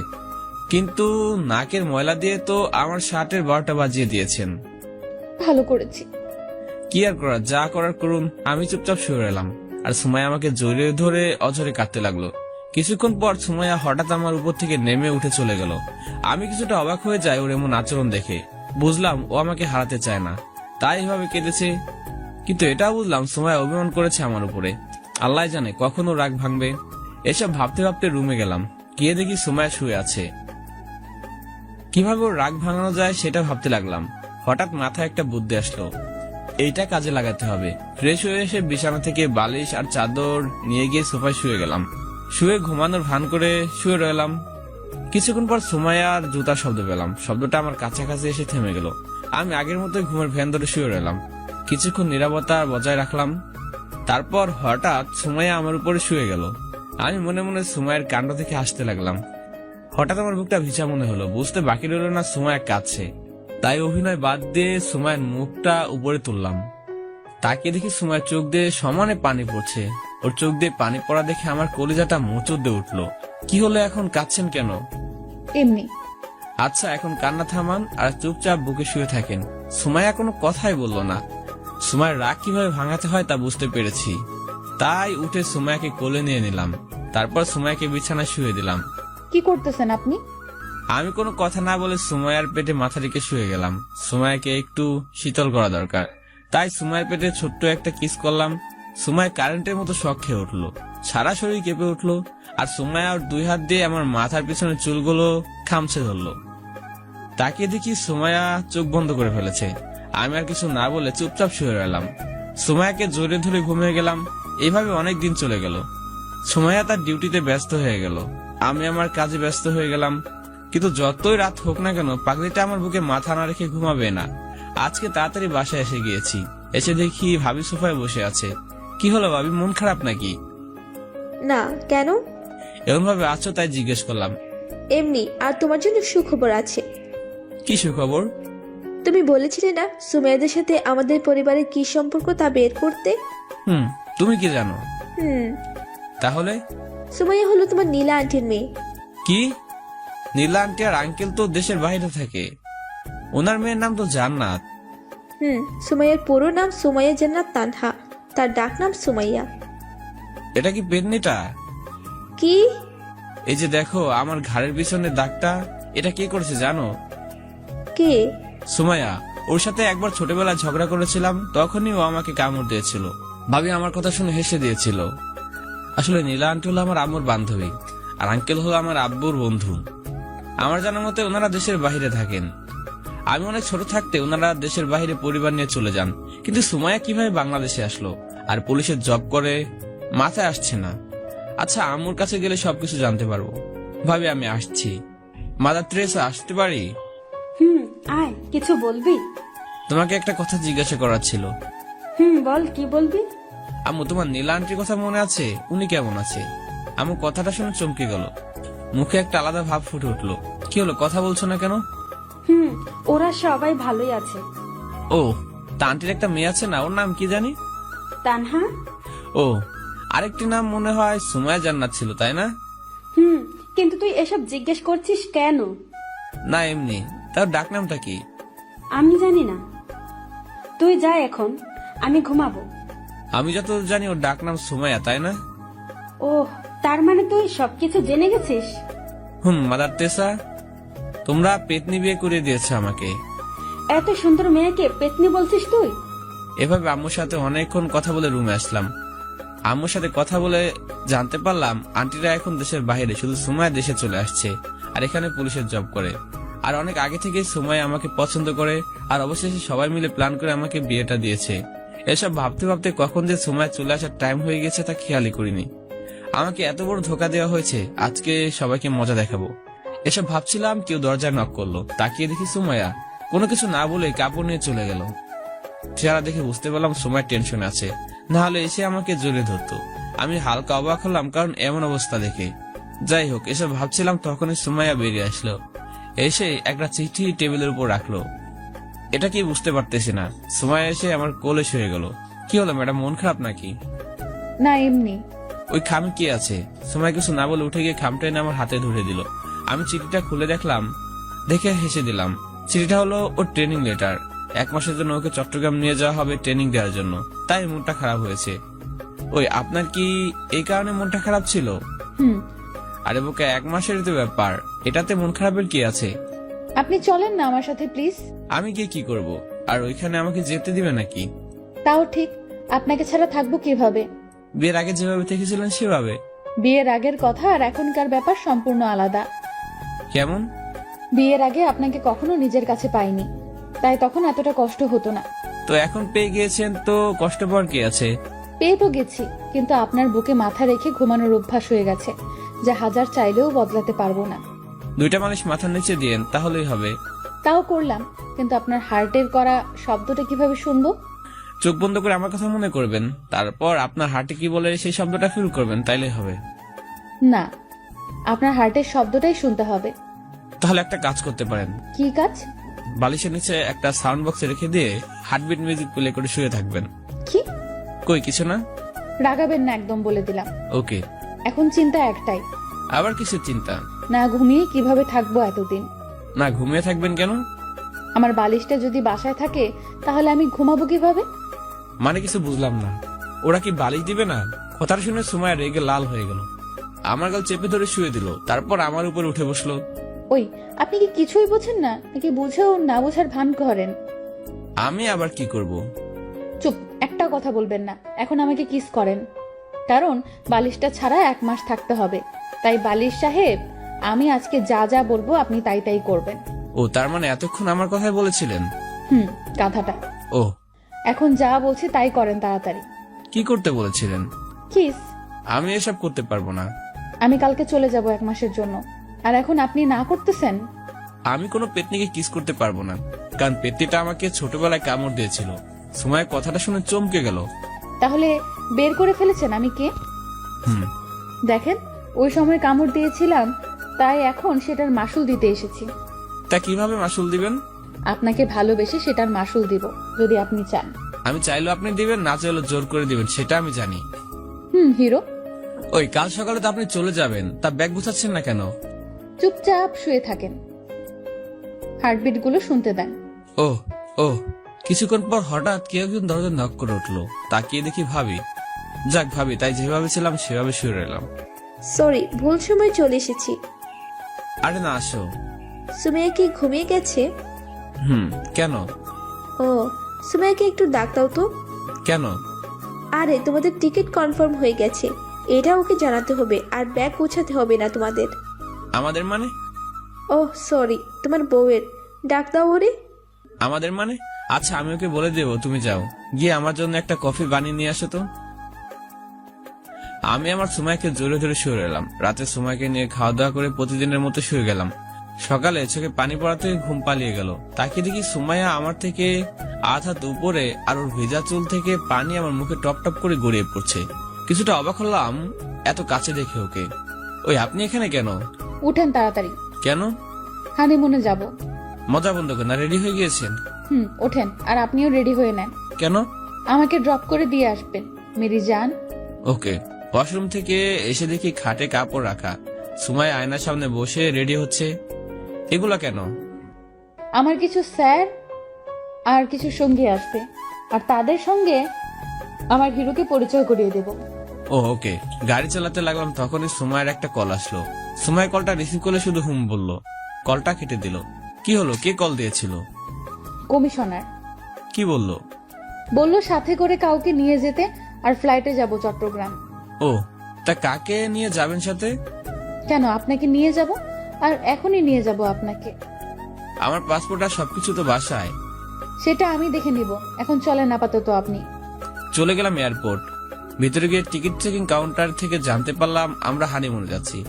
কিন্তু নাকের ময়লা দিয়ে তো আমার শার্টের 12টা বাজিয়ে দিয়েছেন। ভালো করেছি। কি আর করার, যা করার করুন। আমি চুপচাপ শুয়ে এলাম আর সুমাইয়া আমাকে জড়িয়ে ধরে অঝরে কাঁদতে লাগলো। কিছুক্ষণ পর সুমাইয়া হঠাৎ আমার উপর থেকে নেমে উঠে চলে গেল। আমি কিছুটা অবাক হয়ে যাই ওর এমন আচরণ দেখে। বুঝলাম ও আমাকে হারাতে চায় না, তাই এভাবে কেঁদেছে। কিন্তু এটাও বুঝলাম সুমাইয়া অভিমান করেছে আমার উপরে। আল্লাহ জানে কখন ও রাগ ভাঙবে। এসব ভাবতে ভাবতে রুমে গেলাম, গিয়ে দেখি সুমাইয়া শুয়ে আছে। কিভাবে ওর রাগ ভাঙানো যায় সেটা ভাবতে লাগলাম। হঠাৎ মাথায় একটা বুদ্ধি আসলো, এইটা কাজে লাগাতে হবে। ফ্রেশ হয়ে এসে বিছানা থেকে বালিশ আর চাদর নিয়ে গিয়ে সোফায় শুয়ে গেলাম। শুয়ে ঘুমানোর ভান করে শুয়ে রইলাম। কিছুক্ষণ পর সুমাইয়ার জুতার শব্দ পেলাম। শব্দটা আমার কাছাকাছি এসে থেমে গেল। আমি আগের মতোই ঘুমের ভ্যান ধরে শুয়ে রইলাম। কিছুক্ষণ নীরবতা বজায় রাখলাম। তারপর হঠাৎ সুমাইয়া আমার উপরে শুয়ে গেল। আমি মনে মনে সুমাইয়ের কাণ্ড থেকে হাসতে লাগলাম। হঠাৎ আমার বুকটা ভিজা মনে হলো। বুঝতে বাকি রইল না সুমাইয়া কাঁদছে। তাই অভিনয় বাদ দিয়ে সুমাইয়ের মুখটা উপরে তুললাম। তাকিয়ে দেখি সুমাইয়ের চোখ দিয়ে সমানে পানি পড়ছে। ওর চোখ দিয়ে পানি পড়া দেখে আমার কলিজাটা মোচড় দিয়ে উঠলো। কি হলো, এখন কাঁদছেন কেন? এমনি। আচ্ছা, এখন কান্না থামান আর চুপচাপ বুকে শুয়ে থাকেন। সুমাইয়া কোনো কথাই বললো না। সুমাইয়ের রাগ কিভাবে ভাঙাতে হয় তা বুঝতে পেরেছি। তাই উঠে সুমাইয়াকে কোলে নিয়ে নিলাম। তারপর সুমাইয়াকে বিছানায় শুয়ে দিলাম। কি করতেছেন আপনি? আমি কোনো কথা না বলে সুমাইয়ার পেটে মাথা রেখে শুয়ে গেলাম। সুমাইয়াকে একটু শীতল করা দরকার, তাই সুমাইয়ার পেটে ছোট্ট একটা কিস করলাম। সুমাইয়া কারেন্টের মতো শক খেয়ে উঠলো, সারা শরীর কেঁপে উঠলো, আর সুমাইয়া ওর 2 হাত দিয়ে আমার মাথার পিছনে চুলগুলো খামছে ধরলো। তাকে দেখি সুমাইয়া চোখ বন্ধ করে ফেলেছে। আমি আর কিছু না বলে চুপচাপ শুয়ে রইলাম। সুমাইয়াকে জোরে ধরে ঘুমিয়ে গেলাম। এইভাবে অনেক দিন চলে গেল। সুমাইয়া তার ডিউটিতে ব্যস্ত হয়ে গেল, আমি আমার কাজে ব্যস্ত হয়ে গেলাম। কিন্তু যতই রাত হোক না কেন, পাগলিটা আমার বুকে মাথা না রেখে ঘুমাবে না। আজকে তাড়াতাড়ি বাসায় এসে গিয়েছি। এসে দেখি ভাবি সোফায় বসে আছে। কি হলো ভাবি, মন খারাপ নাকি? না, কেন? এমন ভাবে আছো তাই জিজ্ঞেস করলাম। এমনি। আর তোমার জন্য সুখবর আছে। কি সুখবর? তুমি বলেছিলে না সুমাইয়াদের সাথে আমাদের পরিবারের কি সম্পর্ক তা বের করতে। তুমি কি জানো? তাহলে সুমাইয়া হলো তোমার নীলা আন্টির মেয়ে। কি? নীলা আন্টি আর আঙ্কেল তো দেশের বাইরে থাকে। ওনার মেয়ের নাম তো জান্নাত। সুমাইয়ার পুরো নাম সুমাইয়া জান্নাত তানহা, তার ডাক নাম সুমাইয়া। এটা কি পেটনিটা? কি? এই যে দেখো আমার ঘাড়ের পিছনে দাগটা, এটা কে করেছে জানো? কে? সুমাইয়া। ওর সাথে একবার ছোটবেলায় ঝগড়া করেছিলাম, তখনই ও আমাকে কামড় দিয়েছিল। ভাবি আমার কথা শুনে হেসে দিয়েছিল। আসলে নীলা আন্টি হলো আমার আম্মুর বান্ধবী, আর আঙ্কেল হলো আমার আব্বুর বন্ধু। আমার জানার মতে ওনারা দেশের বাইরে থাকেন। আমি অনেক ছোট থাকতে ওনারা দেশের বাইরে পরিবার নিয়ে চলে যান। কিন্তু সুমাইয়া কিভাবে বাংলাদেশে আসলো আর পুলিশের জব করে, মাথায় আসছে না। আচ্ছা, আম্মুর কাছে গেলে সবকিছু জানতে পারবো। ভাবি আমি আসছি। মাদার তেরেসা, আসতে পারি? আয়, কিছু বলবি? তোমাকে একটা কথা জিজ্ঞাসা করার ছিল। বল, কি বলবি? আম্মু, তোমার নীলা আন্টির কথা মনে আছে? উনি কেমন আছে? আম্মু কথাটা শুনে চমকে গেল, মুখে একটা আলাদা ভাব ফুটে উঠলো। কি হলো, কথা বলছো না কেন? ওরা সবাই ভালোই আছে। ও, তা আন্টির একটা মেয়ে আছে না, ওর নাম কি জানি? তানহা। ও, আরেকটি নাম মনে হয় সুমাইয়া জান্নাত ছিল, তাই না? কিন্তু তুই এসব জিজ্ঞেস করছিস কেন? না এমনি। তার ডাক নামটা কি? আমি জানি না, তুই যা, এখন আমি ঘুমাবো। আমি যত জানি ওর ডাক নাম সুমাইয়া, তাই না? ওহ, তার মানে তুই সবকিছু জেনে গেছিস? মাদার তেরেসা, তোমরা পেতনি বিয়ে করে দিয়েছো আমাকে। এত সুন্দর মেয়েকে পেতনি বলছিস তুই? এভাবে আম্মুর সাথে অনেকক্ষণ কথা বলে রুমে আসলাম। আম্মুর সাথে কথা বলে জানতে পারলাম আন্টিরা এখন দেশের বাইরে, শুধু সুমাইয়া দেশে চলে আসছে আর এখানে পুলিশের জব করে। আর অনেক আগে থেকে সুমাইয়া আমাকে পছন্দ করে, আর অবশেষে সবাই মিলে প্ল্যান করে আমাকে বিয়েটা দিয়েছে। এসব ভাবতে ভাবতে কখন যে সুমাইয়া চলে আসার টাইম হয়ে গেছে তা খেয়ালই করিনি। আমাকে এত বড় ধোকা দেওয়া হয়েছে, আজকে সবাইকে মজা দেখাবো। এসব ভাবছিলাম, কেউ দরজায় নক করলো। তাকিয়ে দেখি সুমাইয়া কোনো কিছু না বলে কাপড় নিয়ে চলে গেল। চেহারা দেখে বুঝতে পারলাম সুমাইয়া টেনশনে আছে, না হলে এসে আমাকে জড়িয়ে ধরতো। আমি হালকা অবাক হলাম, কারণ এমন অবস্থা দেখে। যাই হোক, এসব ভাবছিলাম তখনই সুমাইয়া বেরিয়ে আসলো। এসে একটা চিঠি টেবিলের উপর রাখলো। এটা কি বুঝতে পারতেছি না। সুমাইয়া এসে আমার কোলে শুয়ে গেল। কি হলো ম্যাডাম, মন খারাপ নাকি? না, এমনি। ওই খামে কি আছে? সুমাইয়া কিছু না বলে উঠে গিয়ে খামটা এনে আমার হাতে ধরে দিল। আমি চিঠিটা খুলে দেখলাম, দেখে হেসে দিলাম। চিঠিটা হলো ওর ট্রেনিং লেটার। 1 মাসের জন্য ওকে চট্টগ্রাম নিয়ে যাওয়া হবে ট্রেনিং দেওয়ার জন্য, তাই মনটা খারাপ হয়েছে। ওই, আপনার কি এই কারণে মনটা খারাপ ছিল? আরে বোকা, 1 মাসের তো ব্যাপার, এটাতে মন খারাপের কি আছে? আপনি চলেন না আমার সাথে প্লিজ। আমি গিয়ে কি করব? আর ওইখানে আমাকে যেতে দিবে নাকি? তাও ঠিক, আপনাকে ছাড়া থাকবো কিভাবে? বিয়ের আগে যেভাবে থেকেছিলেন সেভাবে? বিয়ের আগের কথা আর এখনকার ব্যাপার সম্পূর্ণ আলাদা। কেমন? বিয়ের আগে আপনাকে কখনো নিজের কাছে পাইনি, তাই তখন এতটা কষ্ট হতো না। তো এখন পেয়ে গিয়েছেন, তো কষ্ট পাওয়ার কি আছে? পেয়ে তো গেছি, কিন্তু আপনার বুকে মাথা রেখে ঘুমানোর অভ্যাস হয়ে গেছে, যা হাজার চাইলেও বদলাতে পারবো না। 2টা মালিশ মাথার নিচে দিয়েন, তাহলেই হবে। তাও করলাম, কিন্তু আপনার হার্টের করা শব্দটা কিভাবে শুনবো? চোখ বন্ধ করে আমার কথা মনে করবেন, তারপর আপনার হার্টে কি বলে সেই শব্দটা ফিল করবেন, তাইলেই হবে। না, আপনার হার্টের শব্দটাই শুনতে হবে। তাহলে একটা কাজ করতে পারেন। কি কাজ? বালিশের নিচে একটা সাউন্ড বক্স রেখে দিয়ে হার্টবিট মিউজিক প্লে করে শুয়ে থাকবেন। কি? কই, কিছু না। রাগাবেন না, একদম বলে দিলাম। ওকে। এখন চিন্তা একটাই। আবার কিছু চিন্তা? না ঘুমিয়ে কিভাবে থাকবো এতদিন? না ঘুমিয়ে থাকবেন কেন? আমার বালিশটা যদি বাসায় থাকে তাহলে আমি ঘুমাবো কিভাবে? মানে কিছু বুঝলাম না। ওরা কি বালিশ দিবে না? কথাটা শুনে সুমাইয়া রেগে লাল হয়ে গেল, আমার গাল চেপে ধরে শুয়ে দিল, তারপর আমার উপরে উঠে বসলো। ওই, আপনি কি কিছুই বোঝেন না নাকি বুঝেও না বোঝার ভান করেন? আমি আবার কি করব? চুপ, একটা কথা বলবেন না। এখন আমাকে কিস করেন, কারণ বালিশটা ছাড়া 1 মাস থাকতে হবে। তাই বালিশ সাহেব, আমি আজকে যা যা বলবো আপনি তাই তাই করবেন। ও, তার মানে এতক্ষণ আমার কথাই বলেছিলেন? গাধাটা। ও, এখন যা বলছি তাই করেন তাড়াতাড়ি। কি করতে বলেছিলেন? কিস। আমি এসব করতে পারবো না। আমি কালকে চলে যাব 1 মাসের জন্য, আর এখন আপনি না করতেছেন। আমি কোনো পেতনিকে কিস করতে পারবো না, কারণ পেতনিটা আমাকে ছোটবেলায় কামড় দিয়েছিল। সময় কথাটা শুনে চমকে গেল। তাহলে বের করে ফেলেছেন আমি কে? হুম। দেখেন, ওই সময় কামড় দিয়েছিলাম, তাই এখন সেটার মাসুল দিতে এসেছি। তা কিভাবে মাসুল দিবেন? আপনাকে ভালোবেসে সেটার মাসুল দিব, যদি আপনি চান। আমি চাইলেও আপনি দিবেন, না চাইলেও জোর করে দিবেন, সেটা আমি জানি। হিরো। ওই, কাল সকালে তো আপনি চলে যাবেন, তা ব্যাগ গুছাচ্ছেন না কেন? চুপচাপ শুয়ে থাকেন, হার্টবিট গুলো শুনতে দেন। ও ও, কিছুক্ষণ পর হঠাৎ কেউ একজন দরজা নক করে উঠলো। তাকিয়ে দেখি ভাবি। যাক ভাবি, তাই যেভাবে ছিলাম সেভাবে শুয়ে রইলাম। সরি, ভুল সময় চলে এসেছি। আরে না, আসো। সুমাইয়া কি ঘুমিয়ে গেছে? কেন? ও, সুমাইয়াকে একটু ডাক দাও তো। কেন? আরে, তোমাদের টিকিট কনফার্ম হয়ে গেছে, এটা ওকে জানাতে হবে, আর ব্যাগ গোছাতে হবে না তোমাদের। আমাদের মানে? ওহ সরি, তোমার বউয়ের। ডাক দাও ওরে। আমাদের মানে? আচ্ছা, আমি ওকে বলে দেবো, তুমি যাও, গিয়ে আমার জন্য একটা কফি বানিয়ে নিয়ে আসো তো। আমি আমার সুমাইকে জোরে ধরে শুয়ে রইলাম। রাতে সুমাইকে নিয়ে খাওয়া দাওয়া করে প্রতিদিনের মতো শুয়ে গেলাম। সকালে চোখে পানি পড়াতে ঘুম পালিয়ে গেল। তাকে দেখি সুমাইয়া আমার থেকে 1 হাত উপরে, আর ওর ভেজা চুল থেকে পানি আমার মুখে টপ টপ করে গড়িয়ে পড়ছে। কিছুটা অবাক হলাম এত কাছে দেখে ওকে। ওই, আপনি এখানে কেন? উঠেন তাড়াতাড়ি। কেন? হানিমুনে যাব। মজা বন্ধ করে না, রেডি হয়ে গিয়েছেন? ওঠেন, আর আপনিও রেডি হয়ে নেন। কেন? আমাকে ড্রপ করে দিয়ে আসবেন মেরি জান। ওকে। ওয়াশরুম থেকে এসে দেখি খাটে কাপড় রাখা, সুমাইয়া আয়নার সামনে বসে রেডি হচ্ছে। এগুলা কেন? আমার কিছু স্যার আর কিছু সঙ্গী আসবে, আর তাদের সঙ্গে আমার হিরোকে পরিচয় করিয়ে দেব। ও ওকে। গাড়ি চালাতে লাগলাম, তখনই সুমাইয়ের একটা কল আসলো। সুমাইয়া কলটা রিসিভ করলে শুধু বলল। কলটা কেটে দিল। কি হলো, কে কল দিয়েছিল? কমিশনার। কি বলল? বলল সাথে করে কাউকে নিয়ে যেতে, আর ফ্লাইটে যাব চট্টগ্রাম। ও, তা কাকে নিয়ে যাবেন সাথে? কেন, আপনাকে নিয়ে যাব, আর এখনই নিয়ে যাব আপনাকে। আমার পাসপোর্ট আর সবকিছু তো বাসায়। সেটা আমি দেখে নিব, এখন চলেন আপাতত আপনি। চলে গেলাম এয়ারপোর্ট। ভিতরে গিয়ে টিকিট চেকিং কাউন্টার থেকে জানতে পারলাম আমরা হানিমুনে যাচ্ছি,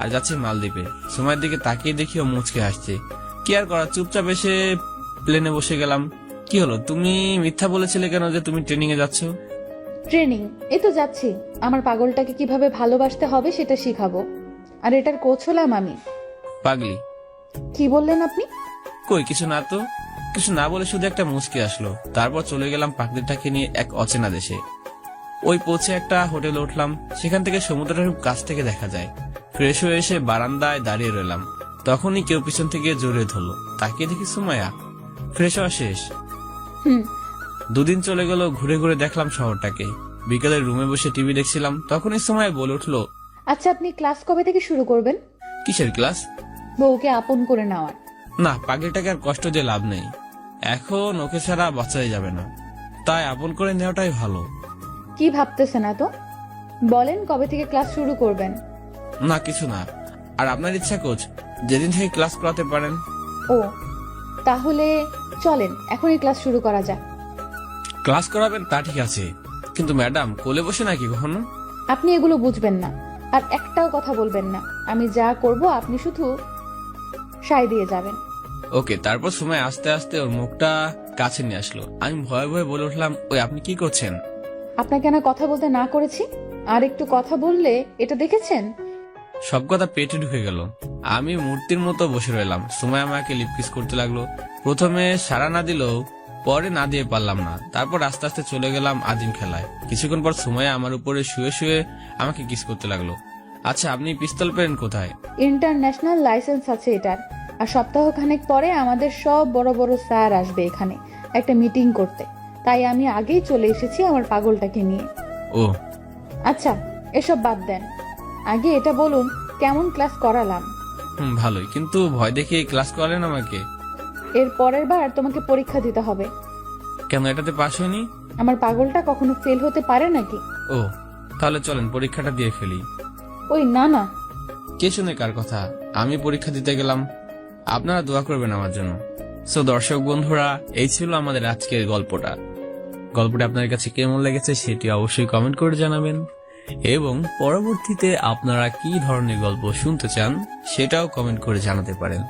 আর যাচ্ছি মালদ্বীপে। সময়ের দিকে তাকিয়ে দেখি ও মুচকে হাসছে। কি আর করা, চুপচাপ এসে প্লেনে বসে গেলাম। কি হলো, তুমি মিথ্যা বলেছিলে কেন যে তুমি ট্রেনিং এ যাচ্ছ? ট্রেনিং? এই তো যাচ্ছি, আমার পাগলটাকে কিভাবে ভালোবাসতে হবে সেটা শিখাবো, আর এটার কোচ হলাম আমি। পাগলি? কি বললেন আপনি? কই কিছু না তো। কিছু না বলে শুধু একটা মুচকি আসলো। তারপর চলে গেলাম পাগলিটাকে নিয়ে এক অচেনা দেশে। ওই পৌঁছে একটা হোটেলে উঠলাম। সেখান থেকে সমুদ্রের খুব কাছ থেকে দেখা যায়। ফ্রেশ হয়ে এসে বারান্দায় দাঁড়িয়ে রইলাম। তখনই কেউ পিছন থেকে জড়িয়ে ধরলো। তাকিয়ে দেখি সুমাইয়া। ফ্রেশ হওয়া শেষ। 2 দিন চলে গেল, ঘুরে ঘুরে দেখলাম শহরটাকে। বিকেলে রুমে বসে টিভি দেখছিলাম, তখনই সুমাইয়া বলে উঠলো, আচ্ছা, আপনি ক্লাস কবে থেকে শুরু করবেন? কিসের ক্লাস? বউকে আপন করে নেওয়ার। না, পাগলিটাকে আর কষ্ট দিয়ে লাভ নেই। এখন ওকে ছাড়া বাঁচাই যাবে না, তাই আপন করে নেওয়াটাই ভালো। কি ভাবতেছেন এত? বলেন কবে থেকে ক্লাস শুরু করবেন? না কিছু না। আর আপনার ইচ্ছা কোচ, যেদিন থেকে ক্লাস করাতে পারেন। ও, তাহলে চলেন এখনই ক্লাস শুরু করা যাক। ক্লাস করাবেন তা ঠিক আছে, কিন্তু ম্যাডাম কোলে বসে নাকি কখনো? আপনি এগুলো বুঝবেন না, আর একটাও কথা বলবেন না। আমি যা করব আপনি শুধু সায় দিয়ে যাবেন। ওকে। তারপর সময় আস্তে আস্তে ওর মুখটা কাছে নিয়ে আসলো। আমি ভয়ে ভয়ে বলে উঠলাম, ওই আপনি কি করছেন? আপনাকে না কথা বলতে না করেছি, আর একটু কথা বললে এটা দেখেছেন? সব কথা পেটে ঢুকে গেল। আমি মূর্তির মতো বসে রইলাম। সময় আমাকে লিপকিস করতে লাগলো। প্রথমে সারা না দিলেও পরে না দিয়ে পারলাম না। তারপর আস্তে আস্তে চলে গেলাম আদিম খেলায়। কিছুক্ষণ পর সময় আমার উপরে শুয়ে শুয়ে আমাকে কিস করতে লাগলো। আচ্ছা, আপনি পিস্তল পেলেন কোথায়? ইন্টারন্যাশনাল লাইসেন্স আছে এটার। আর সপ্তাহখানেক পরে আমাদের সব বড় বড় স্যার আসবে এখানে একটা মিটিং করতে, তাই আমি আগেই চলে এসেছি আমার পাগলটাকে নিয়ে। ও, আচ্ছা এসব বাদ দেন, আগে এটা বলুন কেমন ক্লাস করালাম? ভালোই, কিন্তু ভয় দেখিয়ে ক্লাস করালেন আমাকে। এর পরের বার তোমাকে পরীক্ষা দিতে হবে। কেন, এটাতে পাস হয়নি? আমার পাগলটা কখনো ফেল হতে পারে নাকি? ও, তাহলে চলেন পরীক্ষাটা দিয়ে ফেলি। ওই না না, কে শুনে কার কথা? আমি পরীক্ষা দিতে গেলাম, আপনারা দোয়া করবেন আমার জন্য। সো দর্শক বন্ধুরা, এই ছিল আমাদের আজকের গল্পটা। গল্পটা আপনার কাছে কেমন লেগেছে সেটি অবশ্যই কমেন্ট করে জানাবেন, এবং পরবর্তীতে আপনারা কি ধরনের গল্প শুনতে চান সেটাও কমেন্ট করে জানাতে পারেন।